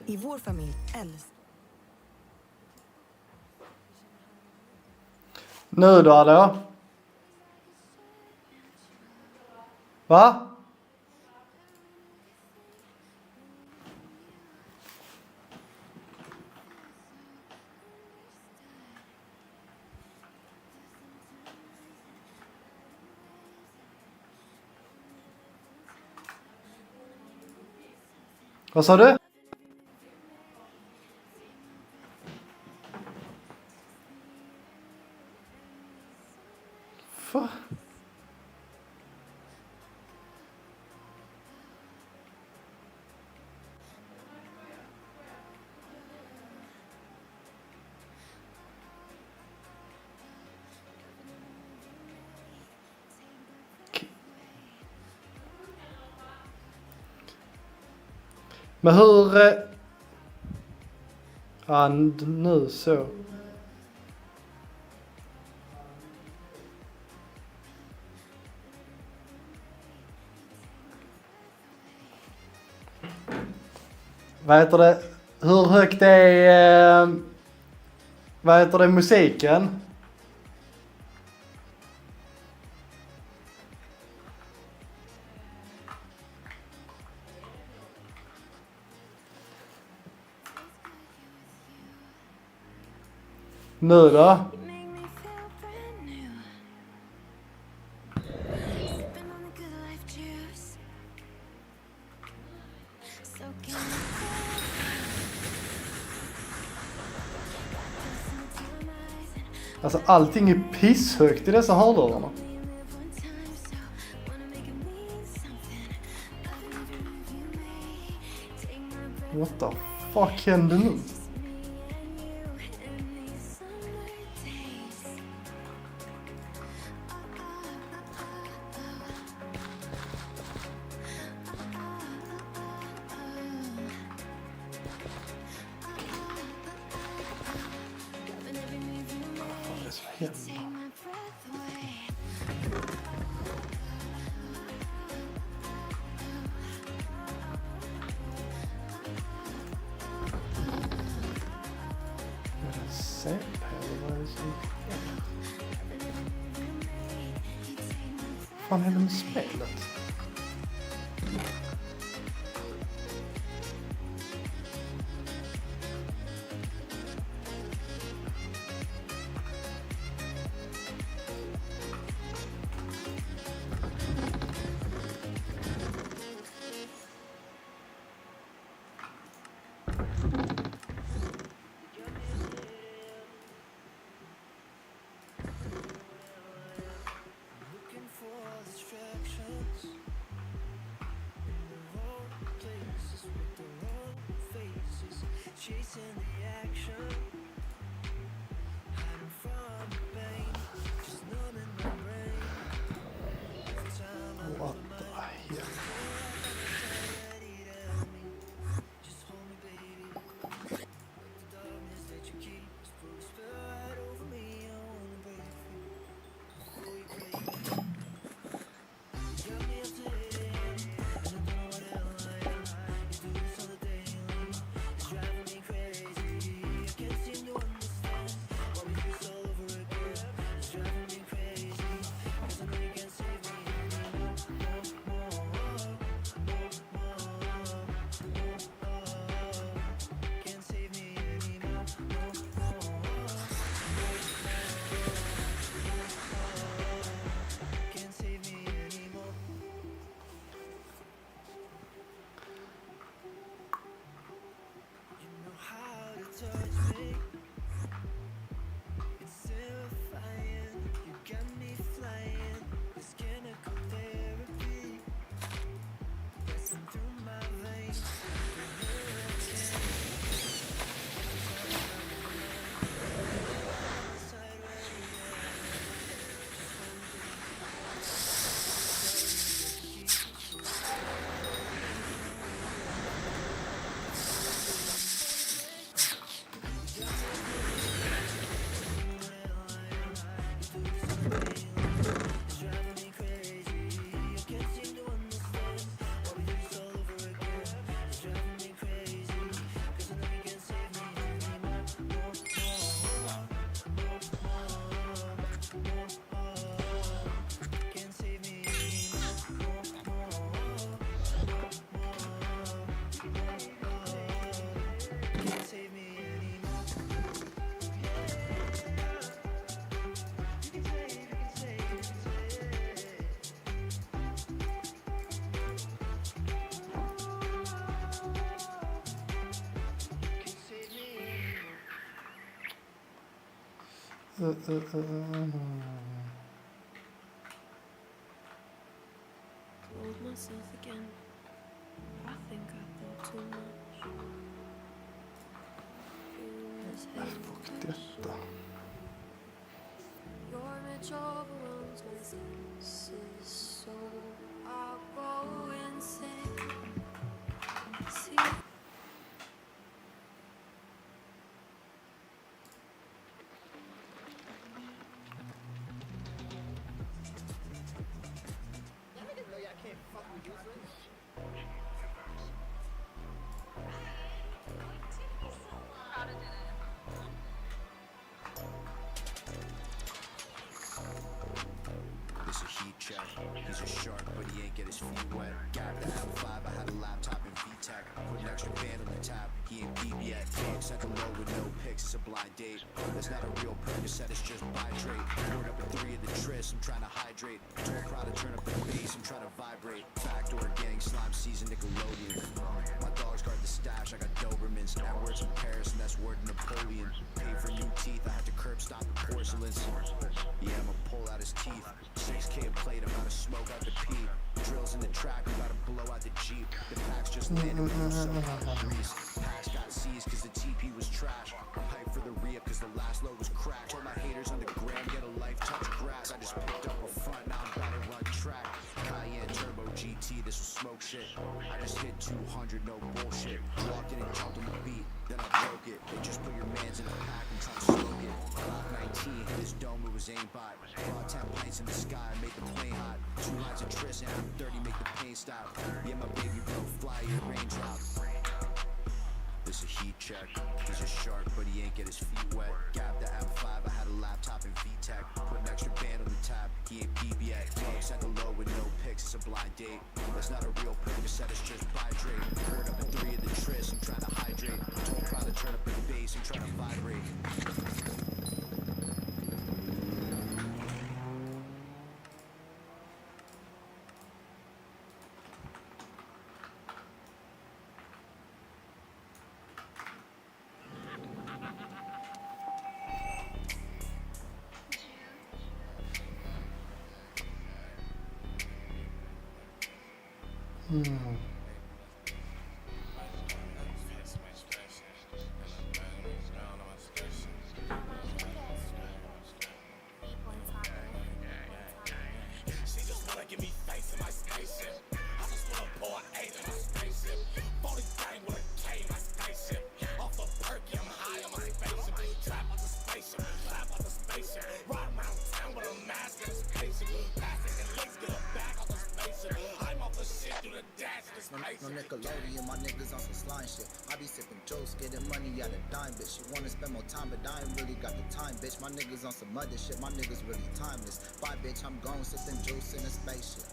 I vår familj älskar... Nu då, hallå? Va? Vad sa du? Va? Men hur... Ja, nu så. Vad heter det? Hur högt är... vad heter det, musiken? Nu då? Alltså allting är pisshögt i dessa hörlurarna. What the fuck hände nu? Vad fan händer med spelet? What the hell? Uh. Told myself again, I think I thought too much. Detta. Your image overwhelms my senses, so I'll go insane. See. It's a heat check. He's a shark, but he ain't get his feet wet. Got the M5, I had a laptop in VTech. Put an extra band on the tab, he ain't beep yet. Sent a low with no pics, it's a blind date. That's not a real Percocet, it's just bitrate. Poured up a 3 of the tris, I'm trying to hydrate. Told Prada turn up the bass, I'm trying to vibrate. Backdoor gang, slime season, Nickelodeon. My dogs guard the stash, I got Dobermans. That word's in Paris, and that's word Napoleon. Paid for new teeth, I had to curb stop the porcelains. Yeah, I'ma pull out his teeth. 6K a plate, I'm out of smoke out the pee. Drills in the track, we gotta blow out the Jeep. The packs just landed, we were so out of grease. Packs got seized cause the TP was trash. I'm hyped for the re-up cause the last load was cracked. Told my haters on the gram, get a life, touch grass. I just picked up a front, now I'm about to run track. Cayenne Turbo GT, this was smoke shit. I just hit 200, no bullshit. Walked in and jumped on the beat, then I broke it. They just put your mans in a pack and try to smoke it. Glock 19, hit his dome, it was aimbot. Brought 10 pints in the sky, made the plane hot. 2 lines of tris and I'm 30, make the pain stop. Yeah, my baby bro, fly your raindrop. This a heat check. He's a shark, but he ain't get his feet wet. Got the M5, I had a laptop in VTech. Put an extra band on the tab, he ain't beep yet. Sent a low with no pics, it's a blind date. That's not a real Percocet, it's just bitrate. Poured up a 3 of the tris, I'm trying to hydrate. Told Prada turn up the bass, I'm trying to vibrate. No Nickelodeon, my niggas on some slime shit. I be sipping juice, getting money out of dime, bitch. You wanna spend more time, but I ain't really got the time, bitch. My niggas on some other shit, my niggas really timeless. Bye, bitch, I'm gone, sipping juice in a spaceship.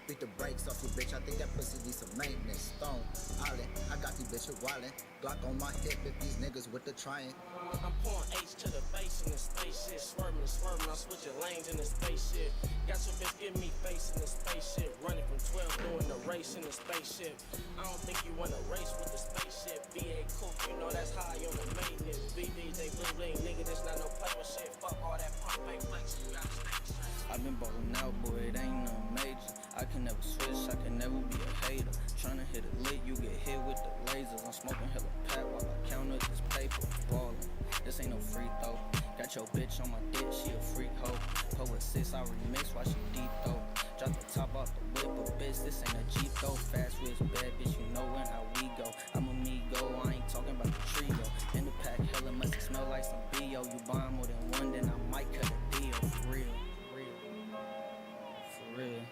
Beat the brakes off you, bitch. I think that pussy needs some maintenance. Stone Island, I got these bitches wildin'. Glock on my hip if these niggas with the trying. I'm pouring H to the base in the spaceship. Swerving, I'm switching lanes in the spaceship. Got your bitch give me face in the spaceship. Running from 12, doing the race in the spaceship. I don't think you wanna race with the spaceship. VA cool, you know that's high on the maintenance. VVJ blue lane, nigga, this not no play with shit. Fuck all that pump, fake flex, you gotta stay straight. I've been ballin' out, boy, it ain't nothing major. I can never switch, I can never be a hater. Tryna hit a lick, you get hit with the lasers. I'm smoking hella pack while I count up this paper. Ballin', this ain't no free throw. Got your bitch on my dick, she a freak hoe. Poet 6, I remix while she deep though. Drop the top off the whip, but bitch, this ain't a Jeep though. Fast wheels, bad bitch, you know when how we go. I'm a me go, I ain't talking about the trio. In the pack, hella must smell like some B.O. You buy more than one, then I might cut a deal. For real, for real.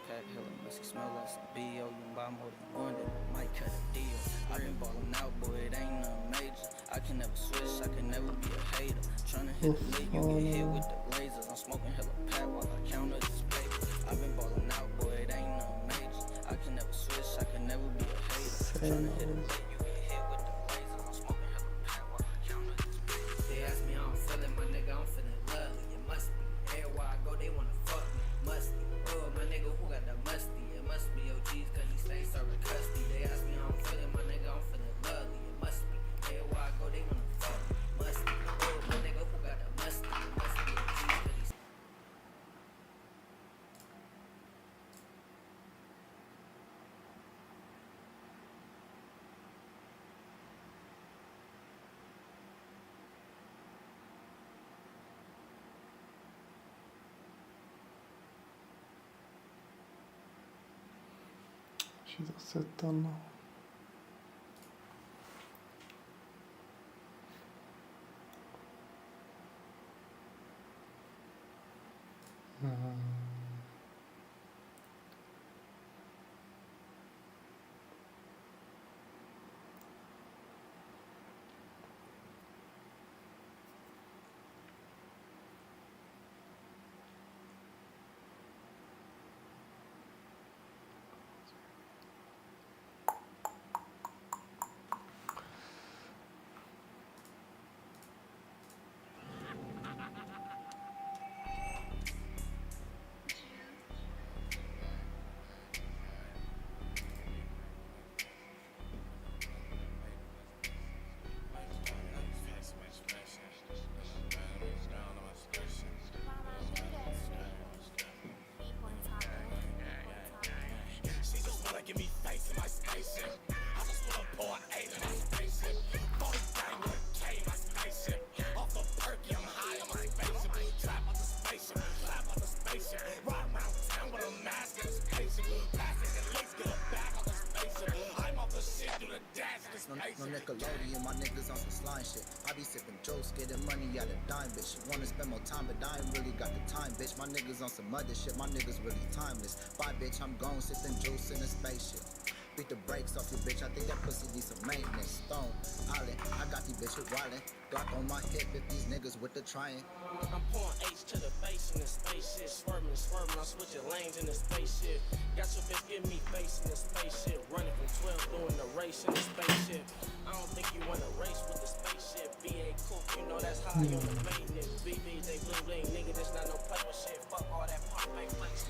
Pack hella must smell like some B.O. You buy more than one, then I might cut a deal. I been ballin' out, boy, it ain't nothing major. I can never switch, I can never be a hater. Tryna hit a lick, you get hit with the lasers. I'm smoking hella pack while I count up this paper. I been ballin' out, boy, it ain't nothing major. I can never switch, I can never be a hater. Tryna hit a lick, you get hit with the lasers. I'm smoking hella pack while I count up this paper. They ask me how I'm feeling, my nigga, I'm feeling lovely. It must be. Everywhere I go, they wanna fuck me. Must be. Oh, my nigga, who got the musty? It must be OGs, cause he stay serving custody. They ask me how I'm feeling, my nigga, I'm feeling lovely. It must be. Everywhere I go, they wanna fuck me. Must be. Oh, Shit, jag har sett den. She just wanna give me face in my spaceship. I just wanna pour an 8 in my spaceship. 40 down with a K in my spaceship. Off a perky, I'm high on my spaceship. Trap on the spaceship, clap on the spaceship. Ride around town with a mask and a spaceship. Plastic at least get a bag on the spaceship. I'm off the shit, do the dash in the No spaceship. Nickelodeon, my niggas on some slime shit. I be sipping jokes, getting money out of dime, bitch. She wanna spend more time, but I ain't really got the time, bitch. My niggas on some other shit, my niggas really timeless. Bye, bitch, I'm gone, sipping juice in a spaceship. Beat the brakes off your bitch, I think that pussy needs some maintenance. Stone Island, I got these bitches wildin'. Glock on my hip if these niggas with the trying. I'm pouring H to the face in the spaceship. Swerving, I'm switching lanes in the spaceship. Got your bitch give me face in the spaceship. Running from 12, doing the race in the spaceship. I don't think you wanna race with the spaceship. VA cook, you know that's high on the maintenance. BB, they bling bling, nigga, that's not no play with shit. Fuck all that pump, ain't place.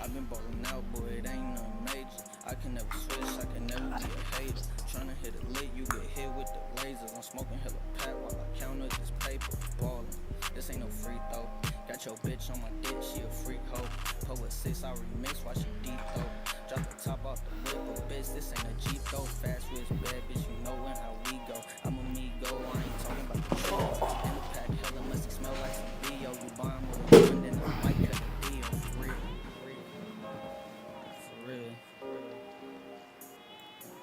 I've been ballin' out, boy, it ain't nothing major. I can never switch, I can never be a hater. Tryna hit a lick, you get hit with the lasers. I'm smoking hella pack while I count up this paper. Ballin', this ain't no free throw. Got your bitch on my dick, she a freak hoe. Pull a 6, I remix while she deep throw. Drop the top off the whip, but bitch, this ain't a Jeep though. Fast with bad bitch, you know when how we go. I'm a me go, I ain't talking about the show. In the pack, hella musty, smell like some B.O. You buy 'em with a gun, then I might cut the deal. For real.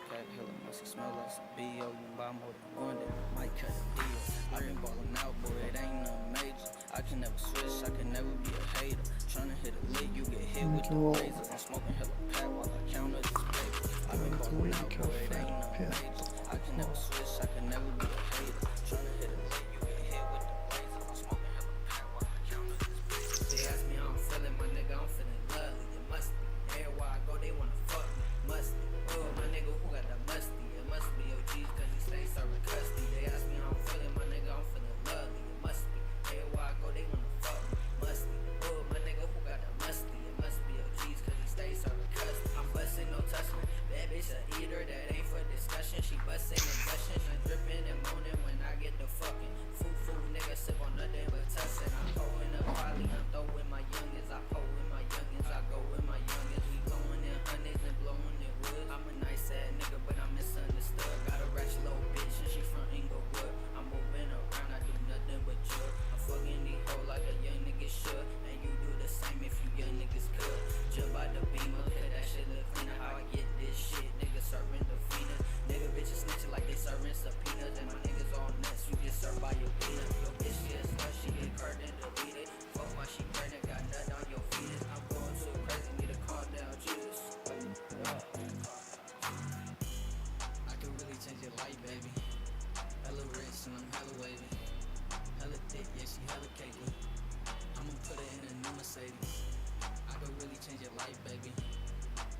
Pack, hella musty, smell like some B.O. You buy more than one, then I might cut the deal. I been ballin' out, boy, it ain't nothing major. I can never switch, I can never be a hater. Tryna hit a lick, you get hit with the lasers. I'm smoking hella pack while I count up this paper. I been ballin' out, boy, it ain't nothing major. I can never switch, I can never be a hater. Tryna hit a lick, you get hit with the lasers. I'm smoking hella pack while I count up this paper. They ask me how I'm feeling, my nigga, I'm feeling lovely. It must be. Everywhere I go, they wanna fuck me. Must be. Oh, my nigga, who got the musty? It must be OGs, cause he stay serving custody. They ask me how I'm feeling, my nigga, I'm feeling lovely. It must be. Everywhere I go, they wanna fuck me. Must be. Oh, my nigga, who got the musty? It must be OGs, cause he stay serving custody. I'm bustin', no touching. Bad bitch a eater, that ain't for discussion. She bustin' and gushing, I'm drippin' and moaning when I get the fucking. Foo, nigga, sip on nothing but tussin'. I'm hoeing up Polly, I'm throwing my youngins. I pull with my youngins, I go with my youngins. We going in hundreds and blowing in wood. I'm a nice ass nigga, but I'm misunderstood. Got a ratchet little bitch and she from Inglewood. I'm moving around, I do nothing but jug. I'm fucking these hoes like a young nigga should. And you do the same if you young niggas could. Jump out the beamer, cause that shit look cleaner. How I get this shit, nigga serving the fiends. Nigga bitches snitching like they serving subpoenas. And my niggas all nuts, you get served by your peanut. Your bitch get slut, she get curved and deleted. Fuck why she pregnant, got nut on your fetus. I'm going too crazy, need to calm down, Jesus. I can really change your life, baby. Hella rich and I'm hella wavy. Hella thick, yeah, she hella cakey. I'ma put her in a new Mercedes. I can really change your life, baby.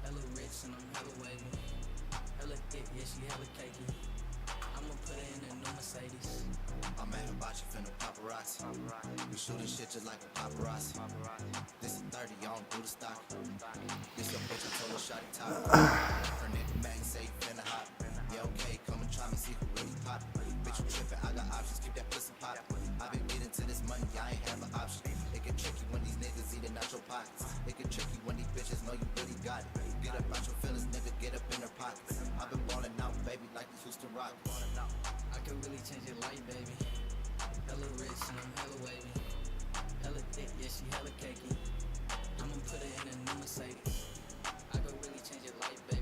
Hella rich and I'm hella wavy. Hella thick, yeah, she hella cakey. I'ma put her in a new Mercedes. I'm at Hibachi finna paparazzi. We shooting shit just like a paparazzi. This is 30, I don't do the stock. This your bitch, I told her shot it top. Her nigga Mac say finna hot. Yeah, okay, come and try me, see who really pop. Bitch, you trippin', I got options, keep that pussy pop. I been getting to this money, I ain't have an option. It get tricky when these niggas eating out your pockets. It get tricky when these bitches know you really got it. Get up out your feelings, nigga, get up in their pockets. I been ballin' out, baby, like the Houston Rockets. I can really change your life, baby. Hella rich and I'm hella wavy. Hella thick, yeah, she hella cakey. I'ma put her in a new Mercedes. I can really change your life, baby.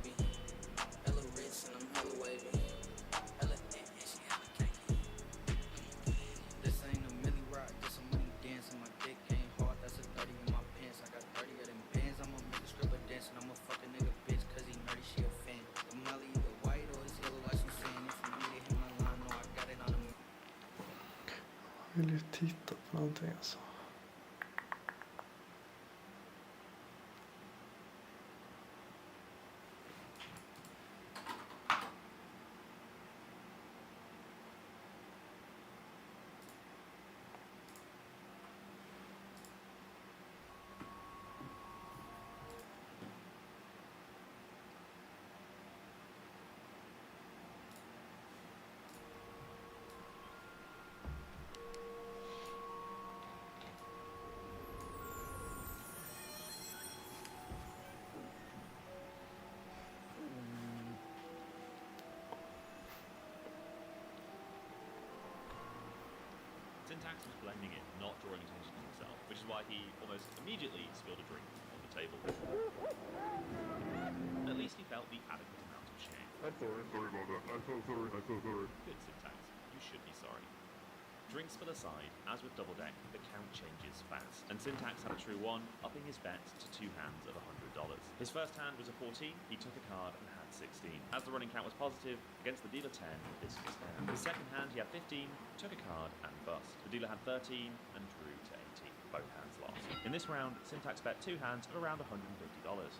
vill ju titta på någonting alltså. Syntax was blending it, not drawing attention to himself, which is why he almost immediately spilled a drink on the table. At least he felt the adequate amount of shame. I'm sorry about that. I'm so sorry. Good, Syntax. You should be sorry. Drinks spill aside, as with Double Deck, the count changes fast, and Syntax had a true one, upping his bet to 2 hands of $100. His first hand was a 14, he took a card and had 16. As the running count was positive, against the dealer 10, this was down. His second hand he had 15, took a card and bust. The dealer had 13 and drew to 18. Both hands lost. In this round, Syntax bet 2 hands of around $150.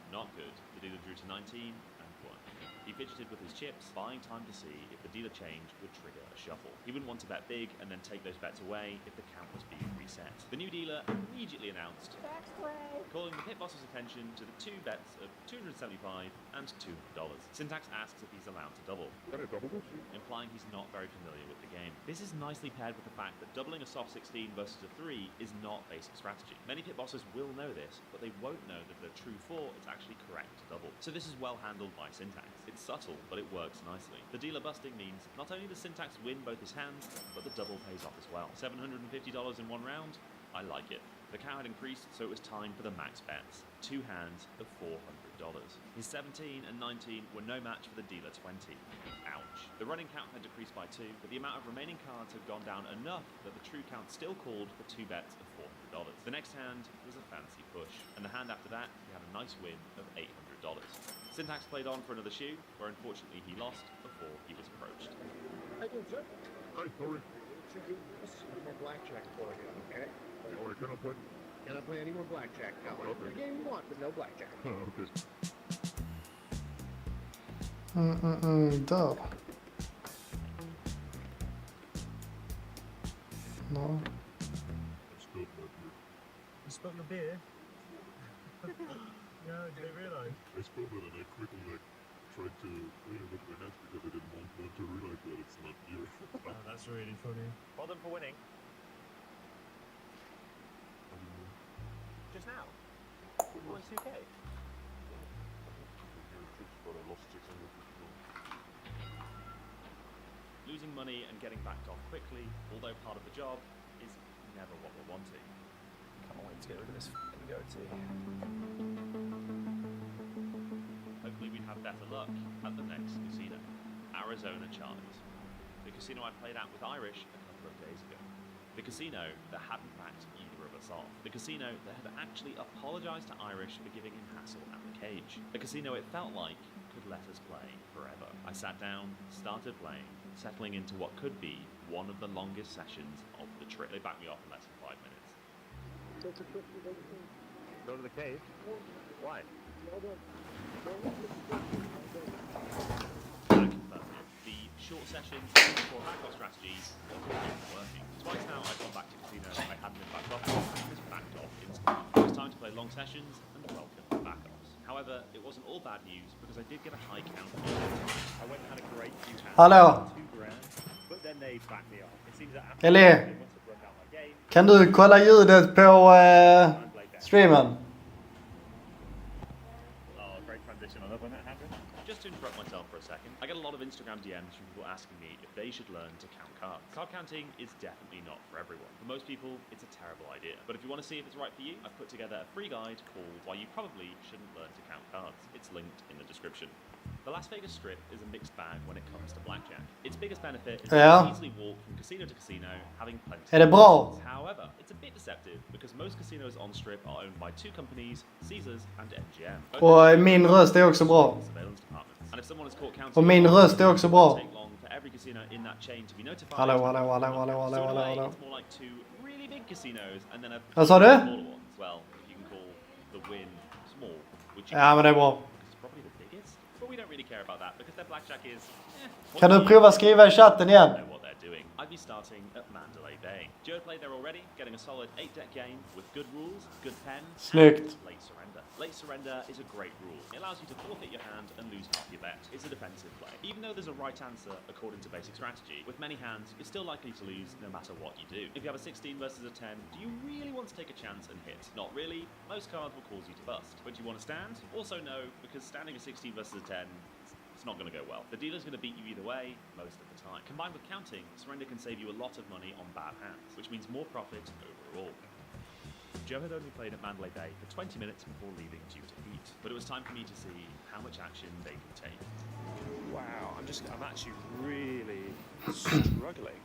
Not good. The dealer drew to 19 and won. He fidgeted with his chips, buying time to see if the dealer change would trigger a shuffle. He wouldn't want to bet big and then take those bets away if the count was being reset. The new dealer immediately announced, calling the pit boss's attention to the 2 bets of $275 and $200. Syntax asks if he's allowed to double, implying he's not very familiar with the game. This is nicely paired with the fact that doubling a soft 16 versus a 3 is not basic strategy. Many pit bosses will know this, but they won't know that the true 4 is actually correct to double. So this is well handled by Syntax. It's subtle, but it works nicely. The dealer busting means not only does Syntax win both his hands, but the double pays off as well. $750 in one round? I like it. The count had increased, so it was time for the max bets. 2 hands of $400. His 17 and 19 were no match for the dealer 20. Ouch. The running count had decreased by 2, but the amount of remaining cards had gone down enough that the true count still called for 2 bets of $400. The next hand was a fancy push, and the hand after that, he had a nice win of $800. Syntax played on for another shoe, where unfortunately he lost before he was approached. Hi, sorry. More blackjack for you, okay? Oh, I cannot play. Cannot play any more blackjack now. Okay. The game you want, but no blackjack. Okay. Där. No. I spilled my beer. You spilled your beer? No, did they realise? I spilled it and I quickly tried to clean it with my hands because I didn't want them to realize that it's not beer. Oh, that's really funny. Well done for winning. Just now? You won 2K? But I lost $650. Losing money and getting backed off quickly, although part of the job, is never what we're wanting. Can't wait to get rid of this f***ing goatee. Hopefully we'd have better luck at the next casino. Arizona Charlies. The casino I played at with Irish a couple of days ago. The casino that hadn't backed either of us off. The casino that had actually apologised to Irish for giving him hassle at the cage. A casino it felt like could let us play forever. I sat down, started playing, settling into what could be one of the longest sessions of the trip. They backed me off in less than 5 minutes. Go to the cave? Why? That confirmed it. The short sessions for back-off strategies were working. Twice now I've gone back to casino I hadn't been backed off and was backed off instantly. It was time to play long sessions and welcome back-offs. However, it wasn't all bad news because I did get a high count. I went and had a great few hands. Hallå? $2,000, but then they backed me off. It seems that after Eli, they must have run out my game. kan du kolla ljudet på streamen? Oh, great transition. I love when that happens. Just to interrupt myself for a second, I get a lot of Instagram DMs from people asking me if they should learn to count cards. Card counting is definitely not for everyone. For most people, it's a terrible idea. But if you want to see if it's right for you, I've put together a free guide called Why You Probably Shouldn't Learn to Count Cards. It's linked in the description. The Las Vegas Strip is a mixed bag when it comes to blackjack. Its biggest benefit is that you can easily walk from casino to casino, having plenty Är det bra? However, it's a bit deceptive because most casinos on Strip are owned by 2 companies, Caesars and MGM. Och min röst är också bra. Surveillance departments. And if someone is caught counting, Och min röst är också bra. take long for every casino in that chain to be notified. Hallå, hallå, hallå, hallå, So hallå, in a hallå, way, hallå. it's more like two really big casinos and then a Vad sa du? smaller ones. Well, if you can call the win small, which you Ja, men det är bra. because it's probably the biggest. But we don't really care about that because their blackjack is. Kan du prova skriva i chatten igen? Know what they're doing. I'd be starting at Mandalay Bay. Joe played there already, getting a solid 8-deck game with good rules, good pen, Snyggt. and late surrender. Late surrender is a great rule. It allows you to forfeit your hand and lose half your bet. It's a defensive play. Even though there's a right answer according to basic strategy, with many hands, you're still likely to lose no matter what you do. If you have a 16 versus a 10, do you really want to take a chance and hit? Not really. Most cards will cause you to bust. But do you want to stand? Also no, because standing a 16 versus a 10, it's not going to go well. The dealer's going to beat you either way, most of the time. Combined with counting, surrender can save you a lot of money on bad hands, which means more profit overall. Joe had only played at Mandalay Bay for 20 minutes before leaving due to heat, but it was time for me to see how much action they could take. Wow, I'm actually really struggling.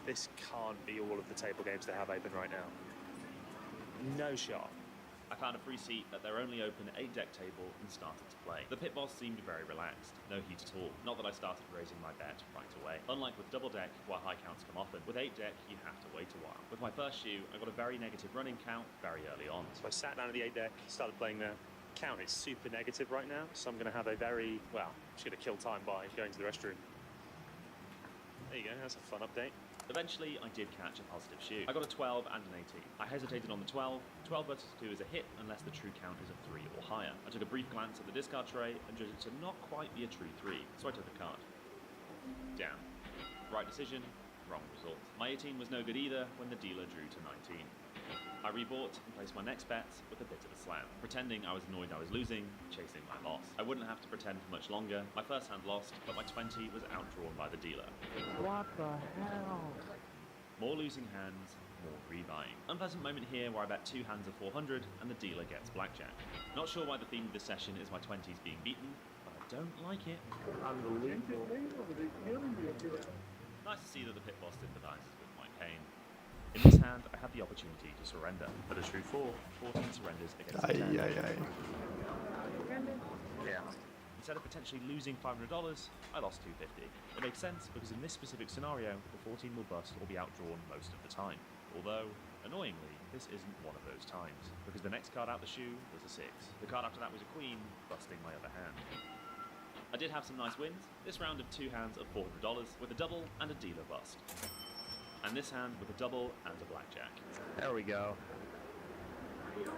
This can't be all of the table games they have open right now. No shot. I found a free seat at their only open 8-deck table and started to play. The pit boss seemed very relaxed, no heat at all. Not that I started raising my bet right away. Unlike with double deck, where high counts come often, with 8-deck you have to wait a while. With my first shoe, I got a very negative running count very early on. So I sat down at the 8-deck, started playing there. Count is super negative right now, so I'm going to have a very, well, I'm just going to kill time by going to the restroom. There you go, that's a fun update. Eventually, I did catch a positive shoe. I got a 12 and an 18. I hesitated on the 12. 12 versus 2 is a hit unless the true count is a 3 or higher. I took a brief glance at the discard tray and judged it to not quite be a true 3, so I took a card. Down. Right decision, wrong result. My 18 was no good either when the dealer drew to 19. I rebought and placed my next bet with a bit of a slam, pretending I was annoyed I was losing, chasing my loss. I wouldn't have to pretend for much longer. My first hand lost, but my 20 was outdrawn by the dealer. What the hell? More losing hands, more rebuying. Unpleasant moment here where I bet 2 hands of 400 and the dealer gets blackjack. Not sure why the theme of this session is my 20s being beaten, but I don't like it. Unbelievable. Nice to see that the pit boss sympathises with my pain. In this hand, I had the opportunity to surrender. At a true 4, 14 surrenders against a 10. Yeah. Instead of potentially losing $500, I lost $250. It makes sense because in this specific scenario, the 14 will bust or be outdrawn most of the time. Although, annoyingly, this isn't one of those times, because the next card out the shoe was a 6. The card after that was a queen, busting my other hand. I did have some nice wins. This round of 2 hands of $400 with a double and a dealer bust. And this hand with a double and a blackjack. There we go.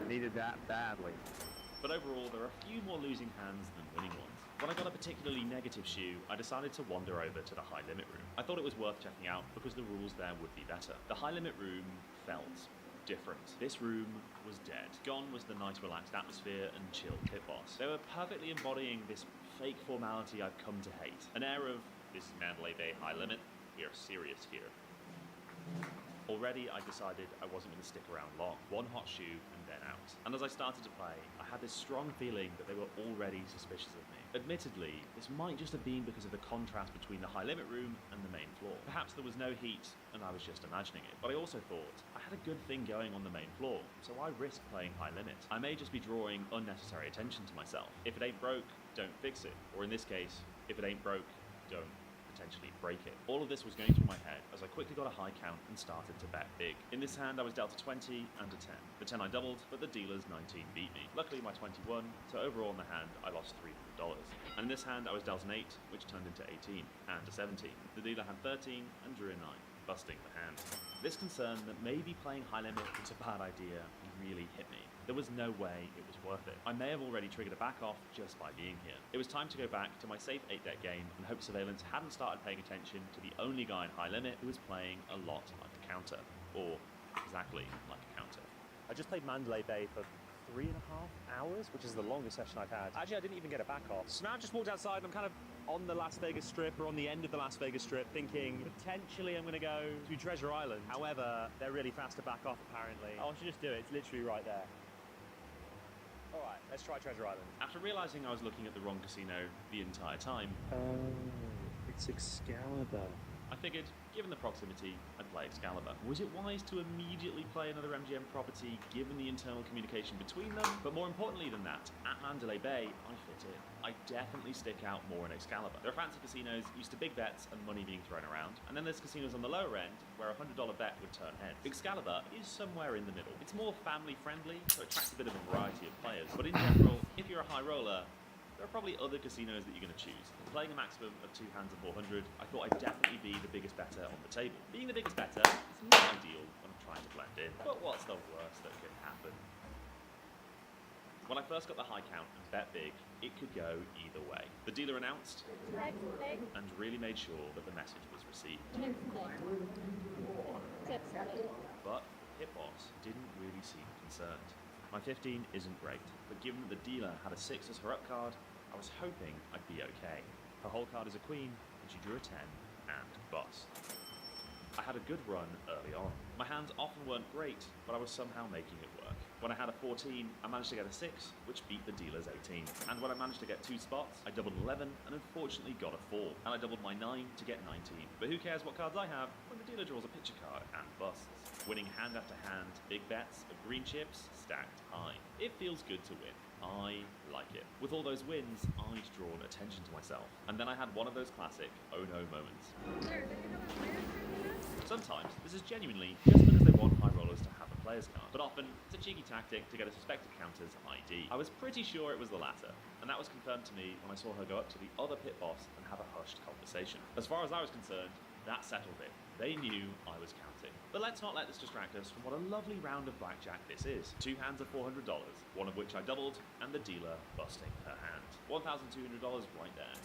Needed that badly. But overall, there are a few more losing hands than winning ones. When I got a particularly negative shoe, I decided to wander over to the high limit room. I thought it was worth checking out because the rules there would be better. The high limit room felt different. This room was dead. Gone was the nice relaxed atmosphere and chill pit boss. They were perfectly embodying this fake formality I've come to hate. An air of, this is Mandalay Bay high limit, we are serious here. Already, I decided I wasn't going to stick around long. One hot shoe and then out. And as I started to play, I had this strong feeling that they were already suspicious of me. Admittedly, this might just have been because of the contrast between the high limit room and the main floor. Perhaps there was no heat and I was just imagining it. But I also thought, I had a good thing going on the main floor, so I risked playing high limit. I may just be drawing unnecessary attention to myself. If it ain't broke, don't fix it. Or in this case, if it ain't broke, don't potentially break it. All of this was going through my head as I quickly got a high count and started to bet big. In this hand, I was dealt a 20 and a 10. The 10 I doubled, but the dealer's 19 beat me. Luckily, my 20 won, so overall in the hand, I lost $300. And in this hand, I was dealt an 8, which turned into 18, and a 17. The dealer had 13 and drew a 9, busting the hand. This concern that maybe playing high limit was a bad idea really hit me. There was no way it was worth it. I may have already triggered a back off just by being here. It was time to go back to my safe 8-deck game and hope Surveillance hadn't started paying attention to the only guy in high limit who was playing a lot like a counter. Or exactly like a counter. I just played Mandalay Bay for 3.5 hours, which is the longest session I've had. Actually, I didn't even get a back off. So now I just walked outside and I'm kind of on the Las Vegas Strip, or on the end of the Las Vegas Strip, thinking potentially I'm going to go to Treasure Island. However, they're really fast to back off apparently. I should just do it. It's literally right there. Alright, let's try Treasure Island. After realizing I was looking at the wrong casino the entire time, It's Excalibur. I figured Given the proximity, I'd play Excalibur. Was it wise to immediately play another MGM property given the internal communication between them? But more importantly than that, at Mandalay Bay, I fit in. I definitely stick out more in Excalibur. There are fancy casinos used to big bets and money being thrown around, and then there's casinos on the lower end where a $100 bet would turn heads. Excalibur is somewhere in the middle. It's more family friendly, so it attracts a bit of a variety of players. But in general, if you're a high roller, there are probably other casinos that you're going to choose. Playing a maximum of 2 hands of 400, I thought I'd definitely be the biggest better on the table. Being the biggest better is not ideal when I'm trying to blend in, but what's the worst that could happen? When I first got the high count and bet big, it could go either way. The dealer announced and really made sure that the message was received. But Hit Boss didn't really seem concerned. My 15 isn't great, but given that the dealer had a 6 as her up card, I was hoping I'd be okay. Her whole card is a queen, and she drew a 10 and boss. I had a good run early on. My hands often weren't great, but I was somehow making it work. When I had a 14, I managed to get a 6, which beat the dealer's 18. And when I managed to get 2 spots, I doubled 11 and unfortunately got a 4. And I doubled my 9 to get 19. But who cares what cards I have when the dealer draws a picture card and busts? Winning hand after hand, big bets of green chips stacked high. It feels good to win. I like it. With all those wins, I'd drawn attention to myself. And then I had one of those classic oh no moments. Sometimes this is genuinely just because they want high rollers to have a player's card, but often it's a cheeky tactic to get a suspected counter's ID. I was pretty sure it was the latter, and that was confirmed to me when I saw her go up to the other pit boss and have a hushed conversation. As far as I was concerned, that settled it. They knew I was counting. But let's not let this distract us from what a lovely round of blackjack this is. 2 hands of $400, one of which I doubled, and the dealer busting her hand. $1,200 right there.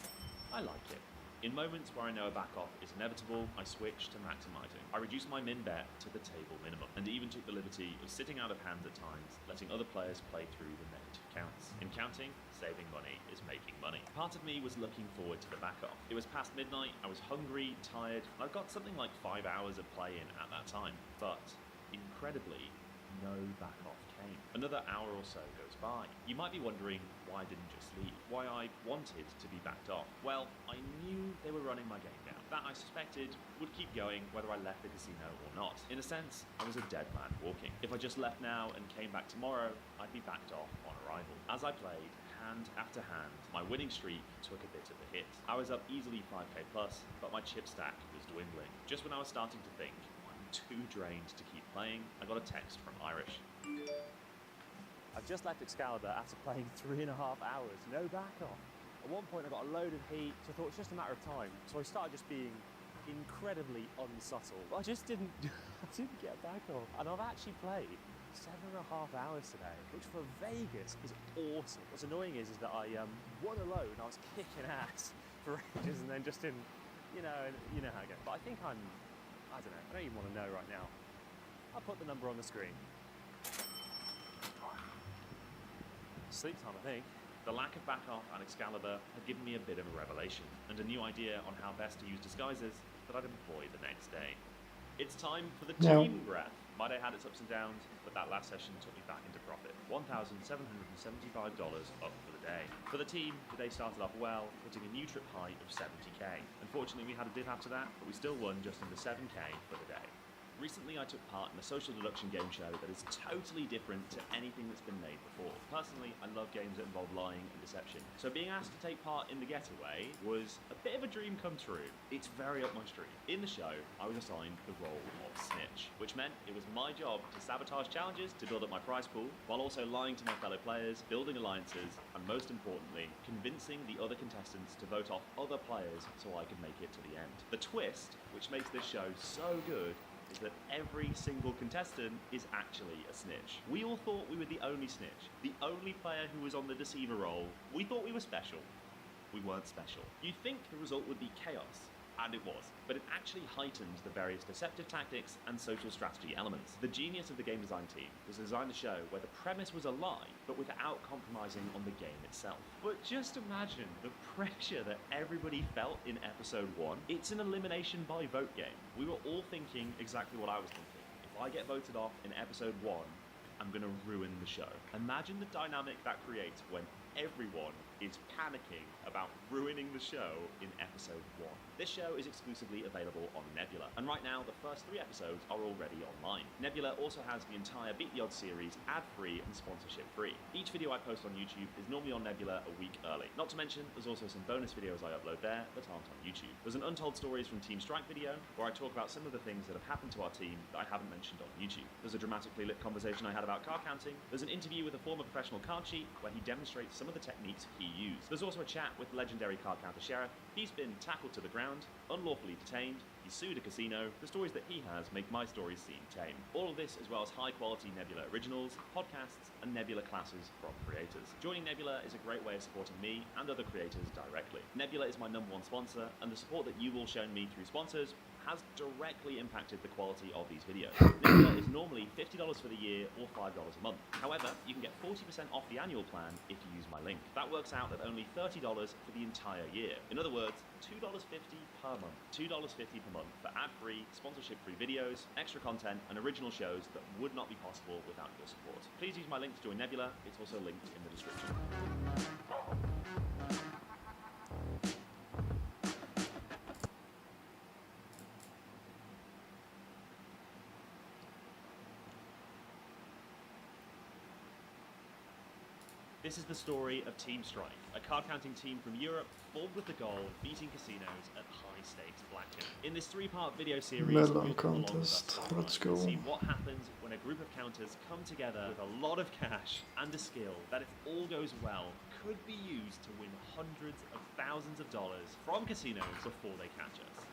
I like it. In moments where I know a back-off is inevitable, I switch to maximising. I reduce my min bet to the table minimum, and even took the liberty of sitting out of hands at times, letting other players play through the negative counts. In counting, saving money is making money. Part of me was looking forward to the back-off. It was past midnight, I was hungry, tired, and I've got something like 5 hours of play in at that time. But, incredibly, no back-off came. Another hour or so goes by. You might be wondering why I didn't just leave, why I wanted to be backed off. Well, I knew they were running my game down. That I suspected would keep going whether I left the casino or not. In a sense, I was a dead man walking. If I just left now and came back tomorrow, I'd be backed off on arrival. As I played, hand after hand, my winning streak took a bit of a hit. I was up easily 5k plus, but my chip stack was dwindling. Just when I was starting to think, I'm too drained to keep playing, I got a text from Irish. I've just left Excalibur after playing 3.5 hours, no back off. At one point I got a load of heat, so I thought it's just a matter of time. So I started just being incredibly unsubtle. I just didn't get back off. And I've actually played 7.5 hours today, which for Vegas is awesome. What's annoying is that I won a load and I was kicking ass for ages and then just didn't, you know how it goes. But I think I don't know, I don't even want to know right now. I'll put the number on the screen. Sleep time, I think. The lack of back-off and Excalibur had given me a bit of a revelation, and a new idea on how best to use disguises that I'd employ the next day. It's time for the team breath. My day had its ups and downs, but that last session took me back into profit. $1,775 up for the day. For the team, the day started off well, hitting a new trip high of 70k. Unfortunately, we had a dip after that, but we still won just under 7k for the day. Recently, I took part in a social deduction game show that is totally different to anything that's been made before. Personally, I love games that involve lying and deception, so being asked to take part in the getaway was a bit of a dream come true. It's very up my street. In the show, I was assigned the role of snitch, which meant it was my job to sabotage challenges to build up my prize pool, while also lying to my fellow players, building alliances, and most importantly, convincing the other contestants to vote off other players so I could make it to the end. The twist, which makes this show so good, is that every single contestant is actually a snitch. We all thought we were the only snitch, the only player who was on the deceiver role. We thought we were special. We weren't special. You'd think the result would be chaos, and it was, but it actually heightened the various deceptive tactics and social strategy elements. The genius of the game design team was to design a show where the premise was a lie, but without compromising on the game itself. But just imagine the pressure that everybody felt in episode 1. It's an elimination by vote game. We were all thinking exactly what I was thinking. If I get voted off in episode 1, I'm gonna ruin the show. Imagine the dynamic that creates when everyone is panicking about ruining the show in episode 1. This show is exclusively available on Nebula, and right now the first 3 episodes are already online. Nebula also has the entire Beat the Odds series ad-free and sponsorship-free. Each video I post on YouTube is normally on Nebula a week early. Not to mention, there's also some bonus videos I upload there that aren't on YouTube. There's an Untold Stories from Team Strike video, where I talk about some of the things that have happened to our team that I haven't mentioned on YouTube. There's a dramatically lit conversation I had about card counting. There's an interview with a former professional card cheat, where he demonstrates some of the techniques he used. There's also a chat with legendary card counter Sheriff. He's been tackled to the ground, unlawfully detained, he sued a casino. The stories that he has make my stories seem tame. All of this as well as high-quality Nebula originals, podcasts, and Nebula classes from creators. Joining Nebula is a great way of supporting me and other creators directly. Nebula is my #1 sponsor, and the support that you've all shown me through sponsors has directly impacted the quality of these videos. Nebula is normally $50 for the year or $5 a month. However, you can get 40% off the annual plan if you use my link. That works out at only $30 for the entire year. In other words, $2.50 per month. $2.50 per month for ad-free, sponsorship-free videos, extra content, and original shows that would not be possible without your support. Please use my link to join Nebula. It's also linked in the description. This is the story of Team Strike, a card-counting team from Europe formed with the goal of beating casinos at high-stakes blackjack. In this 3-part video series, Melon you'll come along with contest. us Let's and go. see what happens when a group of counters come together with a lot of cash and a skill that, if all goes well, could be used to win hundreds of thousands of dollars from casinos before they catch us.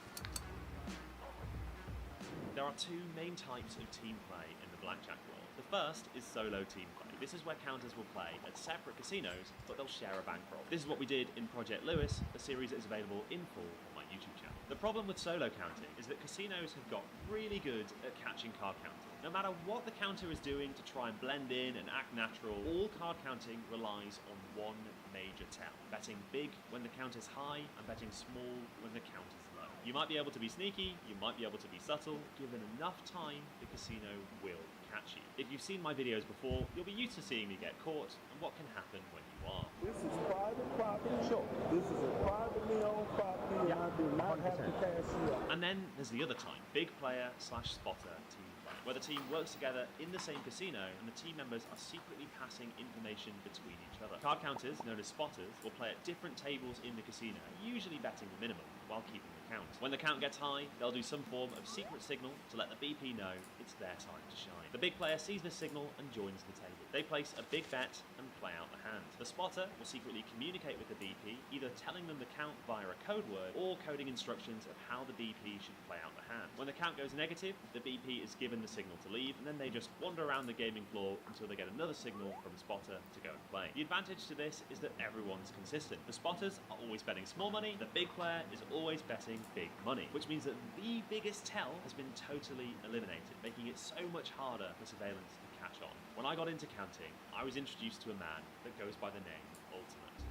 There are 2 main types of team play in the blackjack world. The first is solo team play. This is where counters will play at separate casinos, but they'll share a bankroll. This is what we did in Project Lewis, a series that is available in full on my YouTube channel. The problem with solo counting is that casinos have got really good at catching card counting. No matter what the counter is doing to try and blend in and act natural, all card counting relies on one major tell: betting big when the count is high and betting small when the count is low. You might be able to be sneaky, you might be able to be subtle. Given enough time, the casino will catch you. If you've seen my videos before, you'll be used to seeing me get caught and what can happen when you are. This is private property. Sure. This is a privately owned property, and I do not have to pass you up. And then there's the other type, big player / spotter team play, where the team works together in the same casino and the team members are secretly passing information between each other. Card counters, known as spotters, will play at different tables in the casino, usually betting the minimum while keeping the count. When the count gets high, they'll do some form of secret signal to let the BP know it's their time to shine. The big player sees this signal and joins the table. They place a big bet and play out the hand. The spotter will secretly communicate with the BP, either telling them the count via a code word or coding instructions of how the BP should play out the hand. When the count goes negative, the BP is given the signal to leave, and then they just wander around the gaming floor until they get another signal from the spotter to go and play. The advantage to this is that everyone's consistent. The spotters are always betting small money, the big player is always betting big money, which means that the biggest tell has been totally eliminated, making it so much harder for surveillance to catch on. When I got into counting, I was introduced to a man that goes by the name Ultimate.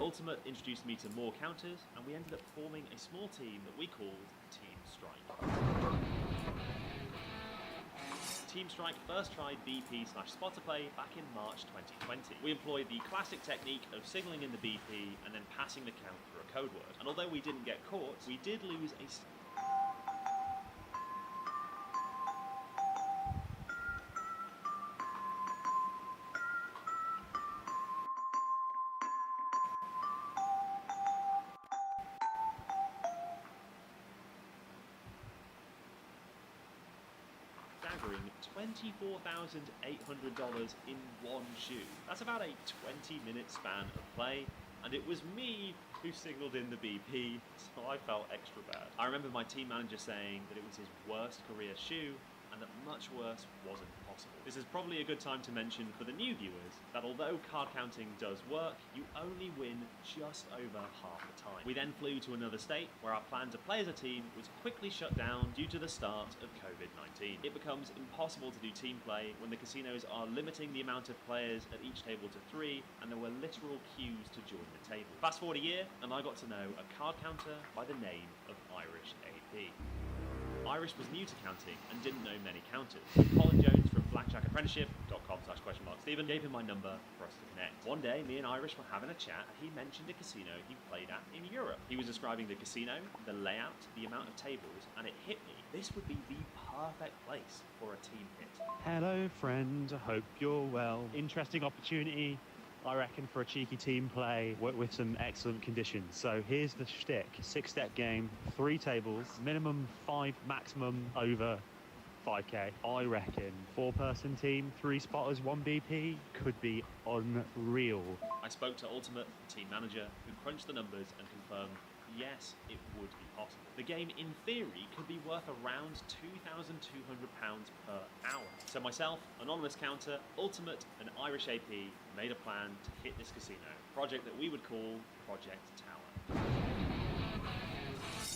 Ultimate introduced me to more counters, and we ended up forming a small team that we called Team Strike. Team Strike first tried BP / spotter play back in March 2020. We employed the classic technique of signaling in the BP and then passing the count through a code word. And although we didn't get caught, we did lose a staggering $24,800 in one shoe. That's about a 20-minute span of play, and it was me who signaled in the BP, so I felt extra bad. I remember my team manager saying that it was his worst career shoe, and that much worse wasn't possible. This is probably a good time to mention for the new viewers that although card counting does work, you only win just over half the time. We then flew to another state where our plan to play as a team was quickly shut down due to the start of COVID-19. It becomes impossible to do team play when the casinos are limiting the amount of players at each table to 3, and there were literal queues to join the table. Fast forward a year, and I got to know a card counter by the name of Irish AP. Irish was new to counting and didn't know many counters. Colin Jones from blackjackapprenticeship.com/?Steve Stephen gave him my number for us to connect. One day, me and Irish were having a chat, and he mentioned a casino he played at in Europe. He was describing the casino, the layout, the amount of tables, and it hit me. This would be the perfect place for a team hit. Hello, friend. I hope you're well. Interesting opportunity, I reckon, for a cheeky team play with some excellent conditions. So here's the shtick. 6-step game, 3 tables, minimum 5, maximum over 5k. I reckon 4-person team, 3 spotters, 1 BP could be unreal. I spoke to Ultimate, the team manager, who crunched the numbers and confirmed yes, it would be possible. The game, in theory, could be worth around £2,200 per hour. So myself, Anonymous Counter, Ultimate, and Irish AP made a plan to hit this casino, a project that we would call Project Tower.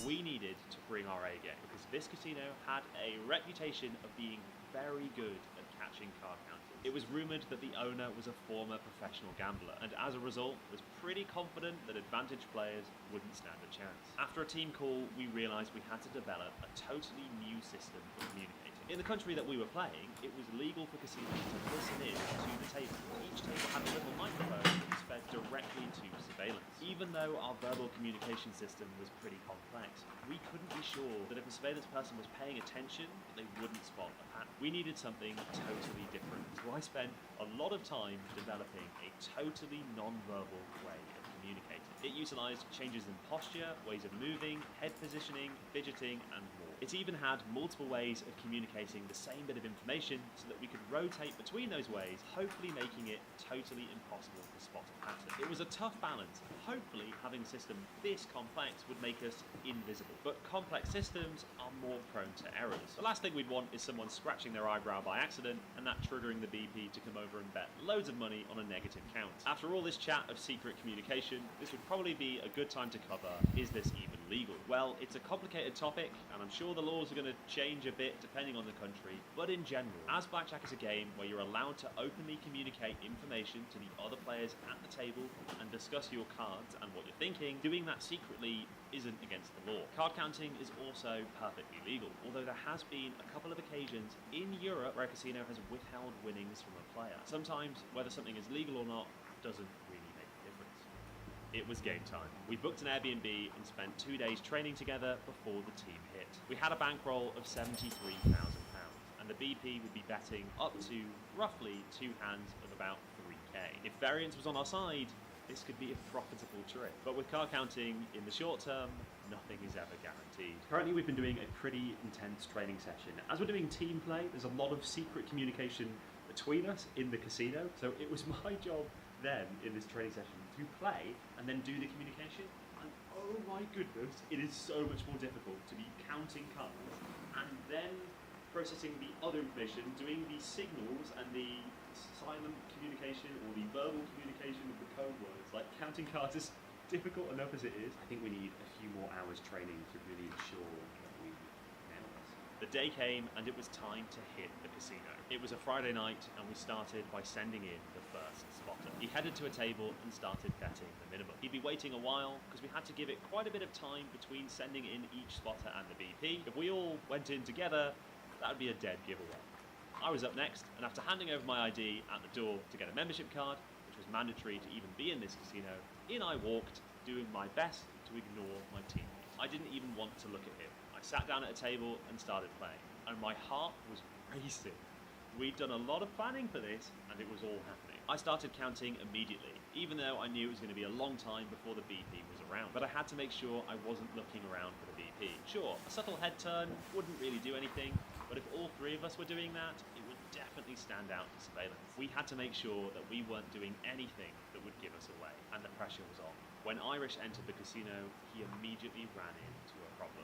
We needed to bring our A game because this casino had a reputation of being very good at catching card counters. It was rumoured that the owner was a former professional gambler, and as a result was pretty confident that advantaged players wouldn't stand a chance. After a team call, we realised we had to develop a totally new system of communicating. In the country that we were playing, it was legal for casinos to listen in to the table. Each table had a little microphone that was fed directly to surveillance. Even though our verbal communication system was pretty complex, we couldn't be sure that if a surveillance person was paying attention, that they wouldn't spot a pattern. We needed something totally different, so I spent a lot of time developing a totally non-verbal way of communicating. It utilised changes in posture, ways of moving, head positioning, fidgeting, and more. It even had multiple ways of communicating the same bit of information so that we could rotate between those ways, hopefully making it totally impossible to spot a pattern. It was a tough balance. Hopefully, having a system this complex would make us invisible. But complex systems are more prone to errors. The last thing we'd want is someone scratching their eyebrow by accident and that triggering the BP to come over and bet loads of money on a negative count. After all this chat of secret communication, this would probably be a good time to cover, is this even legal? Well, it's a complicated topic, and I'm sure the laws are going to change a bit depending on the country, but in general, as blackjack is a game where you're allowed to openly communicate information to the other players at the table and discuss your cards and what you're thinking, doing that secretly isn't against the law. Card counting is also perfectly legal, although there has been a couple of occasions in Europe where a casino has withheld winnings from a player. Sometimes, whether something is legal or not doesn't really make a difference. It was game time. We booked an Airbnb and spent 2 days training together before the team hit. We had a bankroll of £73,000, and the BP would be betting up to roughly 2 hands of about 3k. If variance was on our side, this could be a profitable trip. But with card counting, in the short term, nothing is ever guaranteed. Currently, we've been doing a pretty intense training session. As we're doing team play, there's a lot of secret communication between us in the casino, so it was my job then, in this training session, to play and then do the communication. And oh my goodness, it is so much more difficult to be counting cards and then processing the other information, doing the signals and the silent communication or the verbal communication with the code words. Like, counting cards is difficult enough as it is. I think we need a few more hours training to really ensure that we nail this. The day came and it was time to hit the casino. It was a Friday night and we started by sending in the first spotter. He headed to a table and started betting the minimum. He'd be waiting a while because we had to give it quite a bit of time between sending in each spotter and the BP. If we all went in together, that would be a dead giveaway. I was up next, and after handing over my ID at the door to get a membership card, which was mandatory to even be in this casino, in I walked, doing my best to ignore my teammate. I didn't even want to look at him. I sat down at a table and started playing, and my heart was racing. We'd done a lot of planning for this, and it was all happening. I started counting immediately, even though I knew it was going to be a long time before the BP was around. But I had to make sure I wasn't looking around for the BP. Sure, a subtle head turn wouldn't really do anything, but if all 3 of us were doing that, it would definitely stand out to surveillance. We had to make sure that we weren't doing anything that would give us away, and the pressure was on. When Irish entered the casino, he immediately ran into a problem.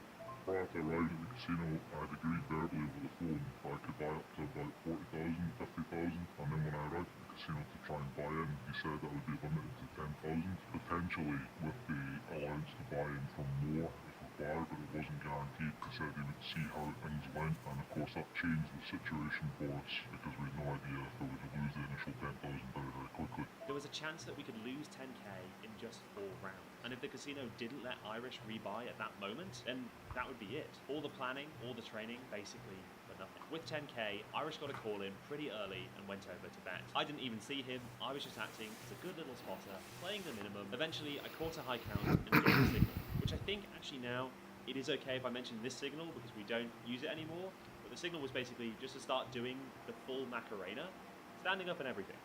Prior to arriving at the casino, I'd agreed verbally over the phone that I could buy up to about 40,000, 50,000, and then when I arrived at the casino to try and buy in, he said that would be limited to 10,000, potentially with the allowance to buy in for more if required, but it wasn't guaranteed. He said he would see how things went, and of course that changed the situation for us because we had no idea if we would lose the initial 10,000 very, very quickly. There was a chance that we could lose 10k in just 4 rounds. And if the casino didn't let Irish rebuy at that moment, then that would be it. All the planning, all the training, basically for nothing. With 10k, Irish got a call in pretty early and went over to bet. I didn't even see him, I was just acting as a good little spotter, playing the minimum. Eventually, I caught a high count and got the signal, which I think actually now it is okay if I mention this signal because we don't use it anymore. But the signal was basically just to start doing the full Macarena, standing up and everything.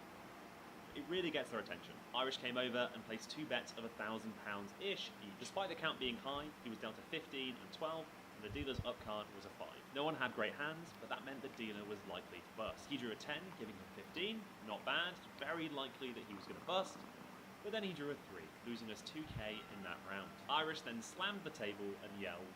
It really gets their attention. Irish came over and placed 2 bets of £1,000-ish each. Despite the count being high, he was down to 15 and 12, and the dealer's up card was a 5. No one had great hands, but that meant the dealer was likely to bust. He drew a 10, giving him 15. Not bad. Very likely that he was going to bust. But then he drew a 3, losing us 2k in that round. Irish then slammed the table and yelled.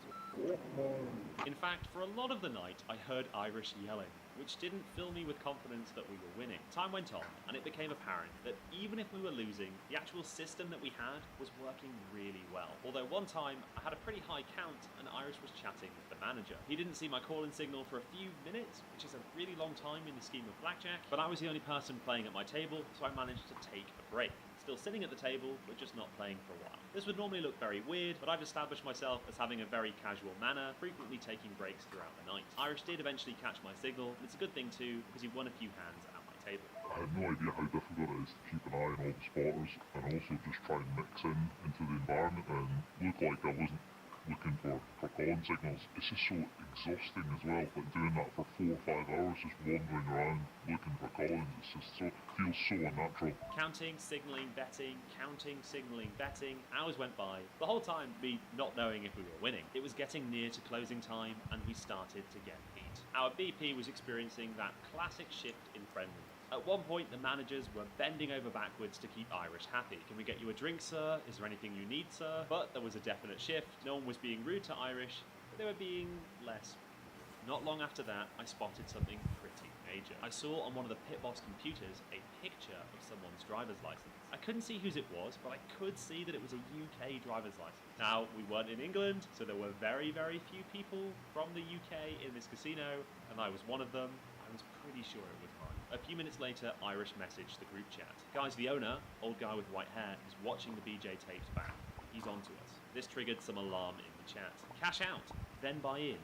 In fact, for a lot of the night, I heard Irish yelling, which didn't fill me with confidence that we were winning. Time went on, and it became apparent that even if we were losing, the actual system that we had was working really well. Although one time, I had a pretty high count, and Irish was chatting with the manager. He didn't see my call-in signal for a few minutes, which is a really long time in the scheme of blackjack, but I was the only person playing at my table, so I managed to take a break. Still sitting at the table, but just not playing for a while. This would normally look very weird, but I've established myself as having a very casual manner, frequently taking breaks throughout the night. Irish did eventually catch my signal, and it's a good thing too, because he won a few hands at my table. I had no idea how difficult it is to keep an eye on all the spotters and also just try and mix into the environment and look like I wasn't looking for calling signals. It's just so exhausting as well, like doing that for 4 or 5 hours, just wandering around looking for call-ins. It's just feels so unnatural. Counting, signalling, betting, counting, signalling, betting. Hours went by. The whole time, me not knowing if we were winning. It was getting near to closing time, and we started to get heat. Our BP was experiencing that classic shift in friendliness. At one point, the managers were bending over backwards to keep Irish happy. Can we get you a drink, sir? Is there anything you need, sir? But there was a definite shift. No one was being rude to Irish, but they were being less rude. Not long after that, I spotted something pretty major. I saw on one of the pit boss computers a picture of someone's driver's license. I couldn't see whose it was, but I could see that it was a UK driver's license. Now, we weren't in England, so there were very, very few people from the UK in this casino, and I was one of them. I was pretty sure it was mine. A few minutes later, Irish messaged the group chat. Guys, the owner, old guy with white hair, is watching the BJ tapes back. He's onto us. This triggered some alarm in the chat. Cash out, then buy in.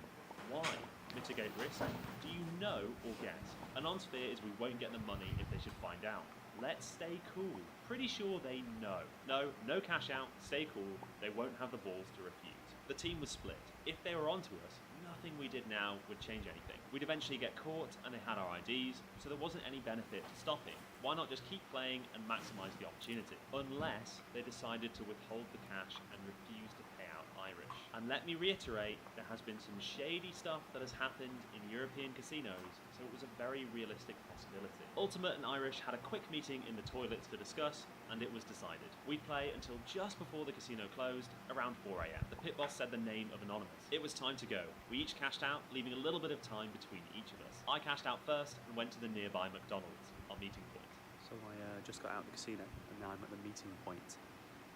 Why? Mitigate risk? Do you know or guess? Anon's fear is we won't get the money if they should find out. Let's stay cool. Pretty sure they know. No cash out, stay cool. They won't have the balls to refuse. The team was split. If they were onto us, nothing we did now would change anything. We'd eventually get caught and they had our IDs, so there wasn't any benefit to stopping. Why not just keep playing and maximise the opportunity? Unless they decided to withhold the cash and refuse to pay out Irish. And let me reiterate, there has been some shady stuff that has happened in European casinos, so it was a very realistic possibility. Ultimate and Irish had a quick meeting in the toilets to discuss, and it was decided. We'd play until just before the casino closed, around 4 AM. The pit boss said the name of Anonymous. It was time to go. We each cashed out, leaving a little bit of time between each of us. I cashed out first and went to the nearby McDonald's, our meeting point. So I just got out of the casino, and now I'm at the meeting point.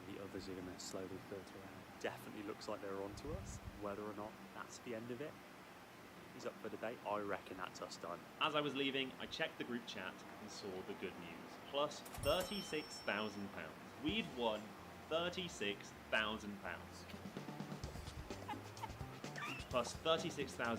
The others are going to slowly filter out. Definitely looks like they're onto us. Whether or not that's the end of it is up for debate. I reckon that's us done. As I was leaving, I checked the group chat and saw the good news. Plus £36,000. We'd won £36,000. Plus £36,000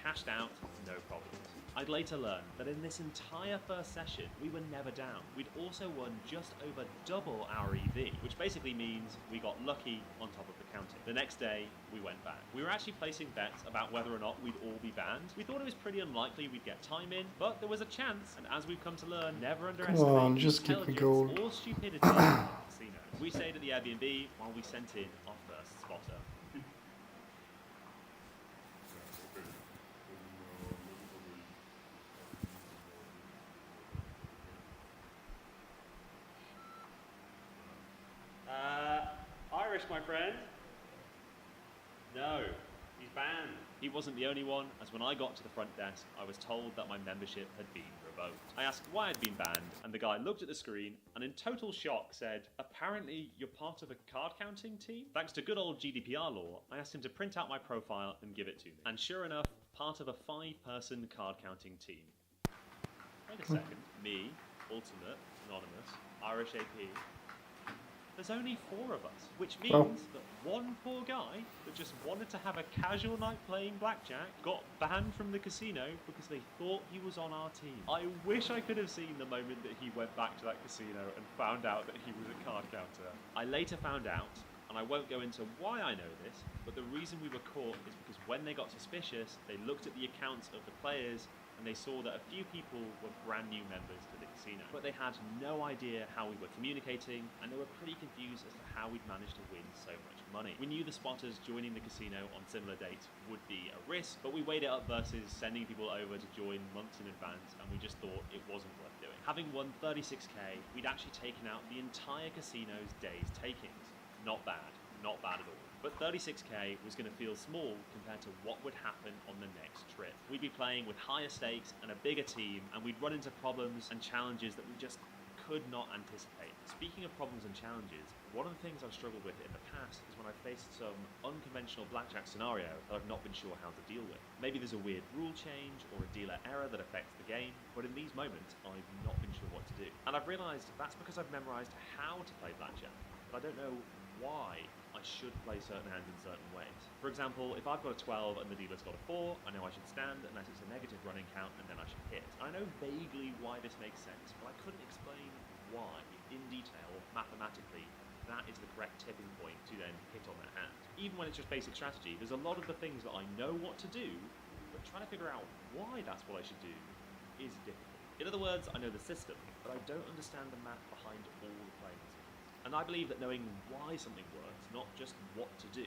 cashed out, no problems. I'd later learn that in this entire first session, we were never down. We'd also won just over double our EV, which basically means we got lucky on top of the counting. The next day, we went back. We were actually placing bets about whether or not we'd all be banned. We thought it was pretty unlikely we'd get time in, but there was a chance, and as we've come to learn, never underestimate just keep me intelligence going. or stupidity in the casino. We stayed at the Airbnb while we sent in our first spotter. Irish, my friend? No, he's banned. He wasn't the only one, as when I got to the front desk, I was told that my membership had been revoked. I asked why I'd been banned, and the guy looked at the screen and in total shock said, apparently you're part of a card counting team? Thanks to good old GDPR law, I asked him to print out my profile and give it to me. And sure enough, part of a 5-person card counting team. Wait a second. Me, Ultimate, Anonymous, Irish AP, There's only 4 of us, which means Well. that one poor guy that just wanted to have a casual night playing blackjack got banned from the casino because they thought he was on our team. I wish I could have seen the moment that he went back to that casino and found out that he was a card counter. I later found out, and I won't go into why I know this, but the reason we were caught is because when they got suspicious, they looked at the accounts of the players and they saw that a few people were brand new members to the casino. But they had no idea how we were communicating, and they were pretty confused as to how we'd managed to win so much money. We knew the spotters joining the casino on similar dates would be a risk, but we weighed it up versus sending people over to join months in advance, and we just thought it wasn't worth doing. Having won 36k, we'd actually taken out the entire casino's day's takings. Not bad at all. But 36k was going to feel small compared to what would happen on the next trip. We'd be playing with higher stakes and a bigger team, and we'd run into problems and challenges that we just could not anticipate. Speaking of problems and challenges, one of the things I've struggled with in the past is when I faced some unconventional blackjack scenario that I've not been sure how to deal with. Maybe there's a weird rule change or a dealer error that affects the game, but in these moments I've not been sure what to do. And I've realised that's because I've memorised how to play blackjack, but I don't know why I should play certain hands in certain ways. For example, if I've got a 12 and the dealer's got a 4, I know I should stand unless it's a negative running count, and then I should hit. I know vaguely why this makes sense, but I couldn't explain why in detail mathematically that is the correct tipping point to then hit on that hand. Even when it's just basic strategy, there's a lot of the things that I know what to do, but trying to figure out why that's what I should do is difficult. In other words, I know the system, but I don't understand the math behind all the playing decisions. And I believe that knowing why something works, not just what to do,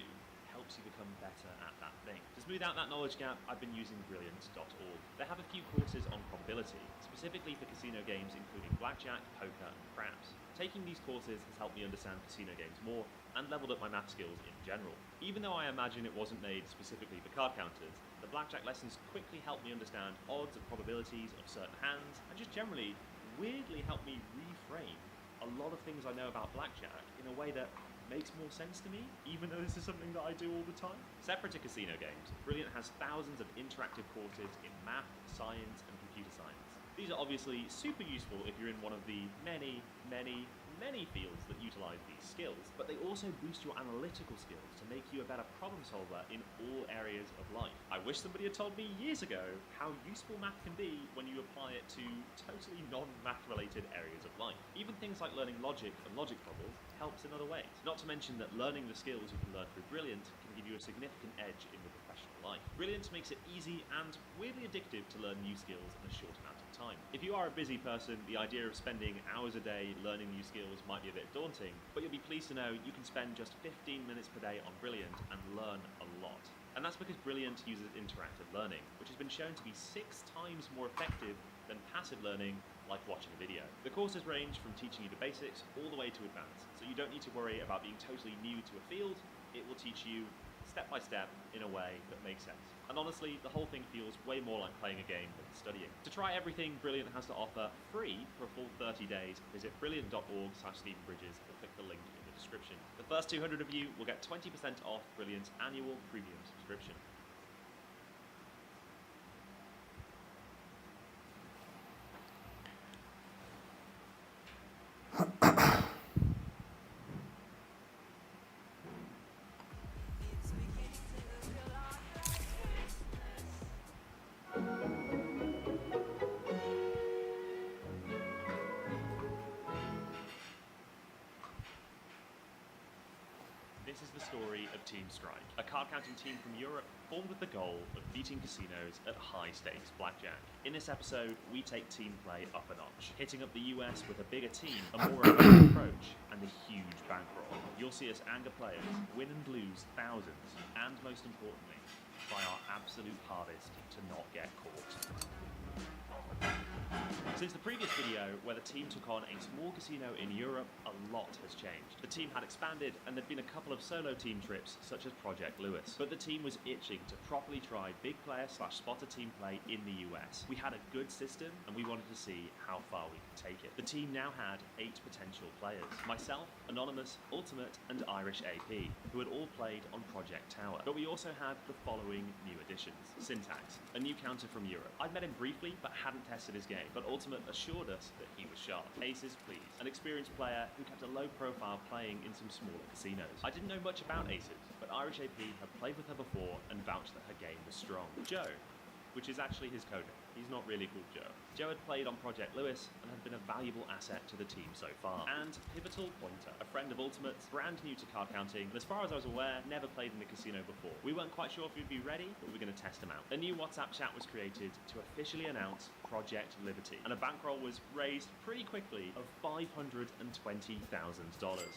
helps you become better at that thing. To smooth out that knowledge gap, I've been using Brilliant.org. They have a few courses on probability, specifically for casino games including blackjack, poker, and craps. Taking these courses has helped me understand casino games more and leveled up my math skills in general. Even though I imagine it wasn't made specifically for card counters, the blackjack lessons quickly helped me understand odds and probabilities of certain hands, and just generally weirdly helped me reframe a lot of things I know about blackjack in a way that makes more sense to me, even though this is something that I do all the time. Separate to casino games, Brilliant has thousands of interactive courses in math, science, and computer science. These are obviously super useful if you're in one of the many fields that utilize these skills, but they also boost your analytical skills to make you a better problem solver in all areas of life. I wish somebody had told me years ago how useful math can be when you apply it to totally non-math related areas of life. Even things like learning logic and logic puzzles helps in other ways. Not to mention that learning the skills you can learn through Brilliant can give you a significant edge in your professional life. Brilliant makes it easy and weirdly addictive to learn new skills in a short amount of time. If you are a busy person, the idea of spending hours a day learning new skills might be a bit daunting, but you'll be pleased to know you can spend just 15 minutes per day on Brilliant and learn a lot. And that's because Brilliant uses interactive learning, which has been shown to be 6 times more effective than passive learning, like watching a video. The courses range from teaching you the basics all the way to advanced, so you don't need to worry about being totally new to a field. It will teach you step by step in a way that makes sense. And honestly, the whole thing feels way more like playing a game than studying. To try everything Brilliant has to offer free for a full 30 days, visit brilliant.org/StephenBridges or click the link in the description. The first 200 of you will get 20% off Brilliant's annual premium subscription. This is the story of Team Strike, a card counting team from Europe formed with the goal of beating casinos at high stakes blackjack. In this episode, we take team play up a notch, hitting up the US with a bigger team, a more aggressive approach, and a huge bankroll. You'll see us anger players, win and lose thousands, and most importantly, try our absolute hardest to not get caught. Since the previous video, where the team took on a small casino in Europe, a lot has changed. The team had expanded, and there'd been a couple of solo team trips, such as Project Lewis. But the team was itching to properly try big player/spotter team play in the US. We had a good system, and we wanted to see how far we could take it. The team now had 8 potential players. Myself, Anonymous, Ultimate, and Irish AP, who had all played on Project Tower. But we also had the following new additions. Syntax, a new counter from Europe. I'd met him briefly, but hadn't tested his game game, but Ultimate assured us that he was sharp. Aces, please. An experienced player who kept a low profile playing in some smaller casinos. I didn't know much about Aces, but Irish AP had played with her before and vouched that her game was strong. Joe, which is actually his coder. He's not really called Joe. Joe had played on Project Lewis and had been a valuable asset to the team so far. And Pivotal Pointer, a friend of Ultimate's, brand new to card counting, and as far as I was aware, never played in a casino before. We weren't quite sure if he'd be ready, but we were going to test him out. A new WhatsApp chat was created to officially announce Project Liberty, and a bankroll was raised pretty quickly of $520,000.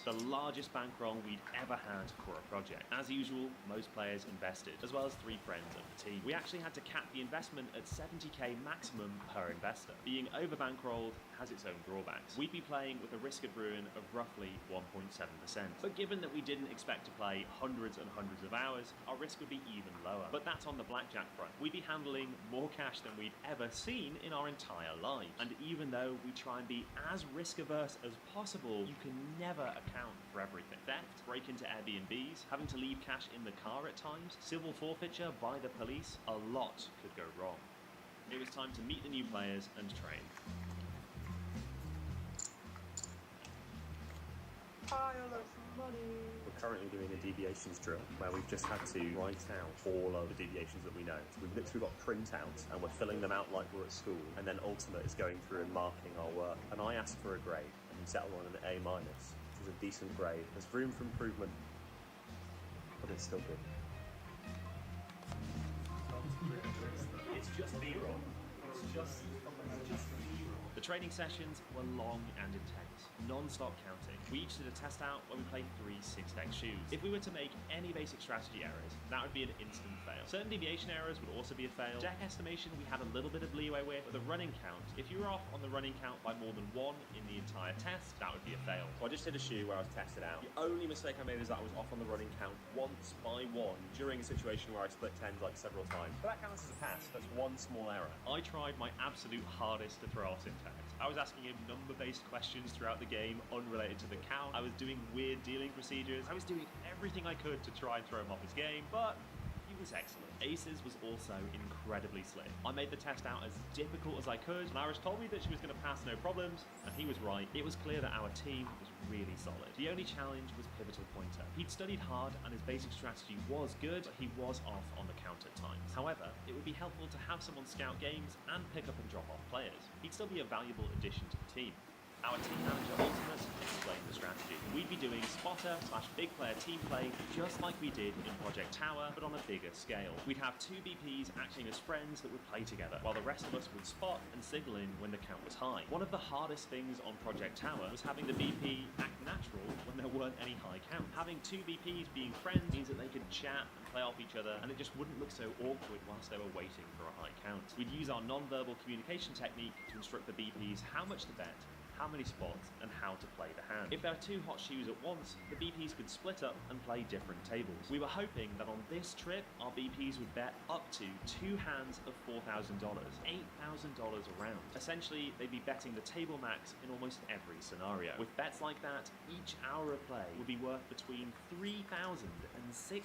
The largest bankroll we'd ever had for a project. As usual, most players invested, as well as 3 friends of the team. We actually had to cap the investment at $70K maximum per investor. Being over bankrolled has its own drawbacks. We'd be playing with a risk of ruin of roughly 1.7%. But given that we didn't expect to play hundreds and hundreds of hours, our risk would be even lower. But that's on the blackjack front. We'd be handling more cash than we'd ever seen in our entire lives. And even though we try and be as risk averse as possible, you can never account for everything. Theft, break into Airbnbs, having to leave cash in the car at times, civil forfeiture by the police, a lot could go wrong. It was time to meet the new players and train. We're currently doing a deviations drill where we've just had to write out all of the deviations that we know. So we've literally got printouts and we're filling them out like we're at school, and then Ultimate is going through and marking our work. And I asked for a grade and we settled on an A-, which is a decent grade. There's room for improvement, but it's still good. It's just B-roll. It's just B-roll. The training sessions were long and intense, non-stop counting. We each did a test out when we played 3 6-deck shoes. If we were to make any basic strategy errors, that would be an instant fail. Certain deviation errors would also be a fail. Deck estimation we had a little bit of leeway with, but the running count, if you were off on the running count by more than 1 in the entire test, that would be a fail. So I just did a shoe where I was tested out. The only mistake I made is that I was off on the running count once by 1 during a situation where I split tens like several times. But that counts as a pass. That's one small error. I tried my absolute hardest to throw off syntax. I was asking him number-based questions throughout the game, unrelated to the count. I was doing weird dealing procedures. I was doing everything I could to try and throw him off his game, but he was excellent. Aces was also incredibly slick. I made the test out as difficult as I could, and Irish told me that she was going to pass no problems, and he was right. It was clear that our team was really solid. The only challenge was Pivotal Pointer. He'd studied hard, and his basic strategy was good, but he was off on the count at times. However, it would be helpful to have someone scout games and pick up and drop off players. He'd still be a valuable addition to the team. Our team manager Ultimate explained the strategy. We'd be doing spotter/big player team play just like we did in Project Tower, but on a bigger scale. We'd have 2 BPs acting as friends that would play together, while the rest of us would spot and signal in when the count was high. One of the hardest things on Project Tower was having the BP act natural when there weren't any high counts. Having 2 BPs being friends means that they could chat and play off each other, and it just wouldn't look so awkward whilst they were waiting for a high count. We'd use our non-verbal communication technique to instruct the BPs how much to bet, how many spots, and how to play the hand. If there are 2 hot shoes at once, the BPs could split up and play different tables. We were hoping that on this trip, our BPs would bet up to 2 hands of $4,000, $8,000 a round. Essentially, they'd be betting the table max in almost every scenario. With bets like that, each hour of play would be worth between $3,000 and $6,000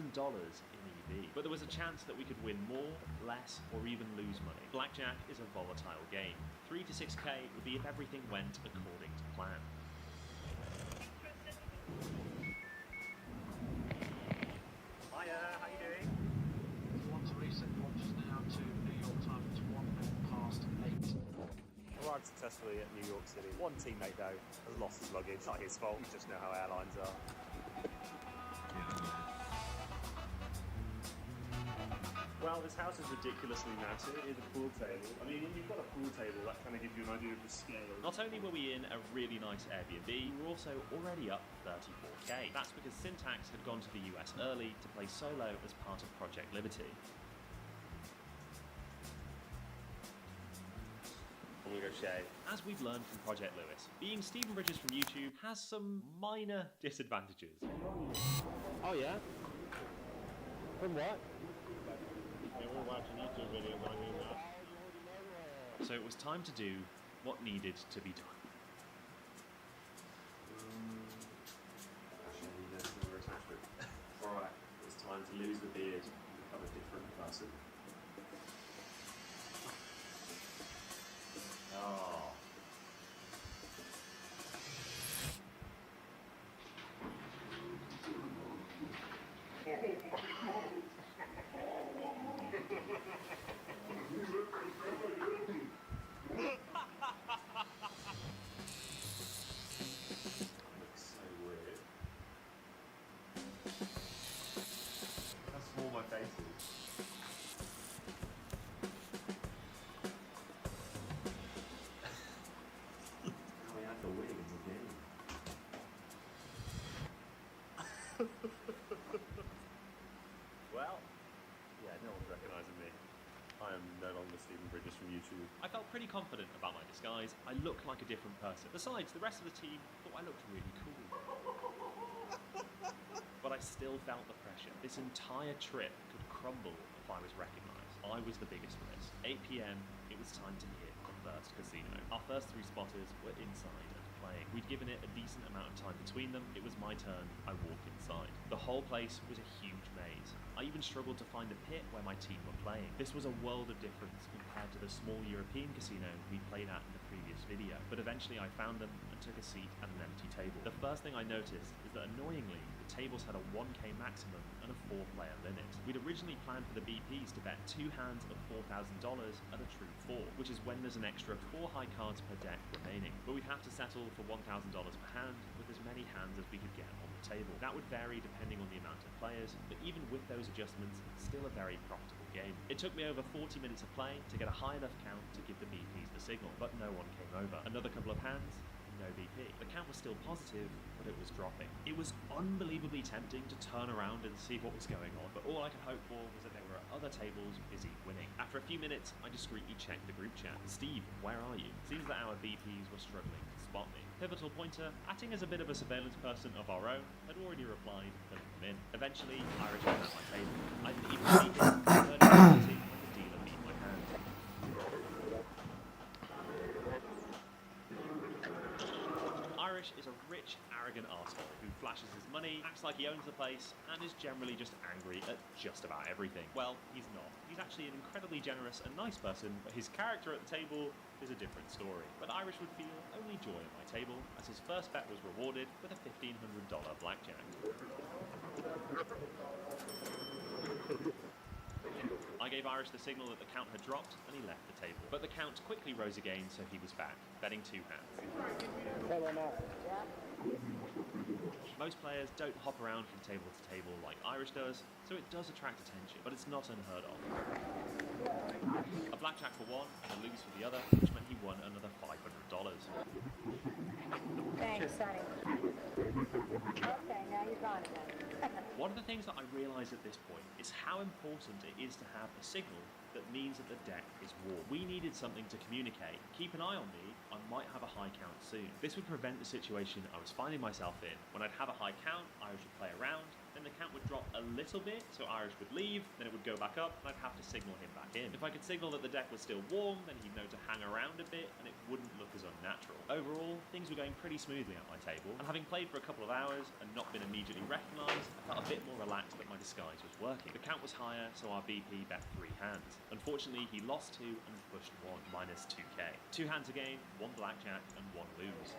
in EV. But there was a chance that we could win more, less, or even lose money. Blackjack is a volatile game. 3 to 6K would be if everything went according to plan. Hiya, how you doing? We want to reset watch now to New York time. It's 8:01. Arrived successfully at New York City. One teammate though has lost his luggage. Not his fault, you just know how airlines are. Well, this house is ridiculously massive. Here's a pool table. I mean, when you've got a pool table, that kind of gives you an idea of the scale. Not only were we in a really nice Airbnb, we were also already up 34K. That's because Syntax had gone to the US early to play solo as part of Project Liberty. I'm gonna go shave. As we've learned from Project Lewis, being Stephen Bridges from YouTube has some minor disadvantages. Oh yeah? From what? We're watching YouTube videos on you now. So it was time to do what needed to be done. Alright, it's time to lose the beard and become a different person. Oh. Looks so weird. How small my face is. Now we have to win the game. Well, yeah, no one's recognising me. I am no longer Stephen Bridges from YouTube. I felt pretty confident about my disguise. I looked like a different person. Besides, the rest of the team thought I looked really cool. But I still felt the pressure. This entire trip could crumble if I was recognised. I was the biggest risk. 8 PM, it was time to hit the first casino. Our first 3 spotters were inside and playing. We'd given it a decent amount of time between them. It was my turn. I walked inside. The whole place was a huge maze. I even struggled to find a pit where my team were playing. This was a world of difference compared to the small European casino we played at in the previous video. But eventually I found them and took a seat at an empty table. The first thing I noticed is that annoyingly, the tables had a 1k maximum and a 4-player limit. We'd originally planned for the BPs to bet 2 hands of $4,000 at a true 4, which is when there's an extra 4 high cards per deck remaining. But we'd have to settle for $1,000 per hand with as many hands as we could get on the table. That would vary depending on the amount of players, but even with those adjustments, still a very profitable game. It took me over 40 minutes of play to get a high enough count to give the BPs the signal, but no one came over. Another couple of hands, no BP. The count was still positive, but it was dropping. It was unbelievably tempting to turn around and see what was going on, but all I could hope for was that there were other tables busy winning. After a few minutes, I discreetly checked the group chat. Steve, where are you? Seems that our BPs were struggling to spot me. Pivotal Pointer, acting as a bit of a surveillance person of our own, had already replied to let them in. Eventually, Irish was at my table. I didn't even see him, I heard him shouting when the dealer beat my hand. Irish is a rich, arrogant arsehole who flashes his money, acts like he owns the place, and is generally just angry at just about everything. Well, he's not. He's actually an incredibly generous and nice person, but his character at the table is a different story. But Irish would feel only joy at my table, as his first bet was rewarded with a $1,500 blackjack. I gave Irish the signal that the count had dropped, and he left the table. But the count quickly rose again, so he was back, betting 2 hands. Most players don't hop around from table to table like Irish does, so it does attract attention, but it's not unheard of. A blackjack for one, and a lose for the other, which meant he won another $500. Thanks, Sonny. Okay, now you're gone again. One of the things that I realised at this point is how important it is to have a signal that means that the deck is warm. We needed something to communicate. Keep an eye on me, I might have a high count soon. This would prevent the situation I was finding myself in. When I'd have a high count, Irish would play around, then the count would drop a little bit, so Irish would leave, then it would go back up, and I'd have to signal him back in. If I could signal that the deck was still warm, then he'd know to hang around a bit, and it wouldn't look as unnatural. Overall, things were going pretty smoothly at my table, and having played for a couple of hours and not been immediately recognised, I felt a bit more relaxed that my disguise was working. The count was higher, so our BP bet 3 hands. Unfortunately, he lost 2 and pushed 1, minus 2k. 2 hands again, 1 blackjack, and 1 lose.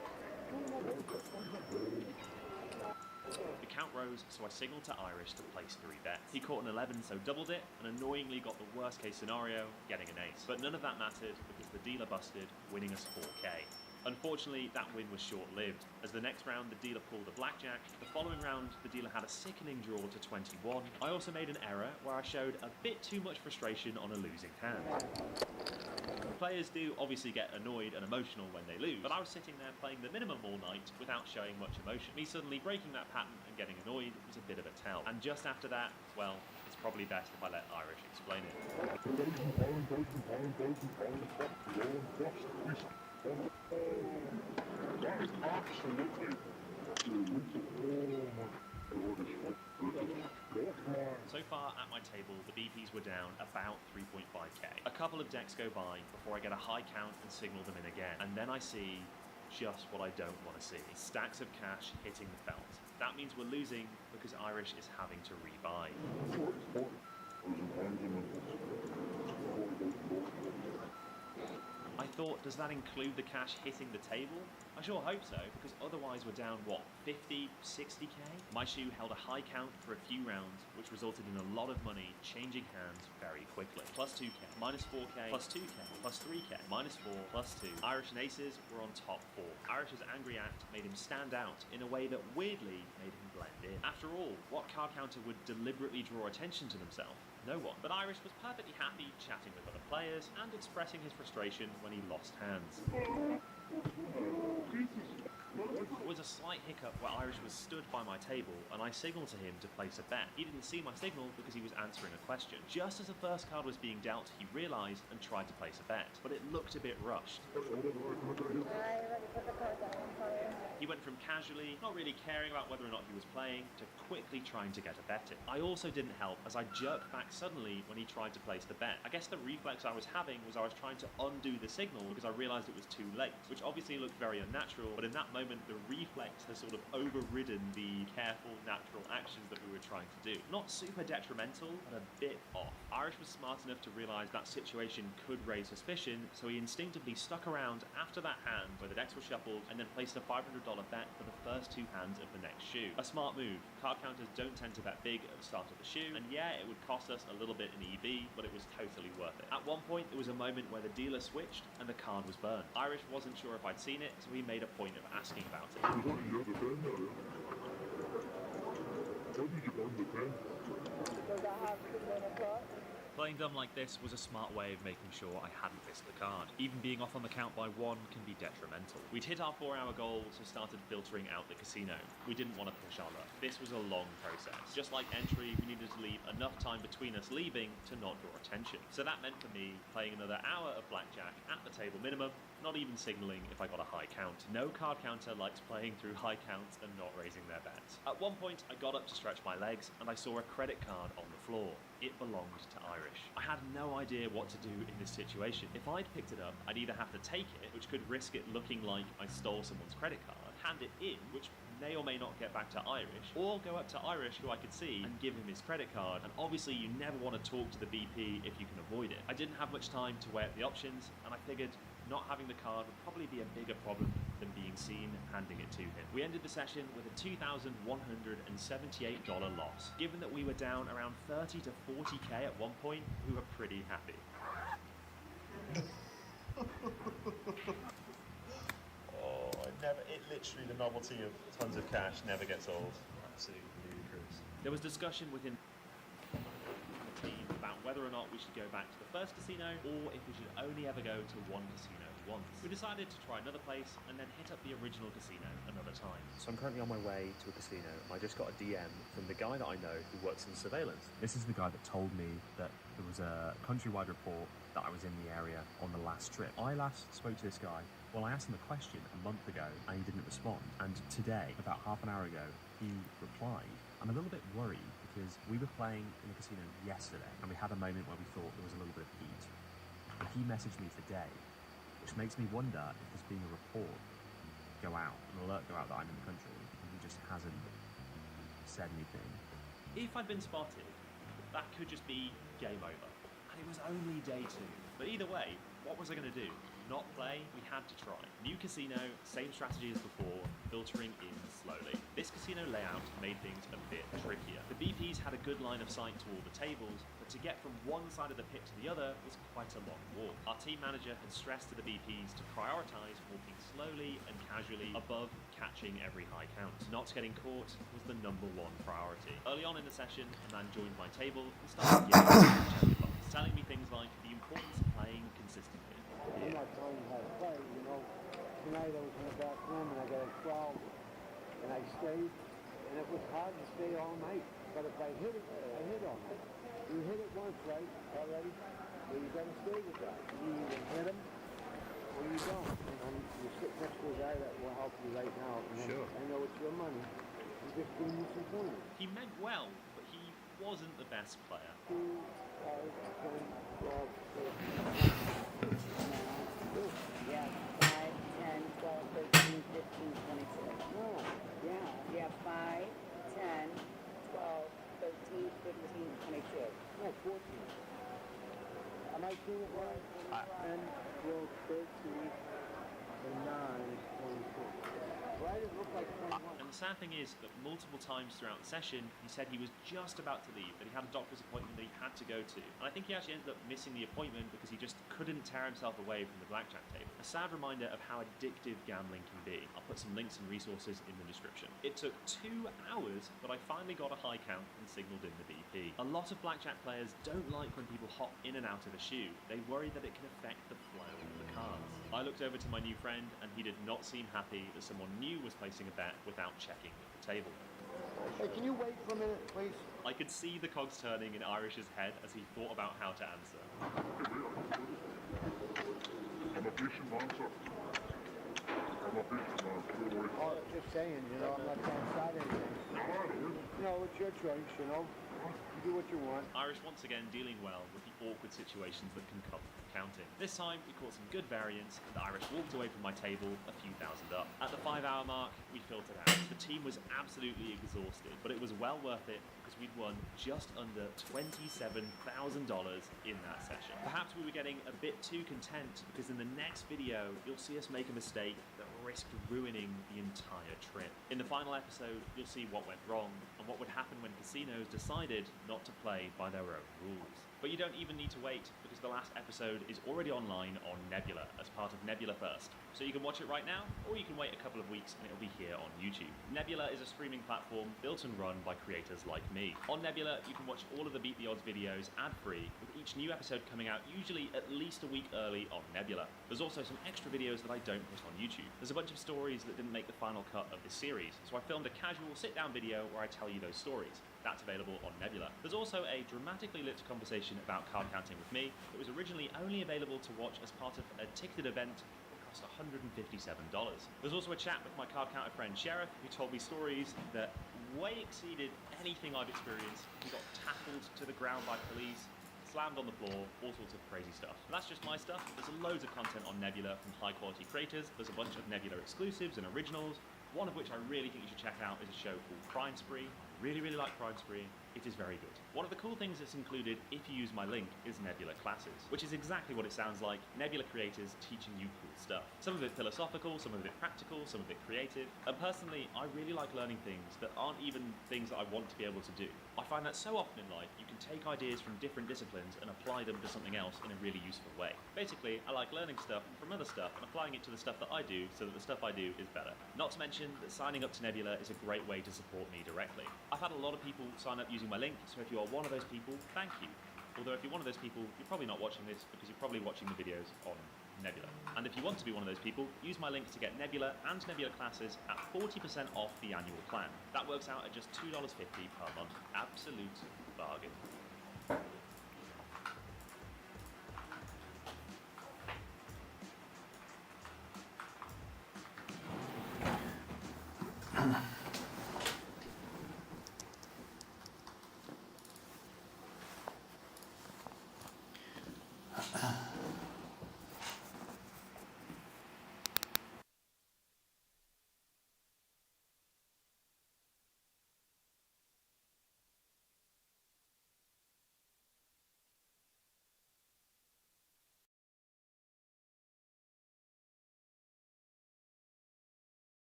The count rose, so I signalled to Irish to place 3 bets. He caught an 11, so doubled it, and annoyingly got the worst case scenario, getting an ace. But none of that mattered, because the dealer busted, winning us 4k. Unfortunately, that win was short-lived. As the next round, the dealer pulled a blackjack. The following round, the dealer had a sickening draw to 21. I also made an error where I showed a bit too much frustration on a losing hand. Players do obviously get annoyed and emotional when they lose, but I was sitting there playing the minimum all night without showing much emotion. Me suddenly breaking that pattern and getting annoyed was a bit of a tell. And just after that, well, it's probably best if I let Irish explain it. So far at my table, the BPs were down about 3.5k. A couple of decks go by before I get a high count and signal them in again. And then I see just what I don't want to see. Stacks of cash hitting the felt. That means we're losing because Irish is having to rebuy. I thought, does that include the cash hitting the table? I sure hope so, because otherwise we're down, what, 50, 60k? My shoe held a high count for a few rounds, which resulted in a lot of money changing hands very quickly. Plus 2k, minus 4k, plus 2k, plus 3k, minus 4, plus 2. Irish and aces were on top 4. Irish's angry act made him stand out in a way that weirdly made him blend in. After all, what card counter would deliberately draw attention to themselves? No one. But Irish was perfectly happy chatting with other players and expressing his frustration when he lost hands. There was a slight hiccup where Irish was stood by my table and I signalled to him to place a bet. He didn't see my signal because he was answering a question. Just as the first card was being dealt, he realised and tried to place a bet, but it looked a bit rushed. He went from casually, not really caring about whether or not he was playing, to quickly trying to get a bet in. I also didn't help as I jerked back suddenly when he tried to place the bet. I guess the reflex I was having was I was trying to undo the signal because I realised it was too late, which obviously looked very unnatural, but in that moment the reflex has sort of overridden the careful, natural actions that we were trying to do. Not super detrimental, but a bit off. Irish was smart enough to realise that situation could raise suspicion, so he instinctively stuck around after that hand where the decks were shuffled and then placed a $500 bet for the first 2 hands of the next shoe. A smart move. Card counters don't tend to bet big at the start of the shoe, and yeah, it would cost us a little bit in EV, but it was totally worth it. At one point, there was a moment where the dealer switched and the card was burned. Irish wasn't sure if I'd seen it, so he made a point of asking about it. How did you burn the pen? Does that have to win a club? Playing dumb like this was a smart way of making sure I hadn't missed the card. Even being off on the count by 1 can be detrimental. We'd hit our 4-hour goal, so started filtering out the casino. We didn't want to push our luck. This was a long process. Just like entry, we needed to leave enough time between us leaving to not draw attention. So that meant for me, playing another hour of blackjack at the table minimum, not even signalling if I got a high count. No card counter likes playing through high counts and not raising their bets. At one point, I got up to stretch my legs and I saw a credit card on the floor. It belonged to Irish. I had no idea what to do in this situation. If I'd picked it up, I'd either have to take it, which could risk it looking like I stole someone's credit card, hand it in, which may or may not get back to Irish, or go up to Irish, who I could see, and give him his credit card. And obviously you never want to talk to the BP if you can avoid it. I didn't have much time to weigh up the options, and I figured not having the card would probably be a bigger problem than being seen handing it to him. We ended the session with a $2,178 loss. Given that we were down around 30 to 40k at one point, we were pretty happy. Literally the novelty of tons of cash never gets old. Absolutely ludicrous. There was discussion within the team about whether or not we should go back to the first casino or if we should only ever go to one casino once. We decided to try another place and then hit up the original casino another time. So I'm currently on my way to a casino. I just got a DM from the guy that I know who works in surveillance. This is the guy that told me that there was a countrywide report that I was in the area on the last trip. I last spoke to this guy. Well, I asked him a question a month ago and he didn't respond. And today, about half an hour ago, he replied. I'm a little bit worried because we were playing in the casino yesterday and we had a moment where we thought there was a little bit of heat. And he messaged me today, which makes me wonder if there's been a report go out, an alert go out that I'm in the country, and he just hasn't said anything. If I'd been spotted, that could just be game over. And it was only day 2. But either way, what was I going to do? Not play? We had to try. New casino, same strategy as before, filtering in slowly. This casino layout made things a bit trickier. The BPs had a good line of sight to all the tables, but to get from one side of the pit to the other was quite a long walk. Our team manager had stressed to the BPs to prioritise walking slowly and casually above catching every high count. Not getting caught was the #1 priority. Early on in the session, a man joined my table and started giving me telling me things like the importance of playing consistently. I'm not telling you how to play, you know. Tonight I was in the back room and I got a 12 and I stayed and it was hard to stay all night. But if I hit it, I hit all night. You hit it once, right, already? So you gotta stay with that. You either hit them or you don't. And you're sitting next to a guy that will help you right now. And Sure. I know it's your money. I'm just giving you some pointers. He meant well, but he wasn't the best player. 2, 5, 10, 12, 13. Yeah, 5, 10, 12, 13, 15, 26. No. Yeah, yeah, 5, 10, 12, 13, 15, 22. No, 14. Am I seeing it right? And 12, 13, and 9 is 22. Right, it looked like 21. And the sad thing is that multiple times throughout the session, he said he was just about to leave, that he had a doctor's appointment that he had to go to. And I think he actually ended up missing the appointment because he just couldn't tear himself away from the blackjack table. A sad reminder of how addictive gambling can be. I'll put some links and resources in the description. It took 2 hours, but I finally got a high count and signaled in the BP. A lot of blackjack players don't like when people hop in and out of a shoe. They worry that it can affect the flow of the cards. I looked over to my new friend and he did not seem happy that someone new was placing a bet without checking the table. Hey, can you wait for a minute, please? I could see the cogs turning in Irish's head as he thought about how to answer. I'm a patient man, sir. I'm a patient man, don't worry. Oh, just saying, you know, I'm not trying to start anything. No, it's your choice, you know. You do what you want. Irish once again dealing well with the awkward situations that can come from counting. This time we caught some good variance and Irish walked away from my table a few thousand up. At the 5-hour mark we filtered out. The team was absolutely exhausted, but it was well worth it because we'd won just under $27,000 in that session. Perhaps we were getting a bit too content because in the next video you'll see us make a mistake that risked ruining the entire trip. In the final episode you'll see what went wrong and what would happen when casinos decided not to play by their own rules. But you don't even need to wait because the last episode is already online on Nebula as part of Nebula First. So you can watch it right now or you can wait a couple of weeks and it'll be here on YouTube. Nebula is a streaming platform built and run by creators like me. On Nebula you can watch all of the Beat the Odds videos ad-free with each new episode coming out usually at least a week early on Nebula. There's also some extra videos that I don't put on YouTube. There's a bunch of stories that didn't make the final cut of this series, so I filmed a casual sit-down video where I tell you those stories. That's available on Nebula. There's also a dramatically lit conversation about card counting with me that was originally only available to watch as part of a ticketed event that cost $157. There's also a chat with my card counter friend Sheriff who told me stories that way exceeded anything I've experienced. He got tackled to the ground by police, slammed on the floor, all sorts of crazy stuff. And that's just my stuff. There's loads of content on Nebula from high quality creators. There's a bunch of Nebula exclusives and originals, one of which I really think you should check out is a show called Crime Spree. I really like Crime Spree. It is very good. One of the cool things that's included if you use my link is Nebula Classes, which is exactly what it sounds like, Nebula creators teaching you cool stuff. Some of it philosophical, some of it practical, some of it creative. And personally, I really like learning things that aren't even things that I want to be able to do. I find that so often in life, you can take ideas from different disciplines and apply them to something else in a really useful way. Basically, I like learning stuff from other stuff and applying it to the stuff that I do so that the stuff I do is better. Not to mention that signing up to Nebula is a great way to support me directly. I've had a lot of people sign up using my link, so if you are one of those people, thank you. Although if you're one of those people, you're probably not watching this because you're probably watching the videos on Nebula. And if you want to be one of those people, use my link to get Nebula and Nebula Classes at 40% off the annual plan. That works out at just $2.50 per month. Absolute bargain.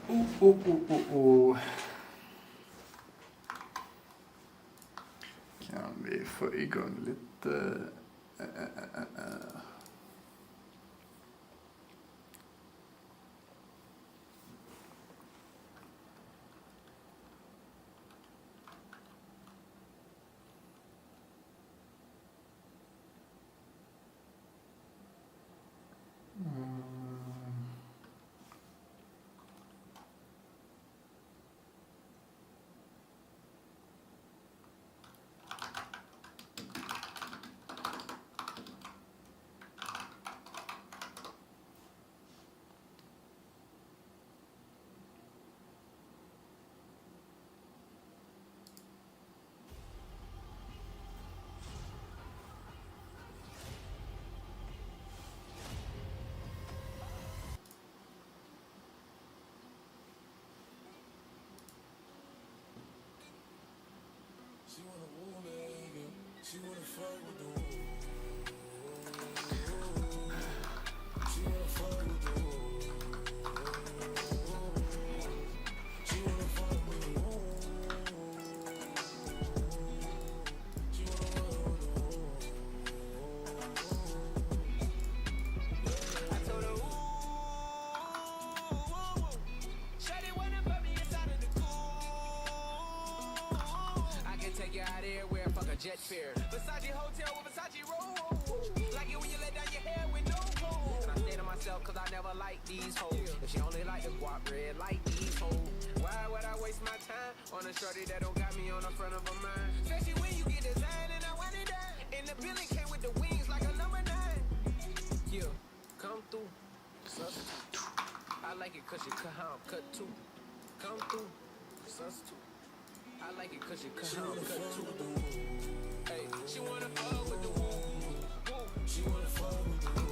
Kan vi få igång lite... Take you out everywhere, fuck a jet fare. Versace hotel with Versace roll. Like it when you let down your hair with no coat. And I say to myself, cause I never like these hoes. If she only like the guap red, like these hoes. Why would I waste my time on a shorty that don't got me on the front of her mind? Especially when you get designed and I want it down. And the building came with the wings like a number 9. Yeah, come through. I like it cause you cut how I'm cut too. Come through. Sus too. I like it cause you cut how I'm cut too. Hey, she wanna fuck with the woo. She wanna fuck with the woo.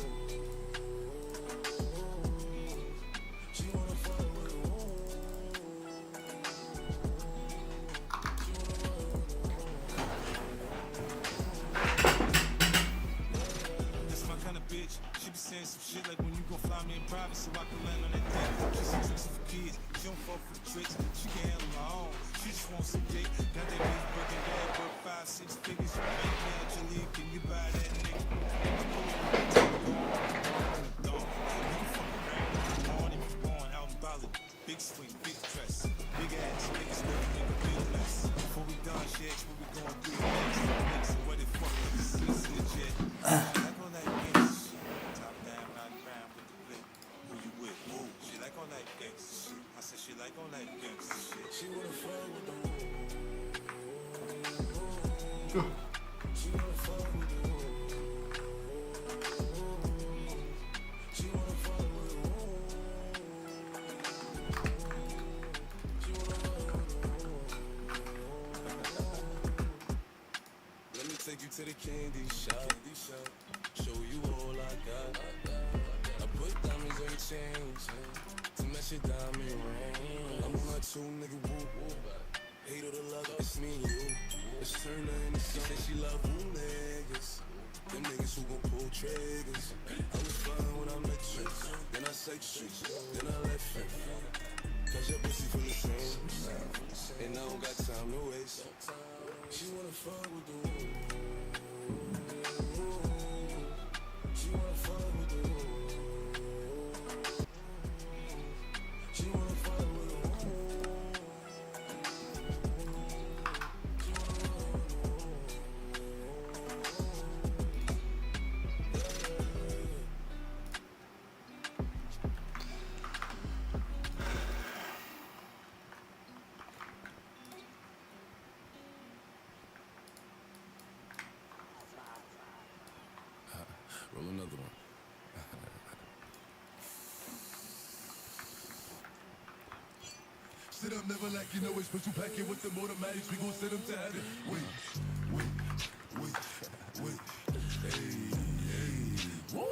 She wanna fuck with the woo. This my kind of bitch. She be saying some shit like when you gon' fly me in private so I can land on that dick. She some tricks for kids. She don't fuck for the tricks. She can't handle her own. She just wants some dick. Got that bitch working bad, work 5-6 figures. Right now, Angelique, can you buy that nigga? I'm pulling up the top, dog. You can fuck around in the morning, you born out in Bali. Big swing, big dress, big ass, niggas working, nigga, big mess. Before we done shit, what we gon' do next? Next, what the fuck is this legit? Like on that gangsta shit. Top down, riding around with the blick. Who you with? Woo. She like on that gangsta shit. I said she like on that gangsta shit. She wanna fuck with the woo. She wanna fuck with the woo. She wanna fuck with the woo. She wanna fuck with the woo. Let me take you to the candy shop. Show you all I got. I put diamonds on your chains to match your diamond ring. I'm on a 2 nigga woo woo. Hate or the love, it's me and you. Let's turn her into something. She love woo niggas. Them niggas who gon' pull triggers. I was fine when I met you. Then I sex you. Then I left you. Cause your pussy from the same. And I don't got time to waste. She wanna fuck with the woo. She wanna fuck with the woo. She wanna fuck with the woo. Roll another one. Sit up, never like you know it's put you back in with the automatics. We gon' send them to heaven. Wait. Hey. Woo!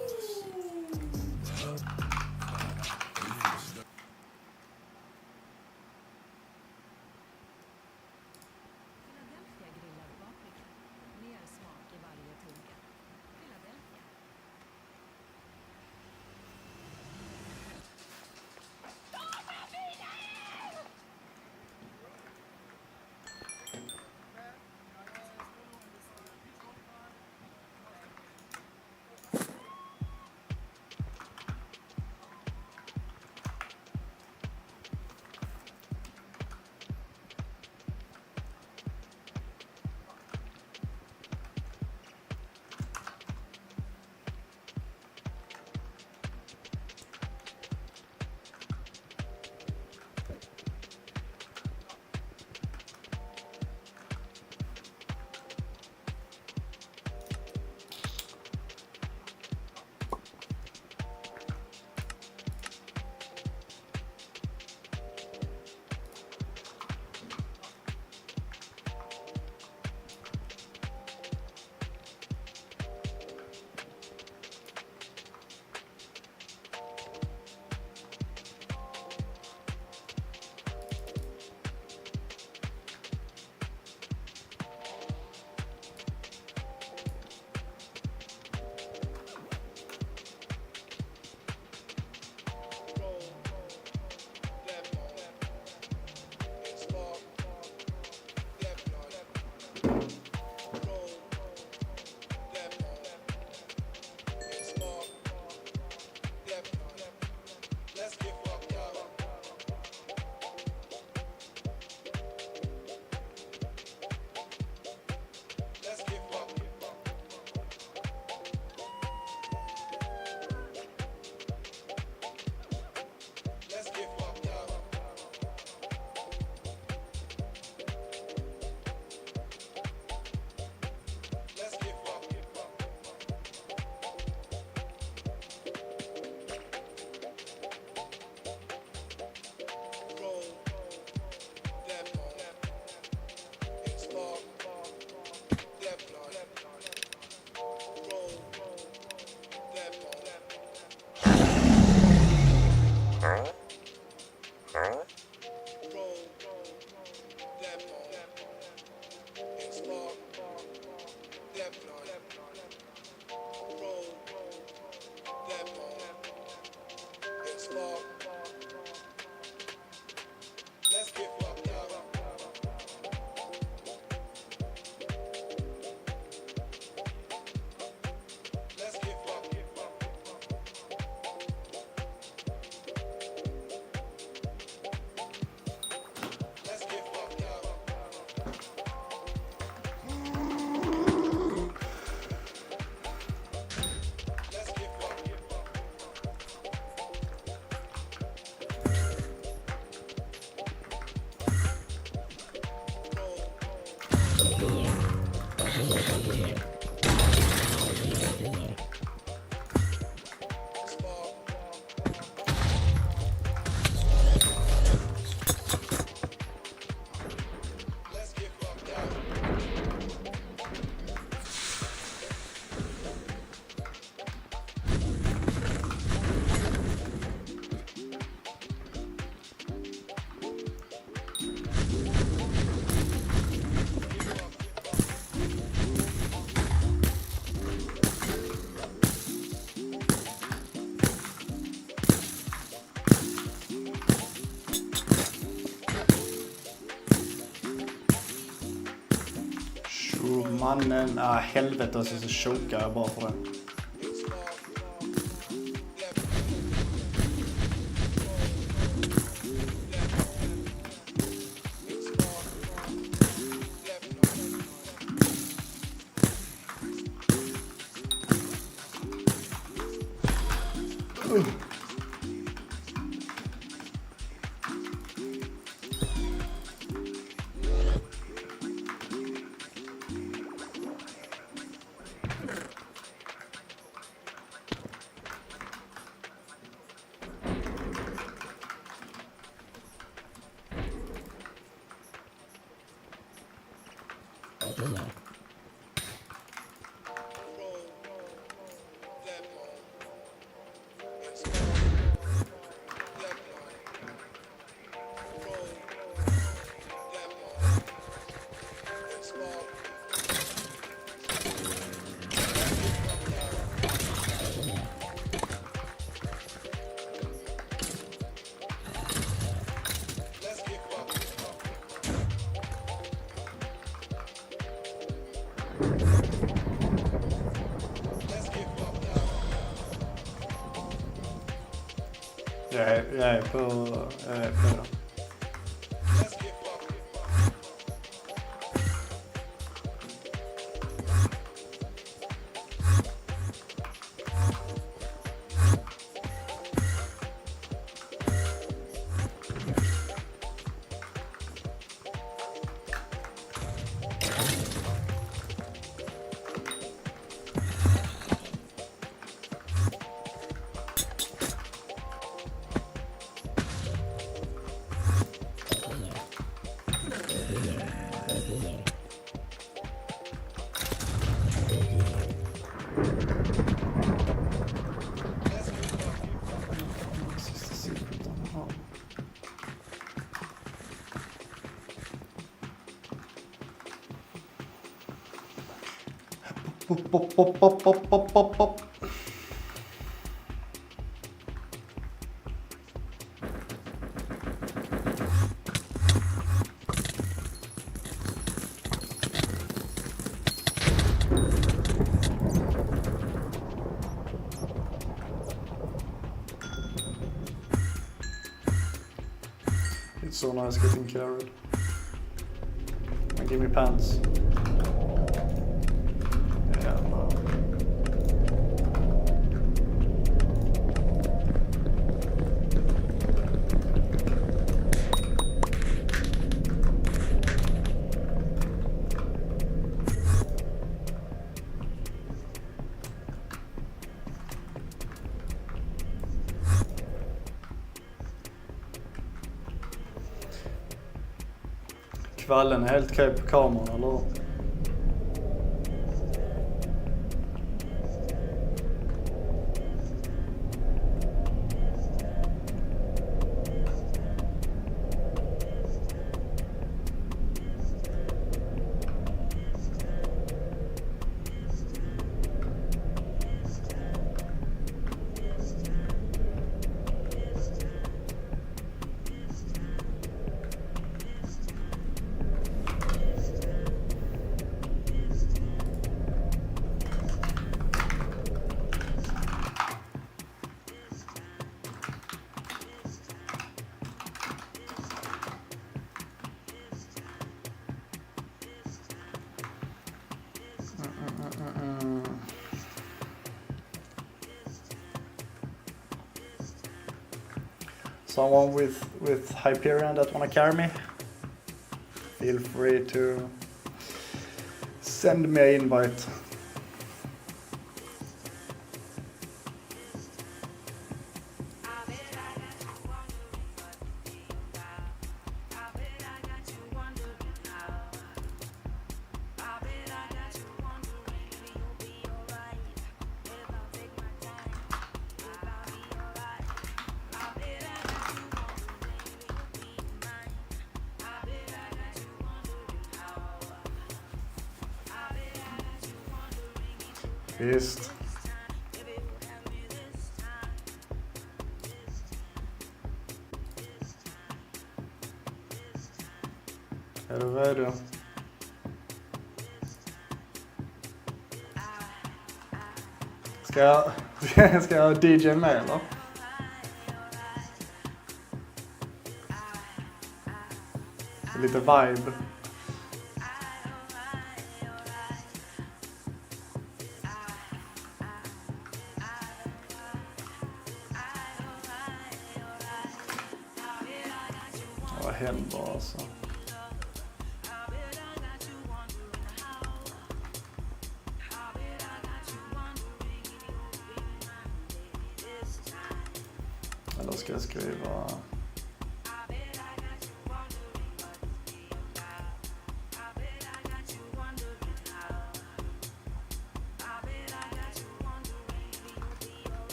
Mannen, helvete, alltså så chokar jag bara för det. Jag är på det. Pop. It's so nice getting carried. And give me pants. Kvallen är helt okej på kameran, eller hur? Someone with Hyperion that wanna carry me, feel free to send me an invite. Visst. Är du redo? Ska jag DJ med eller? Lite vibe. Vad händer alltså? Eller ska jag skriva...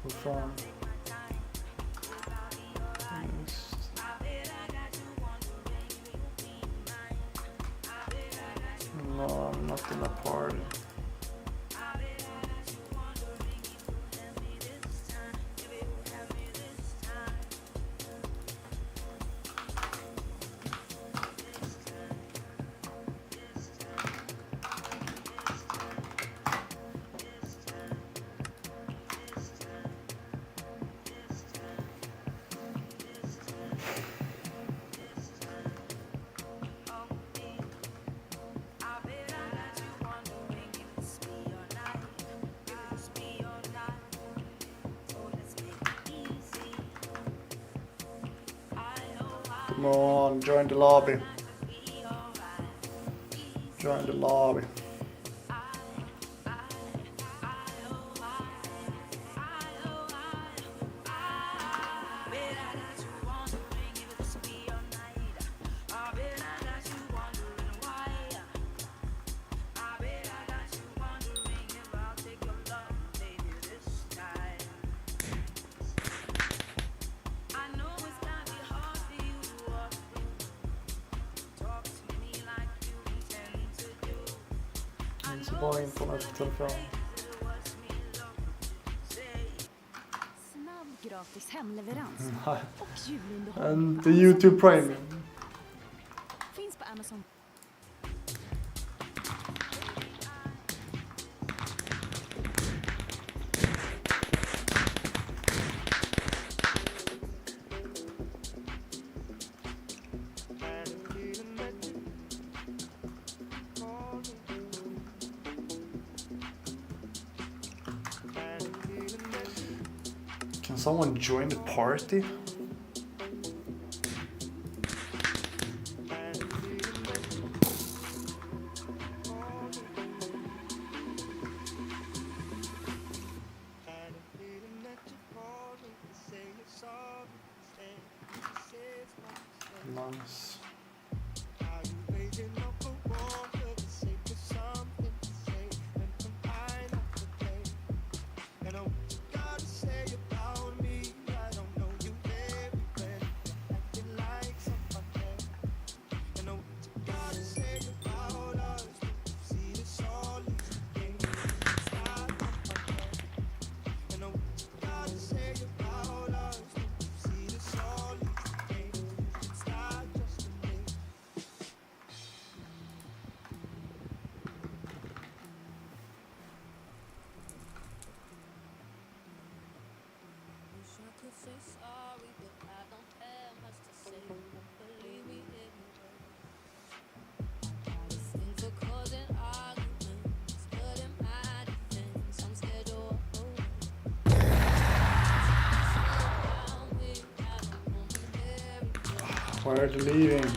Vad fan? No, I'm not in a party. Come on, join the lobby. Join the lobby. Så bara internet på telefon. Snabb gratis hemleverans Nej. och julunderhållning. Inte YouTube Premium. Finns på Amazon. Can someone join the party? Nice. Where are they leaving?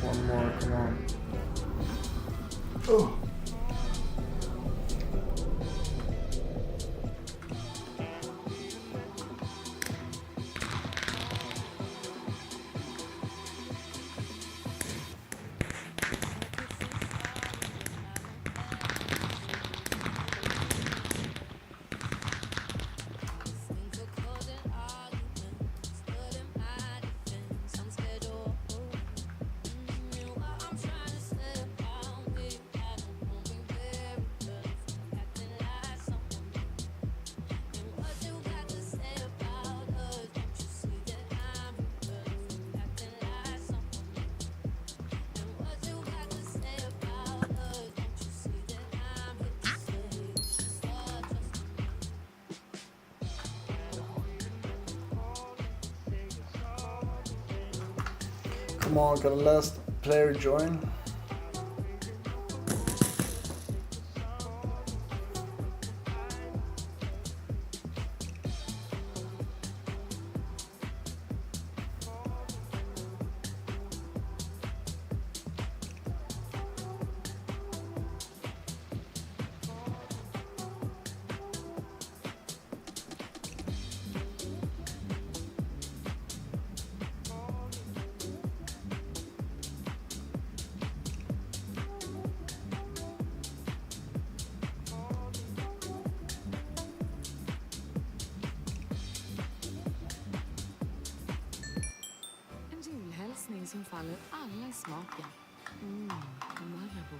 One more, come on. Oh. Come on, can the last player join? En julhälsning som faller alla i smaken. Marabou.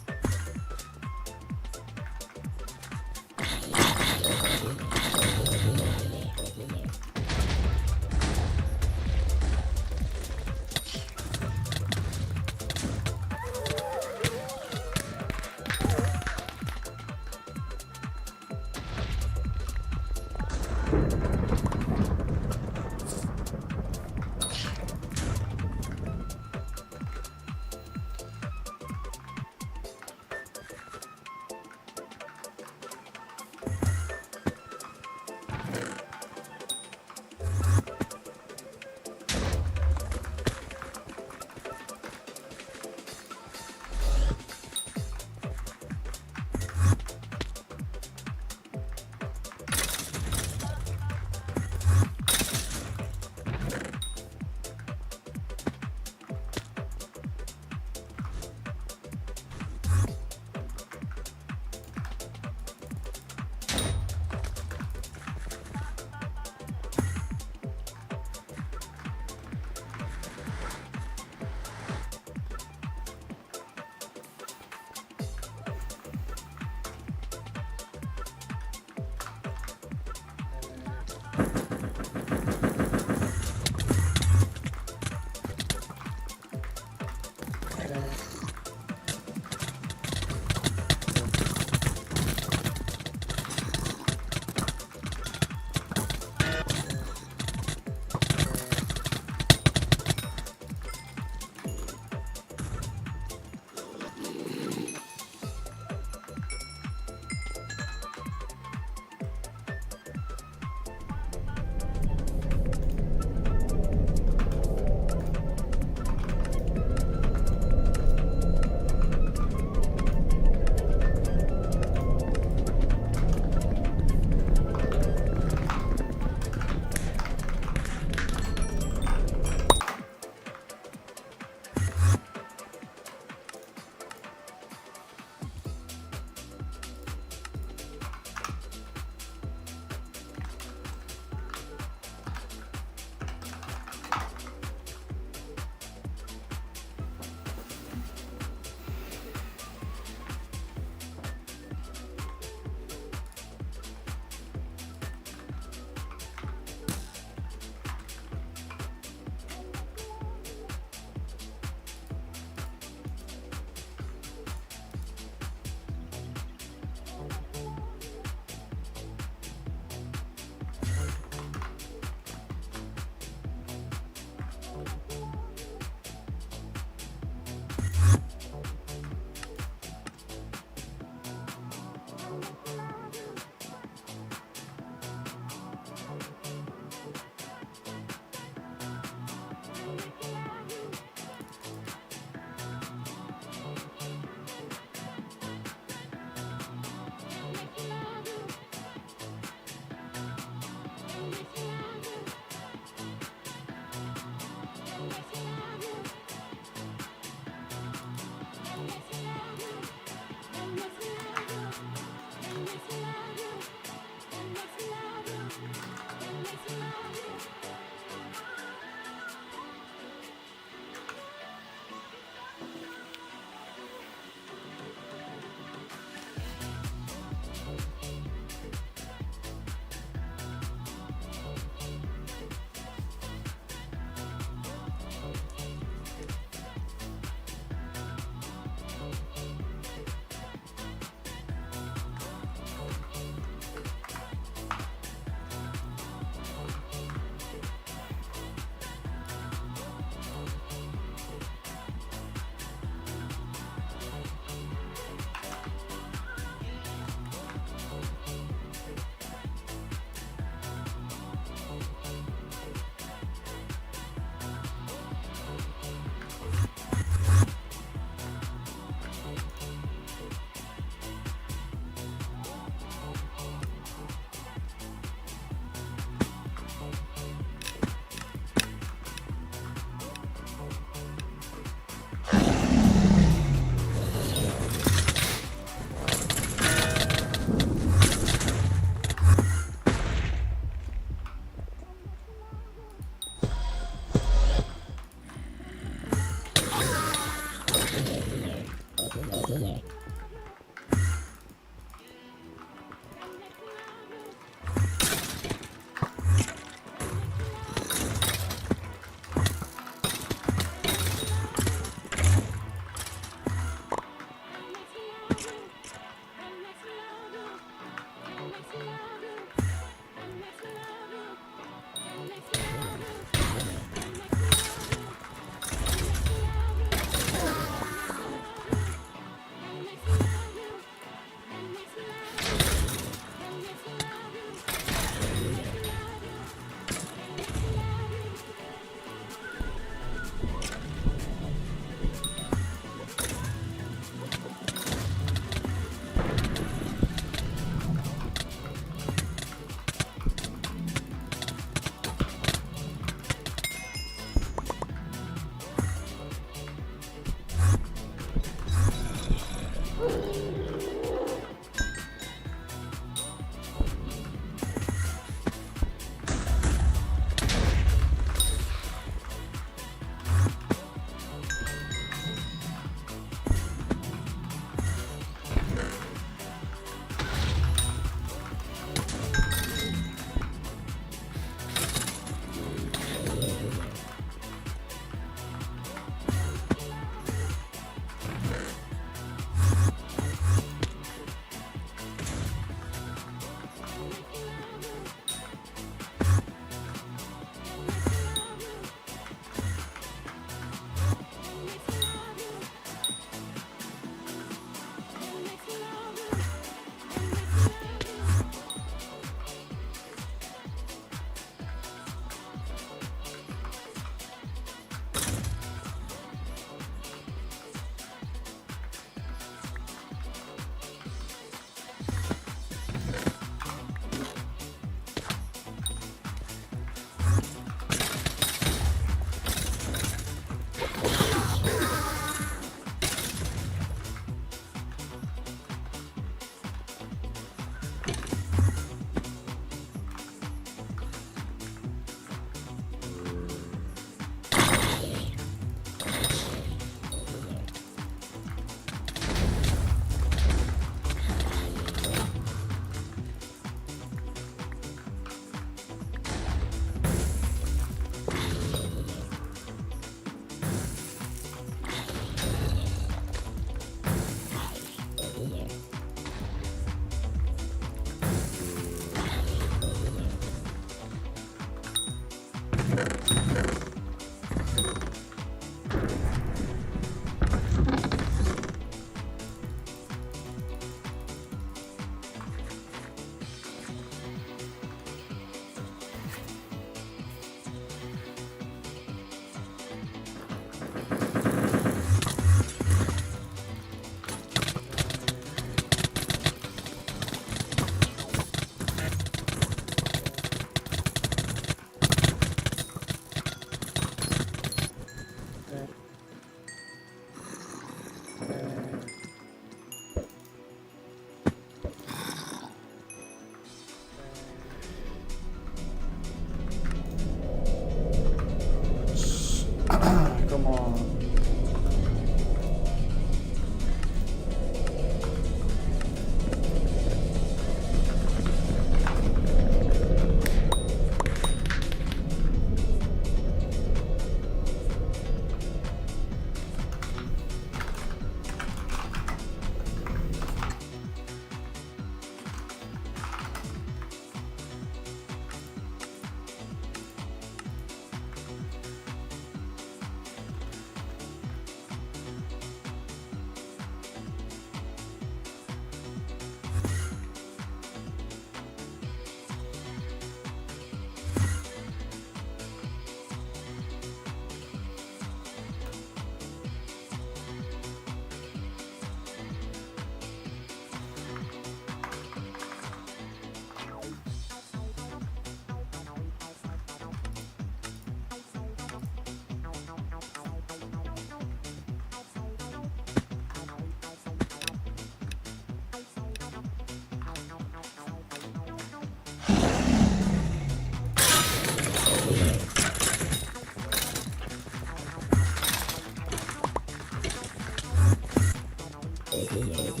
Fuck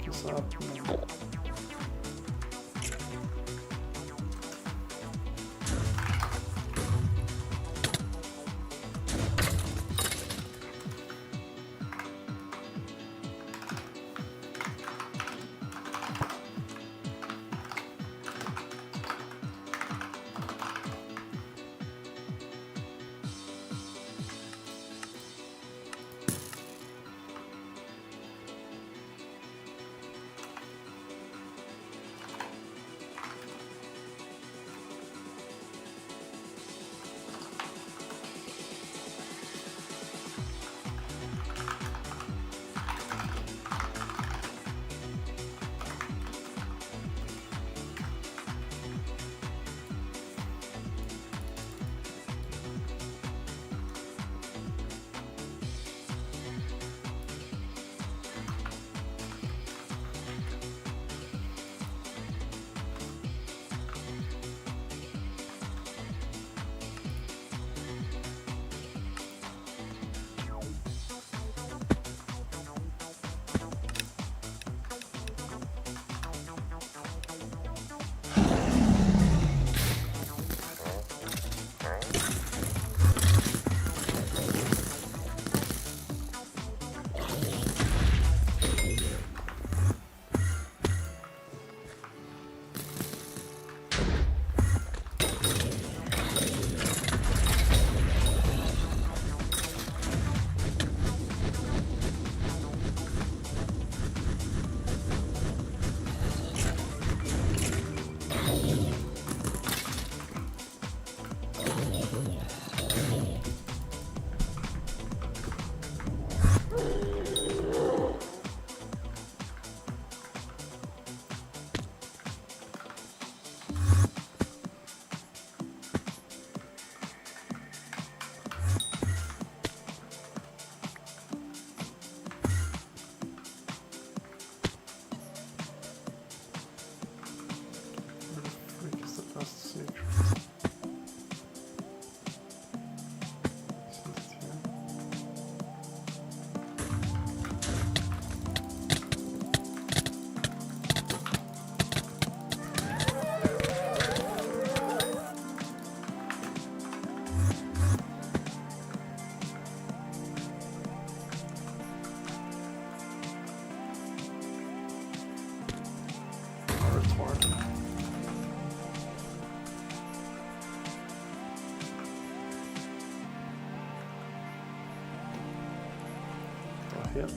is happening? Yep.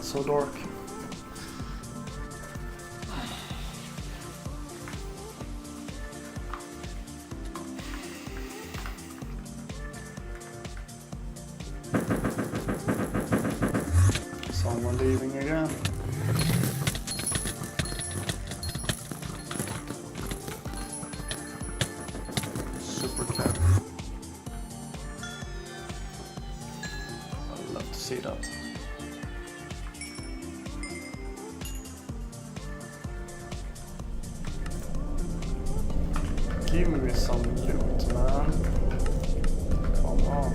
That's so dark. Someone leaving again. Super cat. I'd love to see that. Give me some loot, man. Come on.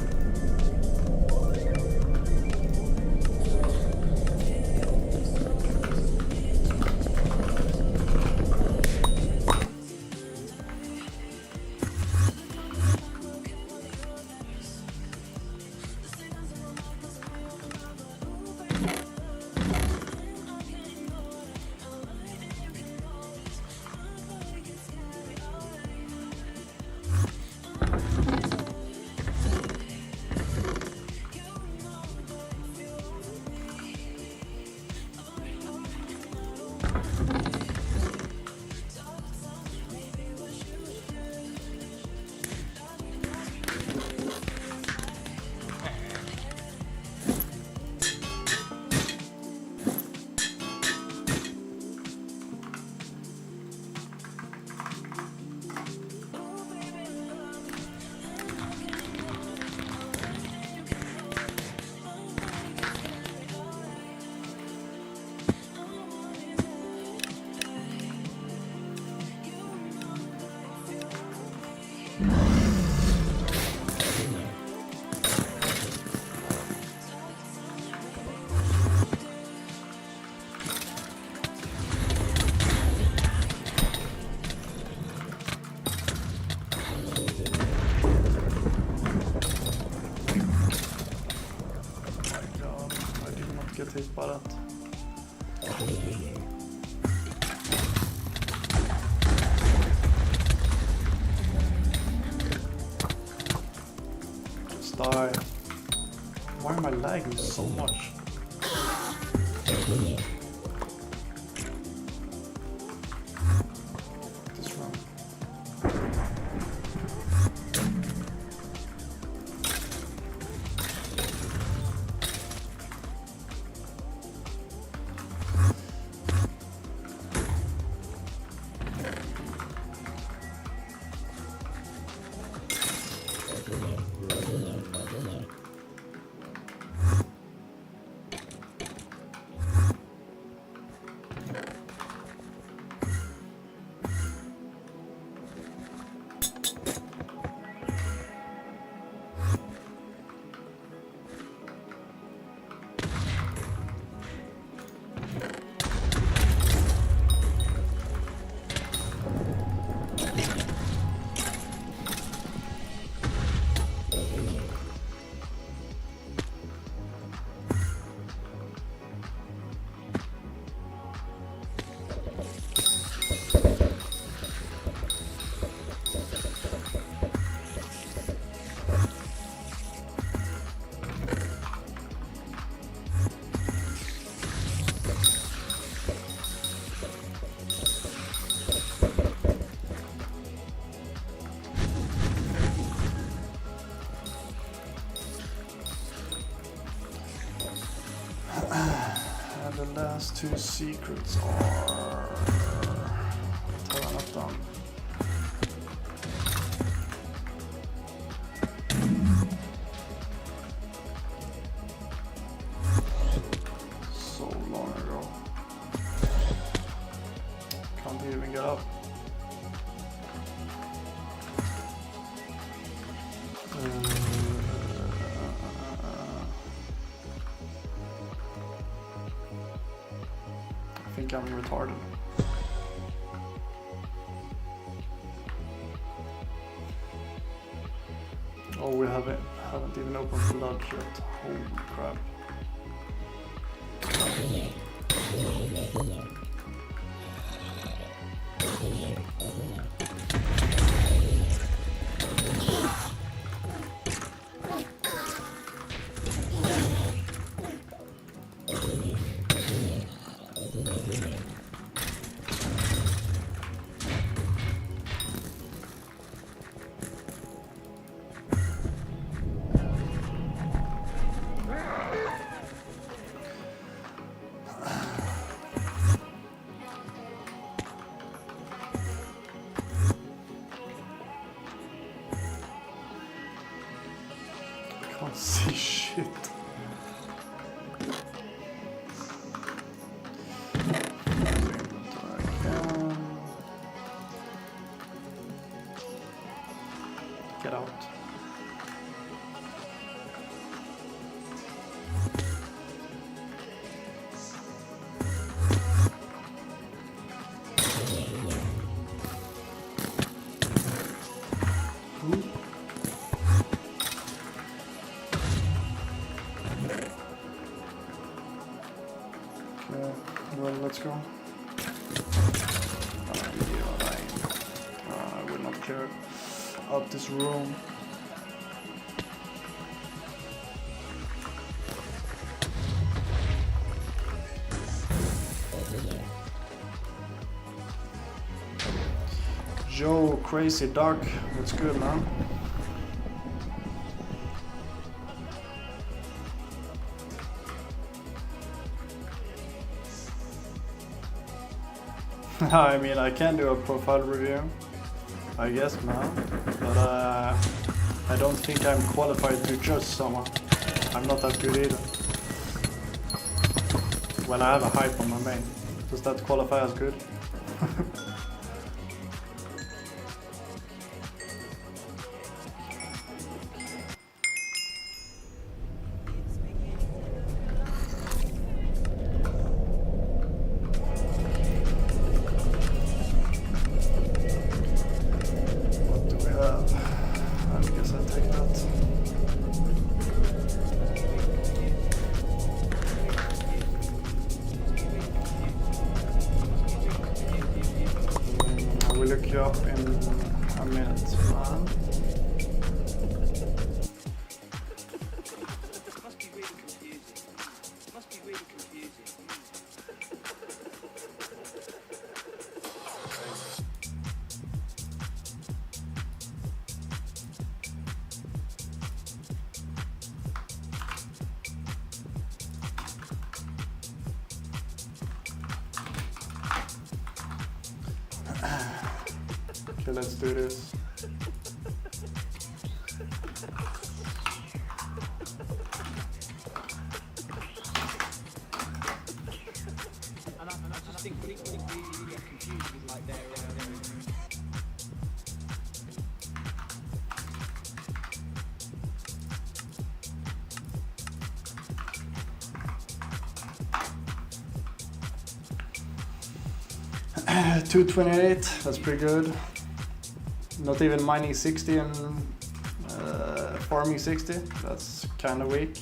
Get hit by that. Just die. Why am I lagging so much? This round. And the last two secrets are... What have I not done? So long ago. Can't even get up. I think I'm retarded. Oh, we haven't even opened blood yet. Holy crap. shit. Get out. Okay, well, let's go. I will not clear out this room. Joe, crazy dark. That's good, man. I mean, I can do a profile review, I guess, man. But I don't think I'm qualified to judge someone. I'm not that good either. Well, I have a hype on my main. Does that qualify as good? Look you up in a minute, man. Must be really confusing. Must be really confusing. Okay, let's do this. And I just think what it really gets confused is like they're 228, that's pretty good. Not even mining 60 and farming 60, that's kind of weak.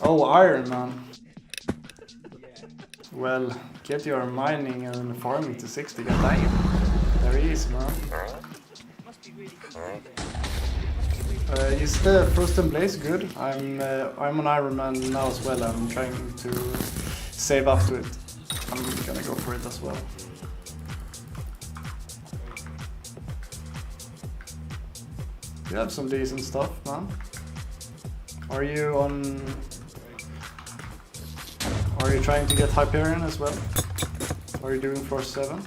Oh, iron, man. Well, get your mining and farming to 60, goddamn. Very easy, man. Is the Frost and Blaze good? I'm on Iron Man now as well. I'm trying to save up to it. I'm gonna go for it as well. You have some decent stuff, man. Are you on? Are you trying to get Hyperion as well? Are you doing Force 7?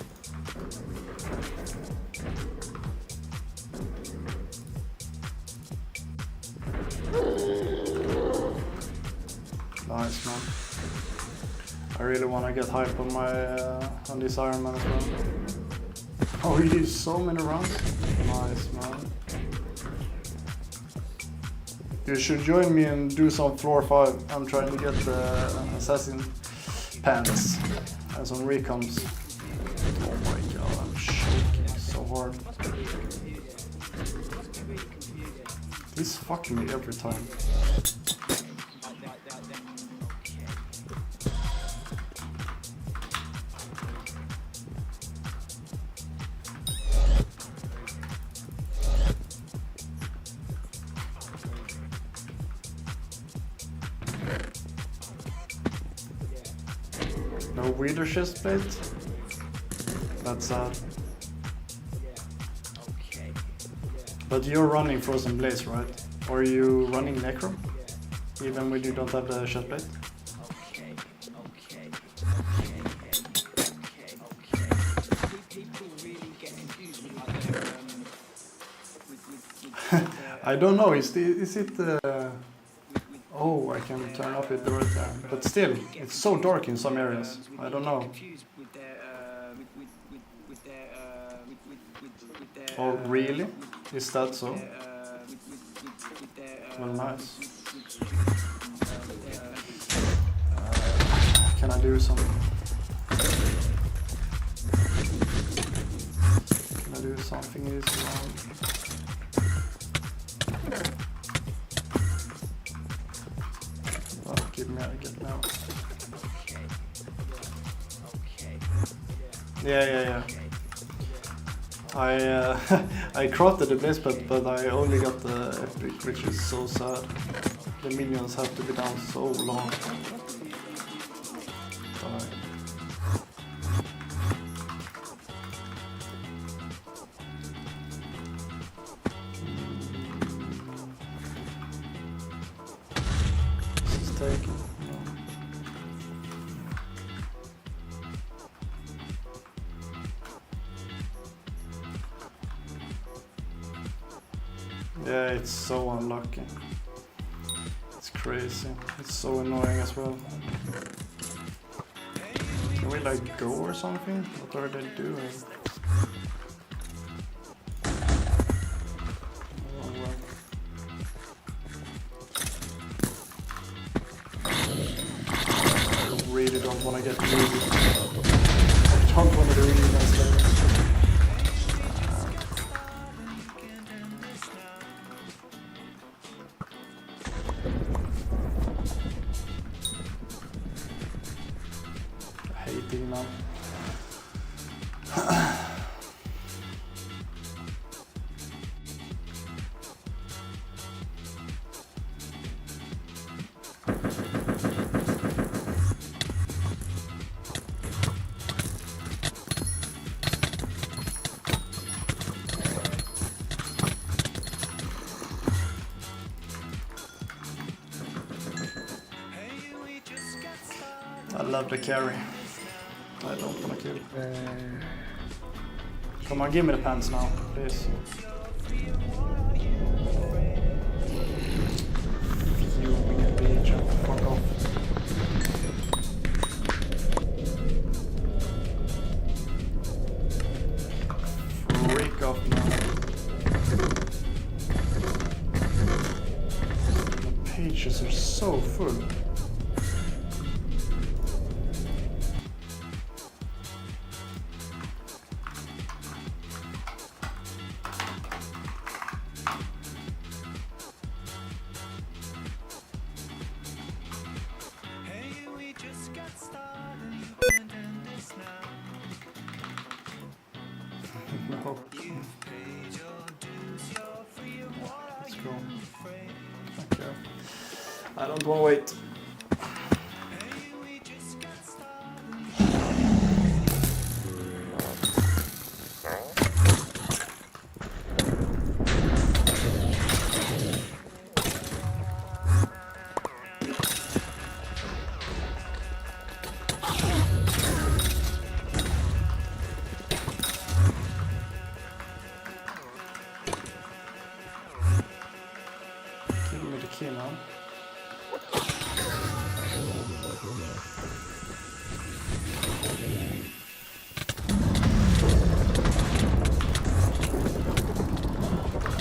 Nice, man. I really want to get hype on my on this Iron Man as well. Oh, you did so many rounds. Nice, man. You should join me and do some floor 5. I'm trying to get the assassin pants and some recoms. Oh my god, I'm shaking so hard. This fucking me every time. No weirder chest plate? That's sad. But you're running Frozen Blaze, right? Or are you running Necro? Even when you don't have the chest plate? I don't know, is it oh, I can turn off it right there. But still, it's so dark in some areas. I don't know. Oh, really? Is that so? Well, nice. Can I do something? Can I do something easy? Oh, give me a get now. Yeah. I crafted the base, but I only got the epic, which is so sad. The minions have to be down so long. This is taken. Yeah, it's so unlucky. It's crazy. It's so annoying as well. Can we like go or something? What are they doing? I really don't want to get greedy. I don't want to do it. Now. I love the carry. I don't want to kill. Come on, give me the pants now, please. Fuming bitch, fuck off. Freak off now. The pages are so full. No. Let's go. Thank you. I don't want to wait. Give me the key now.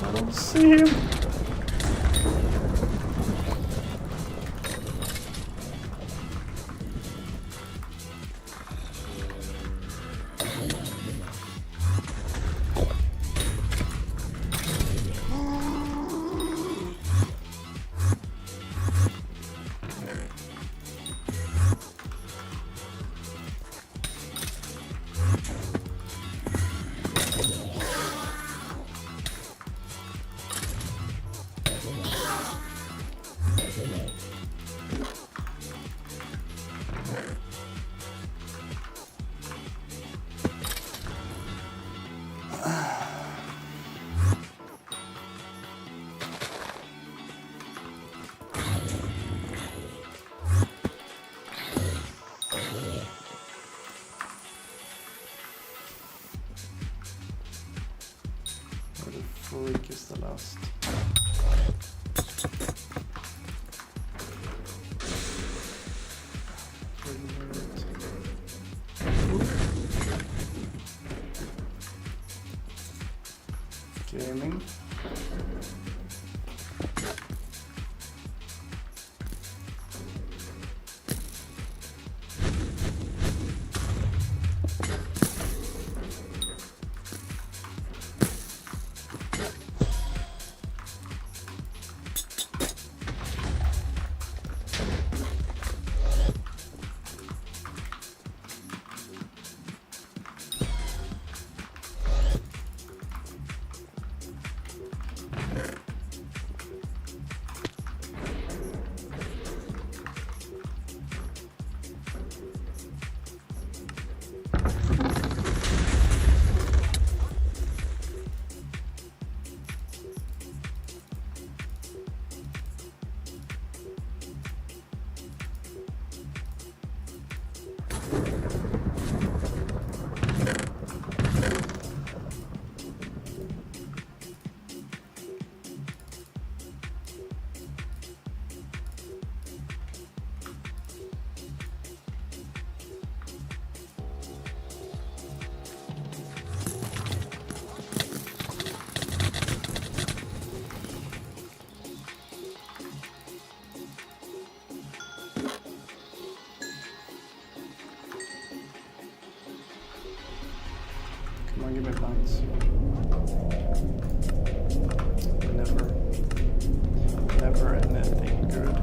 I don't see him. freak is the last. Gaming. Come on, give me plants. Never anything good.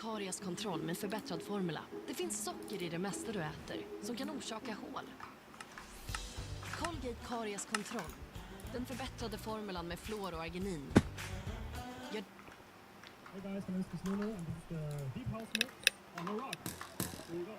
Karieskontroll med förbättrad formula. Det finns socker i det mesta du äter som kan orsaka hål. Colgate Karieskontroll. Den förbättrade formulan med fluor och arginin. Hey guys, my name is Nuno and this is the Deep House Mix on the Rock. Here you go.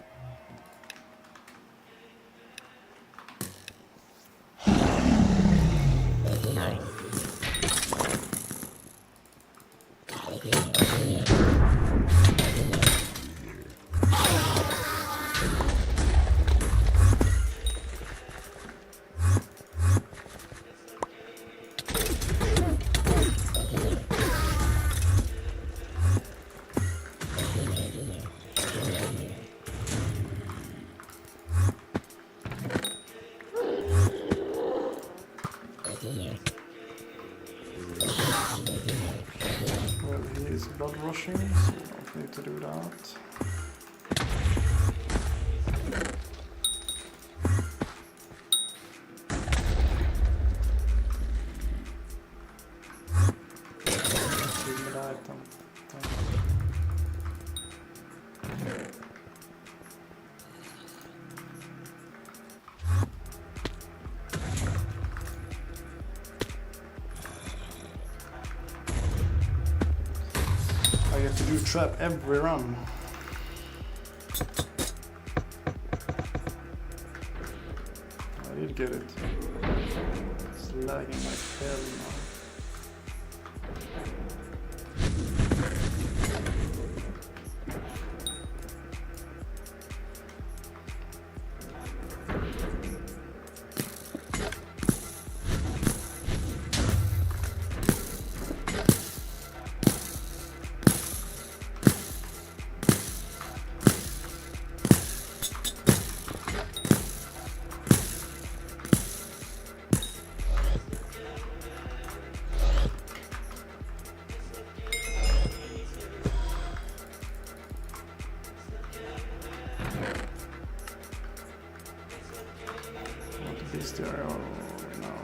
Well, he is blood rushing, so we don't need to do that. do trap every run. I did get it. It's lagging like hell now. There are now.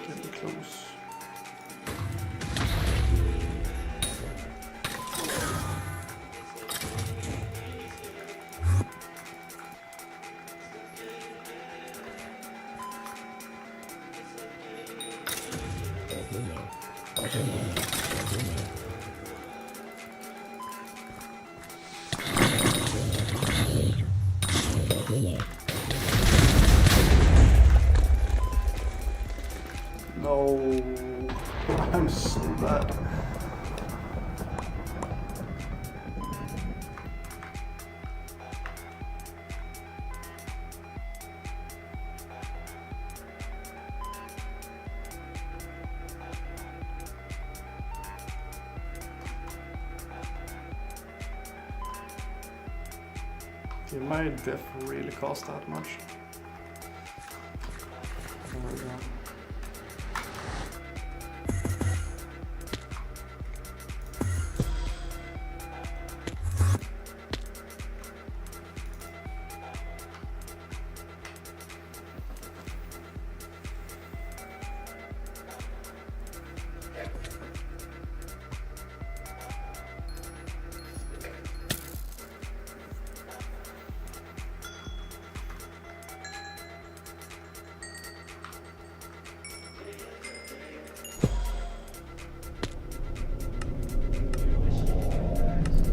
Getting close. No, I'm so bad. Did my death really cost that much? There we go.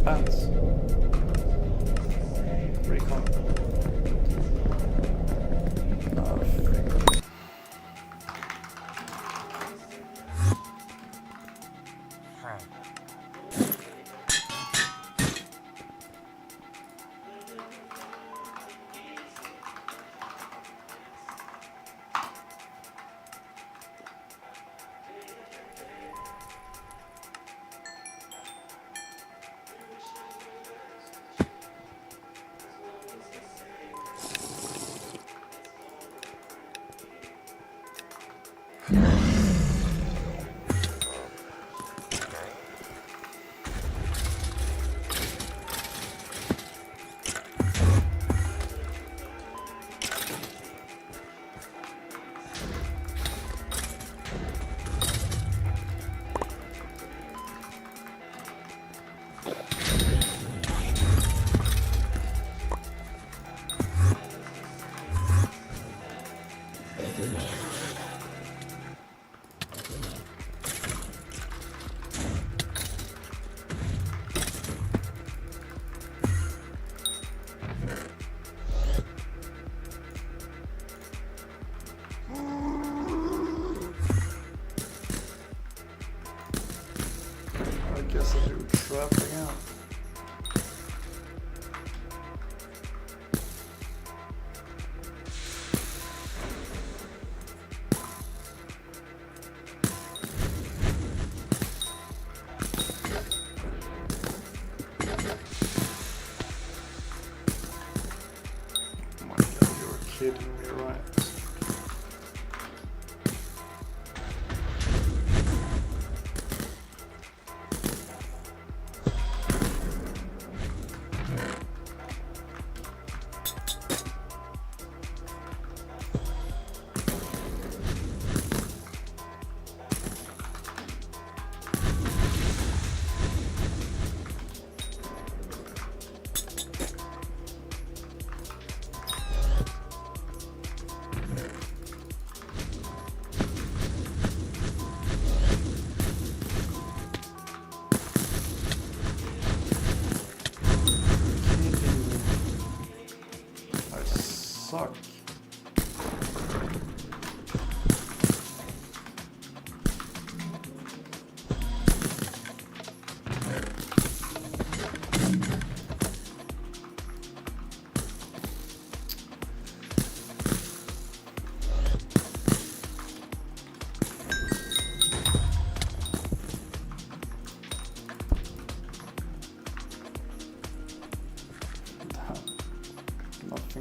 Pants. Recon. I guess I do trapping out. Oh my god, you're kidding me, right?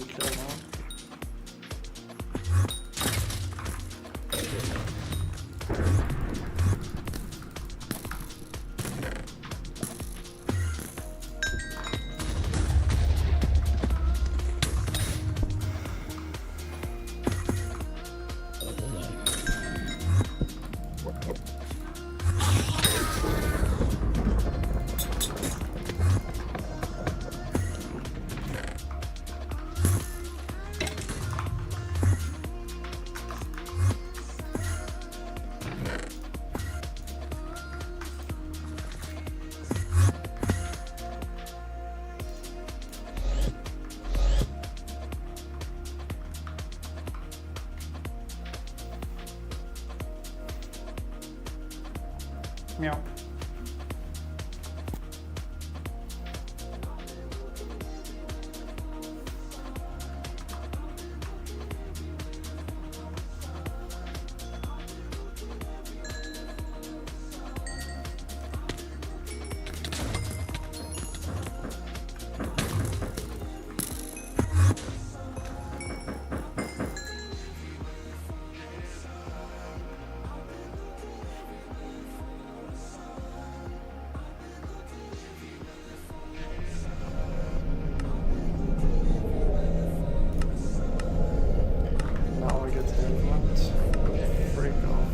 can clear one. Meow. Now I get helmet. Freak off.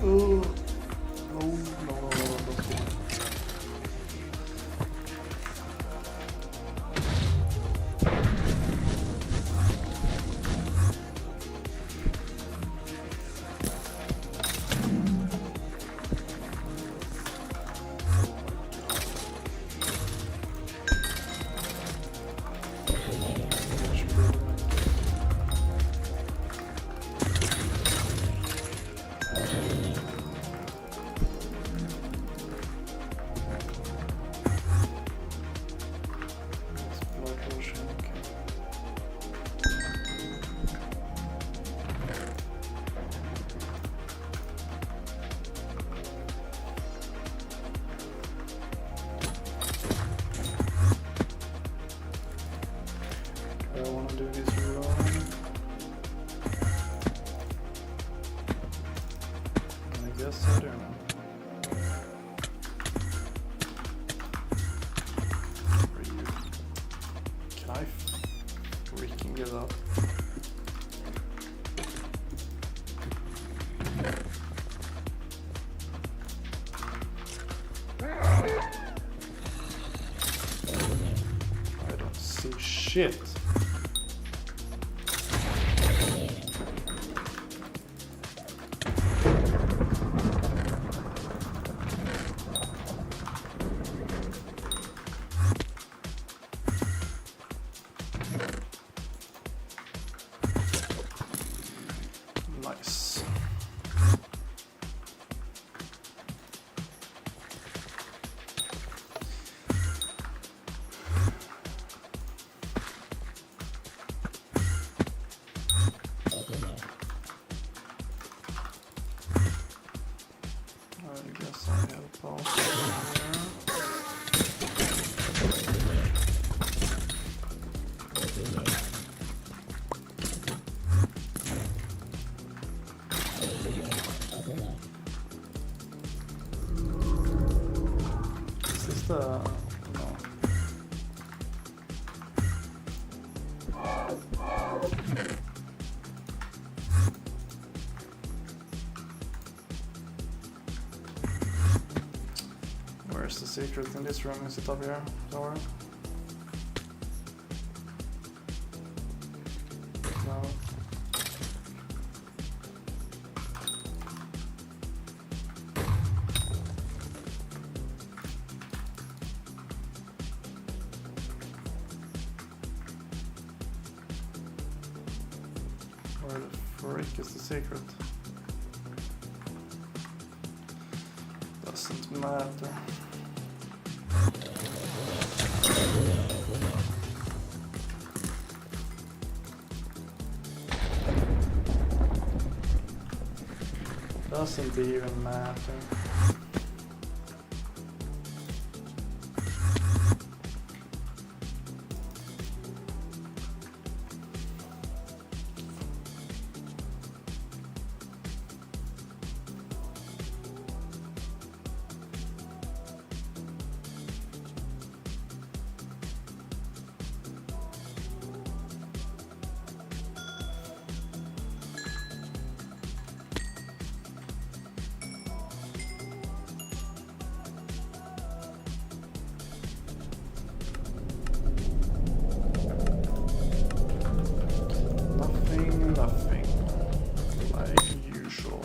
Oh, no, don't go. I want to do this run. I guess I do. Where are you? Can I freaking get up? I don't see shit. Nice. Where's the secret in this room? Is it up here somewhere? No. Where the frick is the secret? Doesn't matter. Doesn't even matter. Nothing, like usual.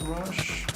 Rush.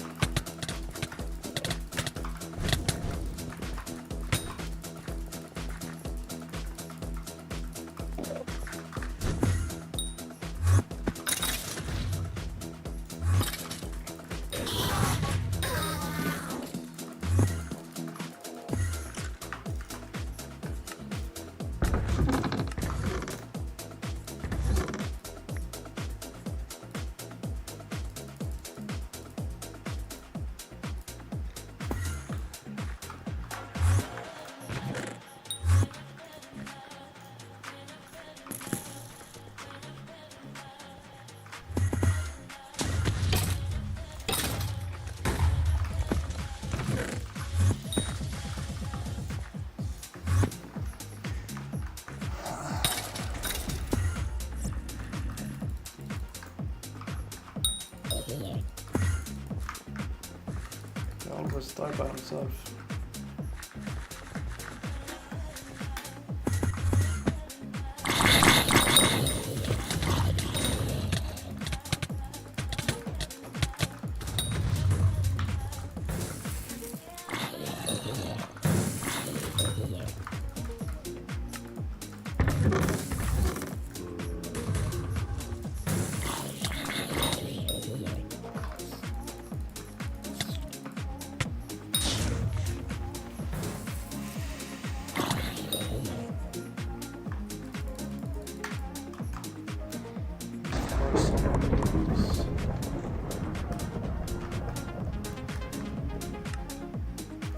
just died by himself.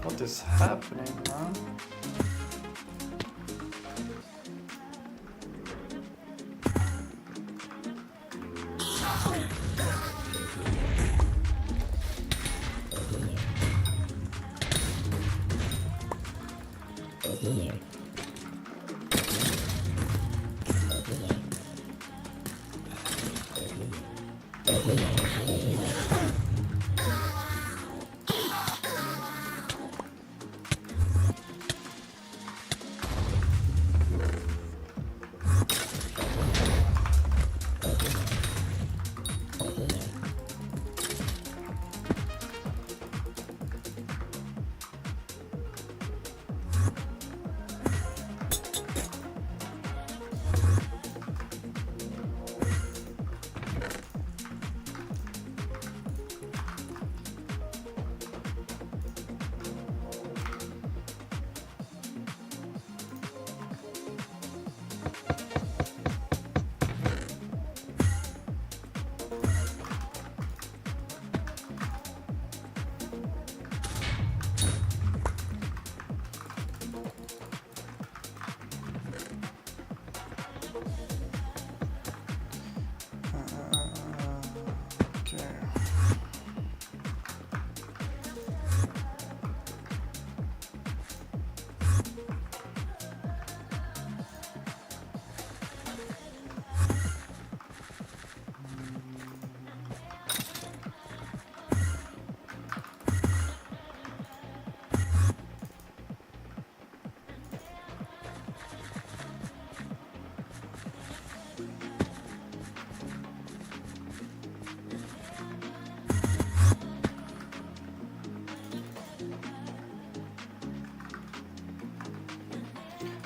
What is happening, man?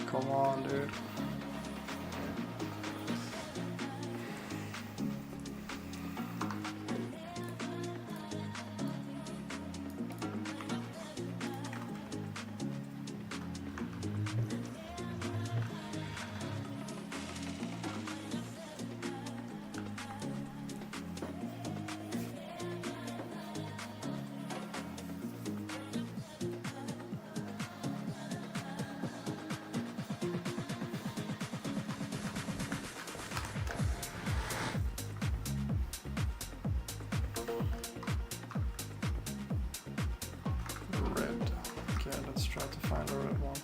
Come on, dude. Red. Okay, let's try to find a red one.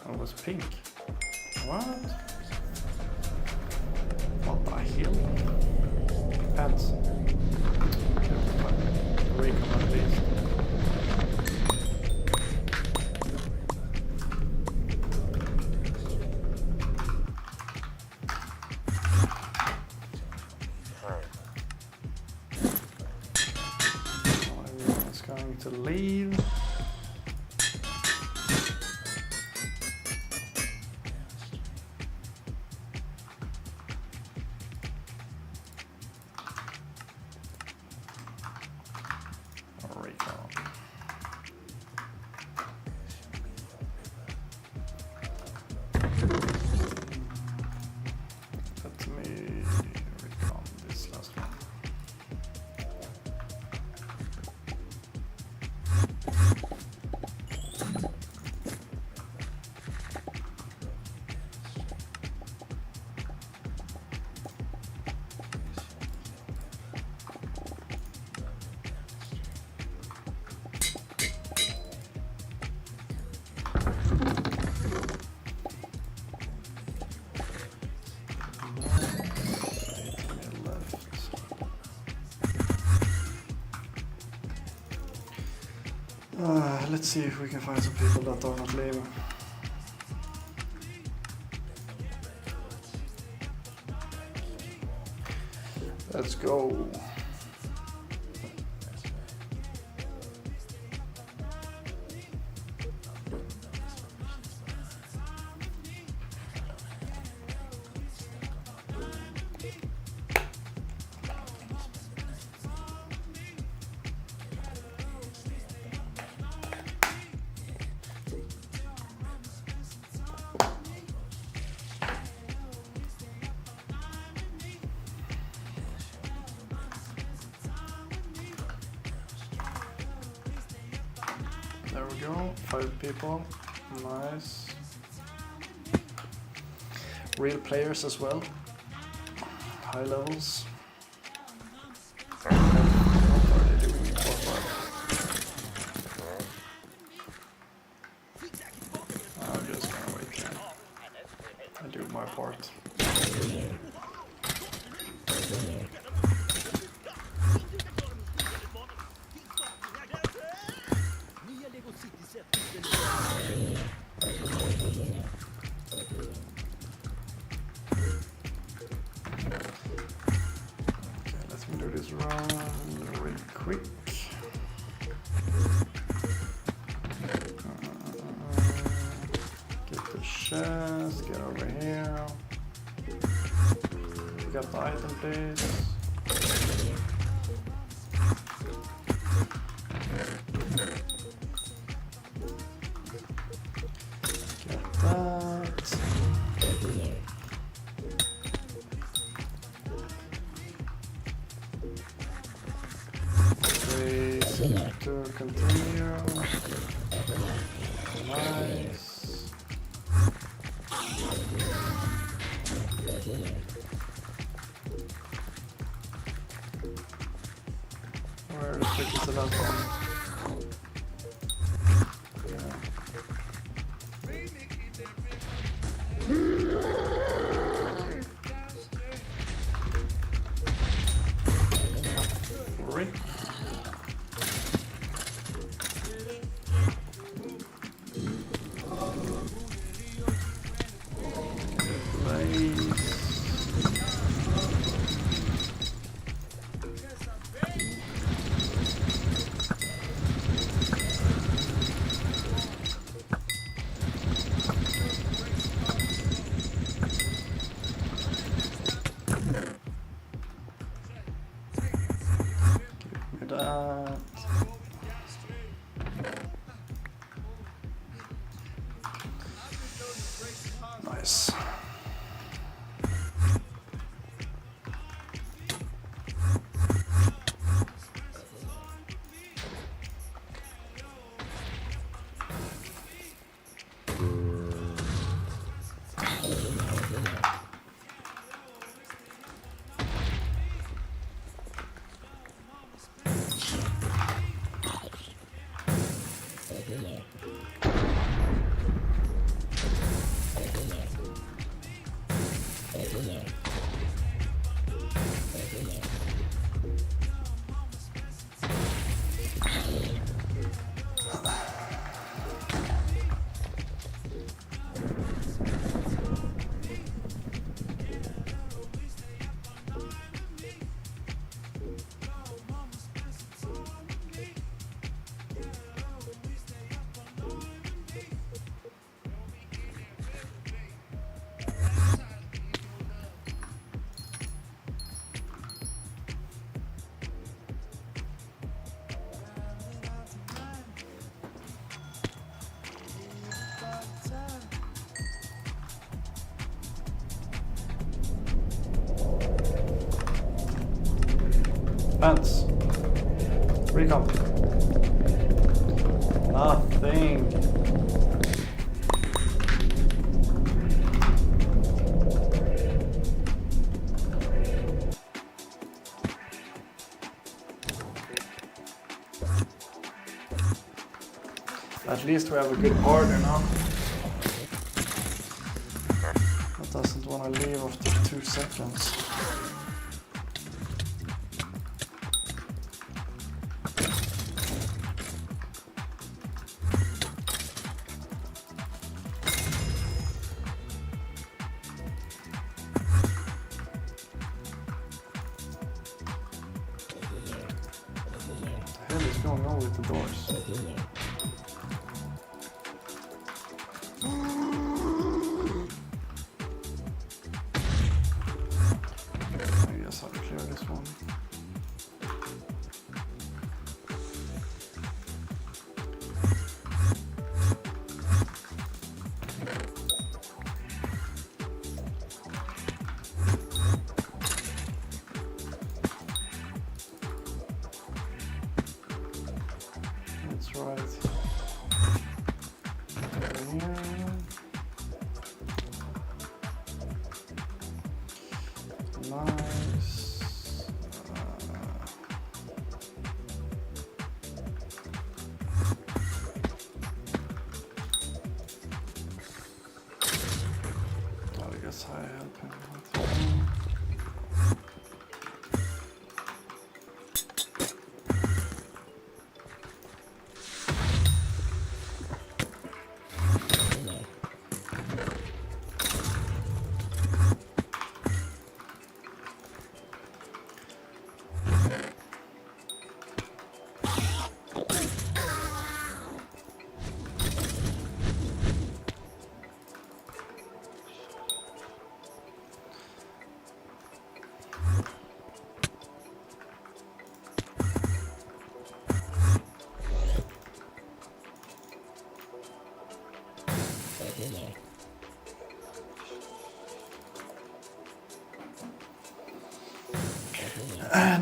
It was pink. What? What the hell? Pants. Recon at least. Everyone's going to leave. Let me recon this last one. Let's see if we can find some people that are not leaving. Let's go. There we go, 5 people, nice. Real players as well, high levels. What are they doing in 4-5? I'm just gonna wait here. I do my part. Let me do this run really quick. Get the chest, get over here. Pick up the item, please. Get that. To continue. Nice. Where the frick is the last one? Yeah. Frick. Nice. Pants. Recon. Nothing. At least we have a good partner now. That doesn't want to leave after 2 seconds. hell is going on with the doors? I guess I'll clear this one. That's right. Over here. Nice. I guess I help him with that.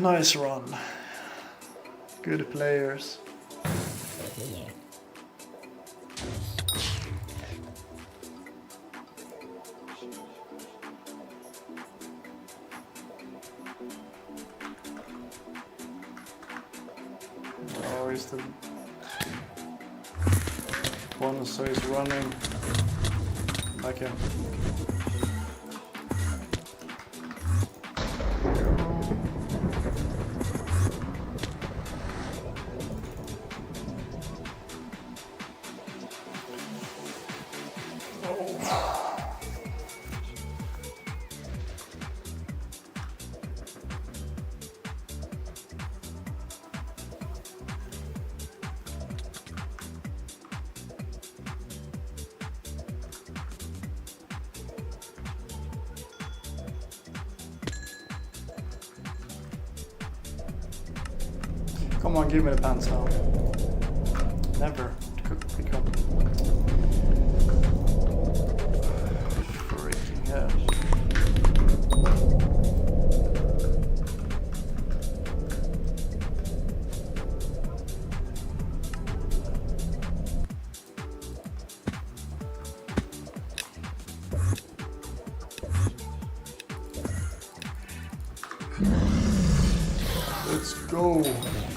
Nice run. Good players. Oh, he's the one, so he's running. Back in. Come on, give me the pants now. Never. Pick up. Freaking hell. Let's go.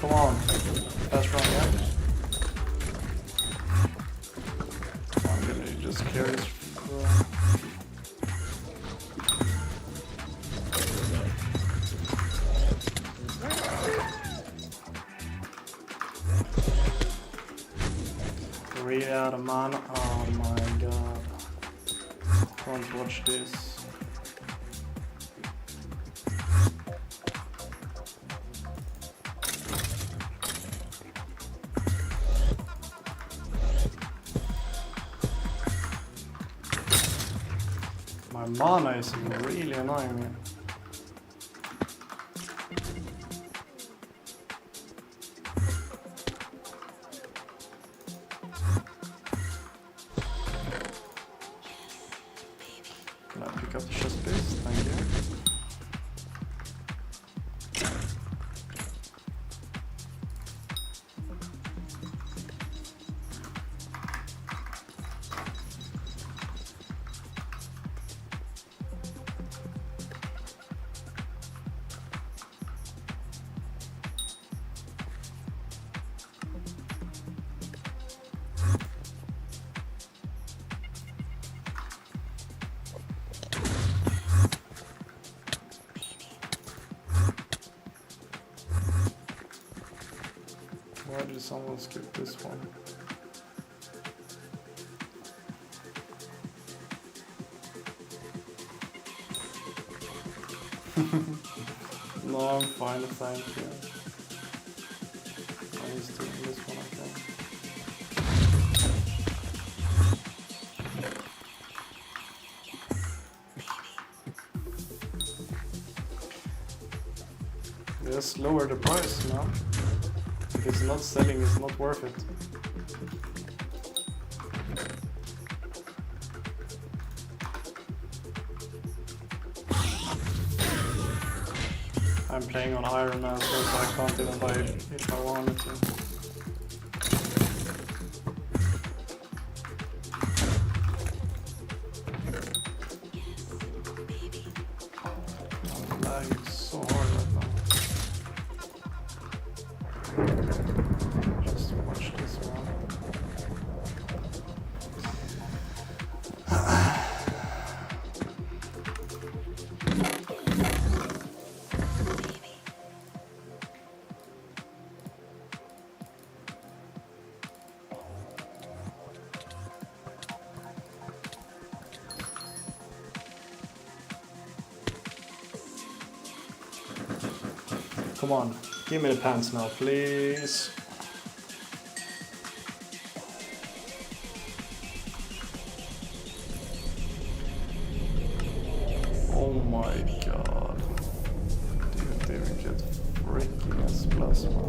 Come on. Fast run, yeah? I'm gonna just carry this. Really out of mana. Oh my god. Can't watch this. My mana is really annoying me. Can I pick up the chest piece? Thank you. Why did someone skip this one? No, I'm fine, thank you. I he's doing this one, I think. Just lower the price now. If it's not selling, it's not worth it. I'm playing on Iron Man, so I can't even buy it if I wanted to. I'm lagging so hard right now. Just watch this one. Come on, give me the pants now, please. Oh my god. Didn't even get freaking S plasma.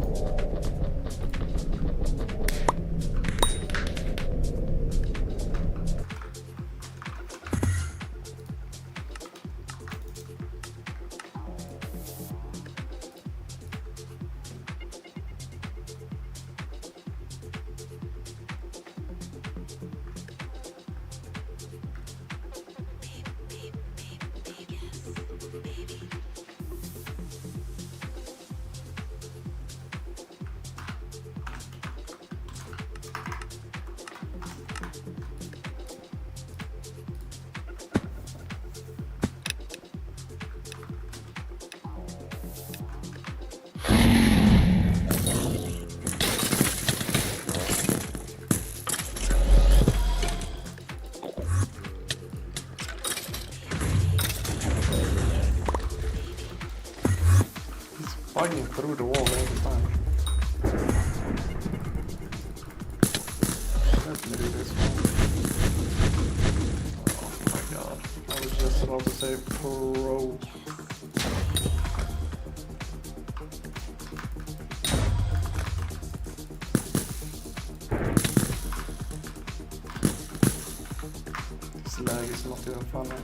Fighting through the wall all the time. Let me do this one. Oh my god. I was just about to say pro. This lag is not even funny.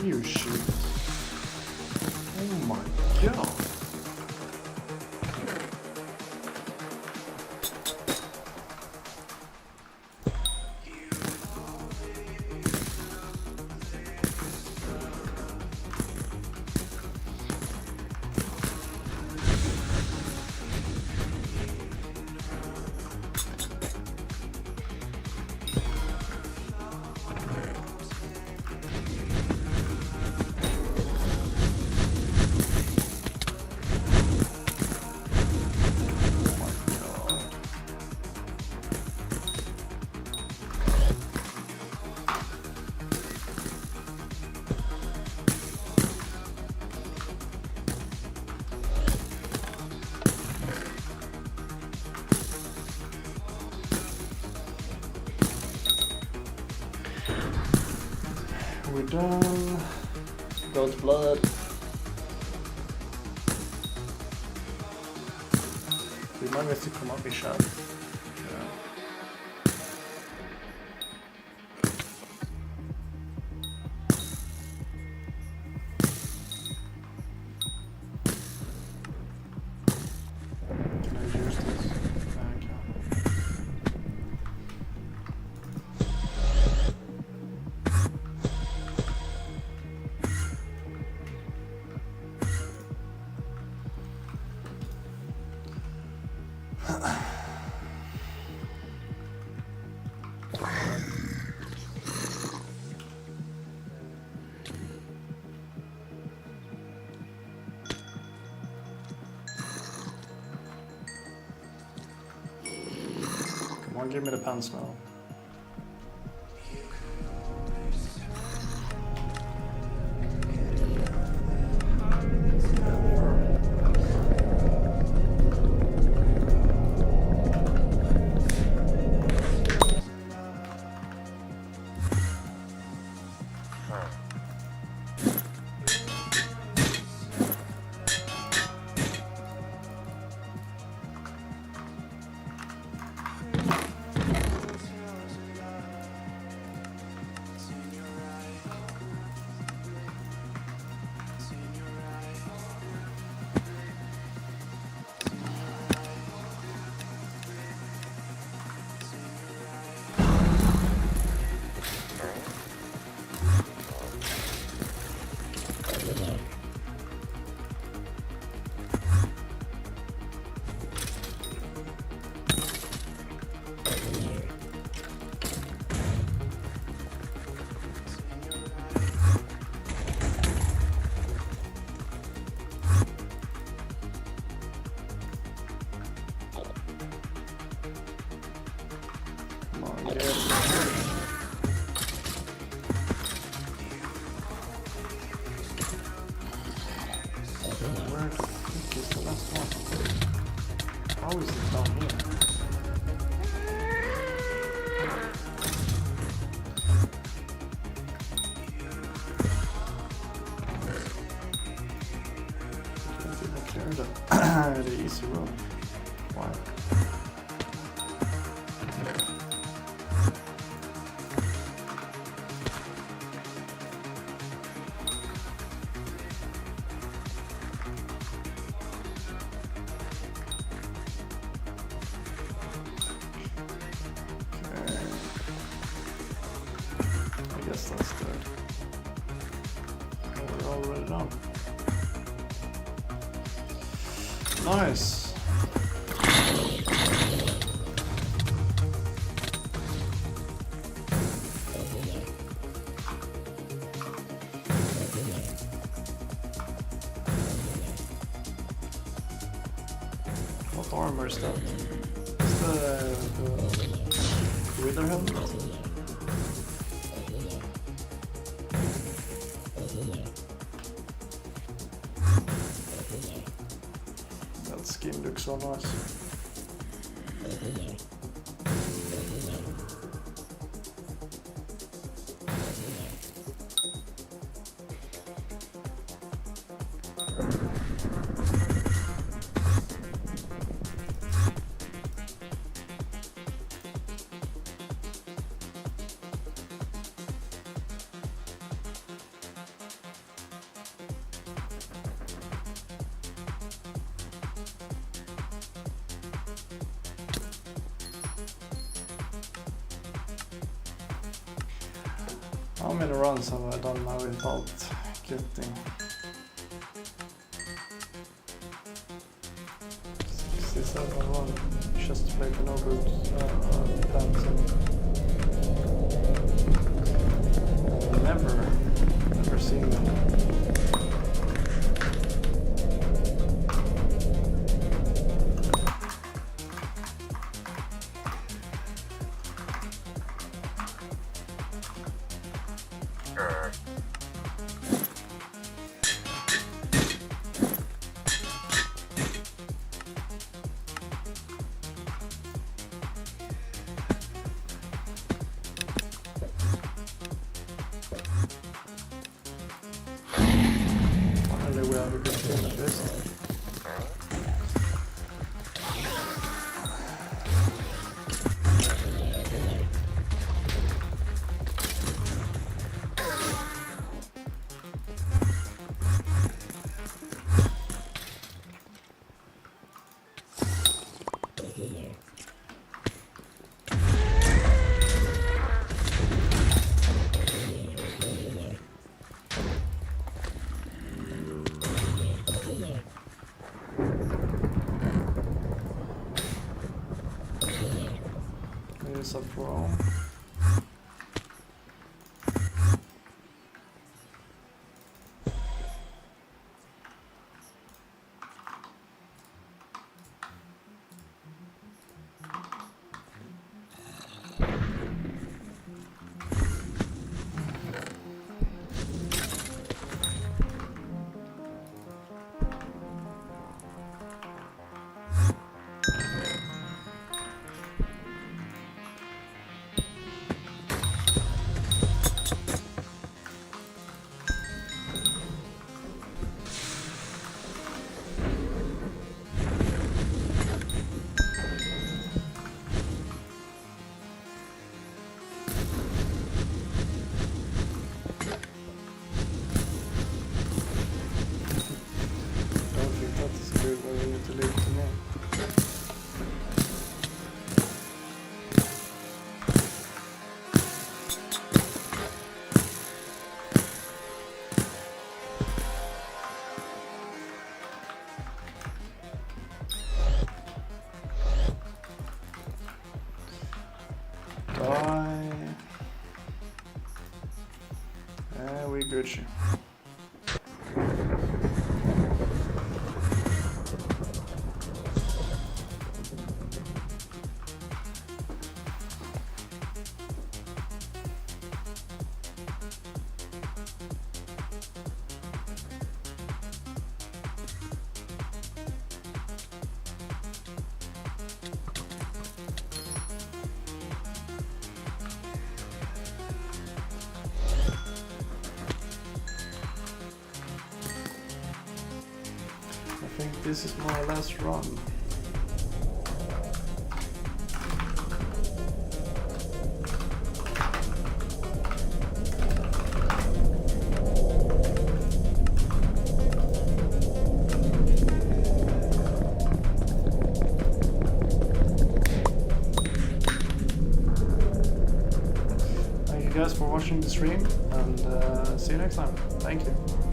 You shit. Oh my god. We're done. God's blood. Remind me to come up and shot. Come on, give me the pants now. Where the fuck is the last one? How is it down here? Can't even clear the easy room. Why? I guess that's good. We're already done. Nice. What armor is that? Is the Wither helmet? That skin looks so nice. How many runs have I done now without getting 67 run just to play for no good plans and never seen them. Finally we have a good game at this. Here's a pro. Bye. We Gucci. I think this is more or less run. Thank you guys for watching the stream, and see you next time. Thank you.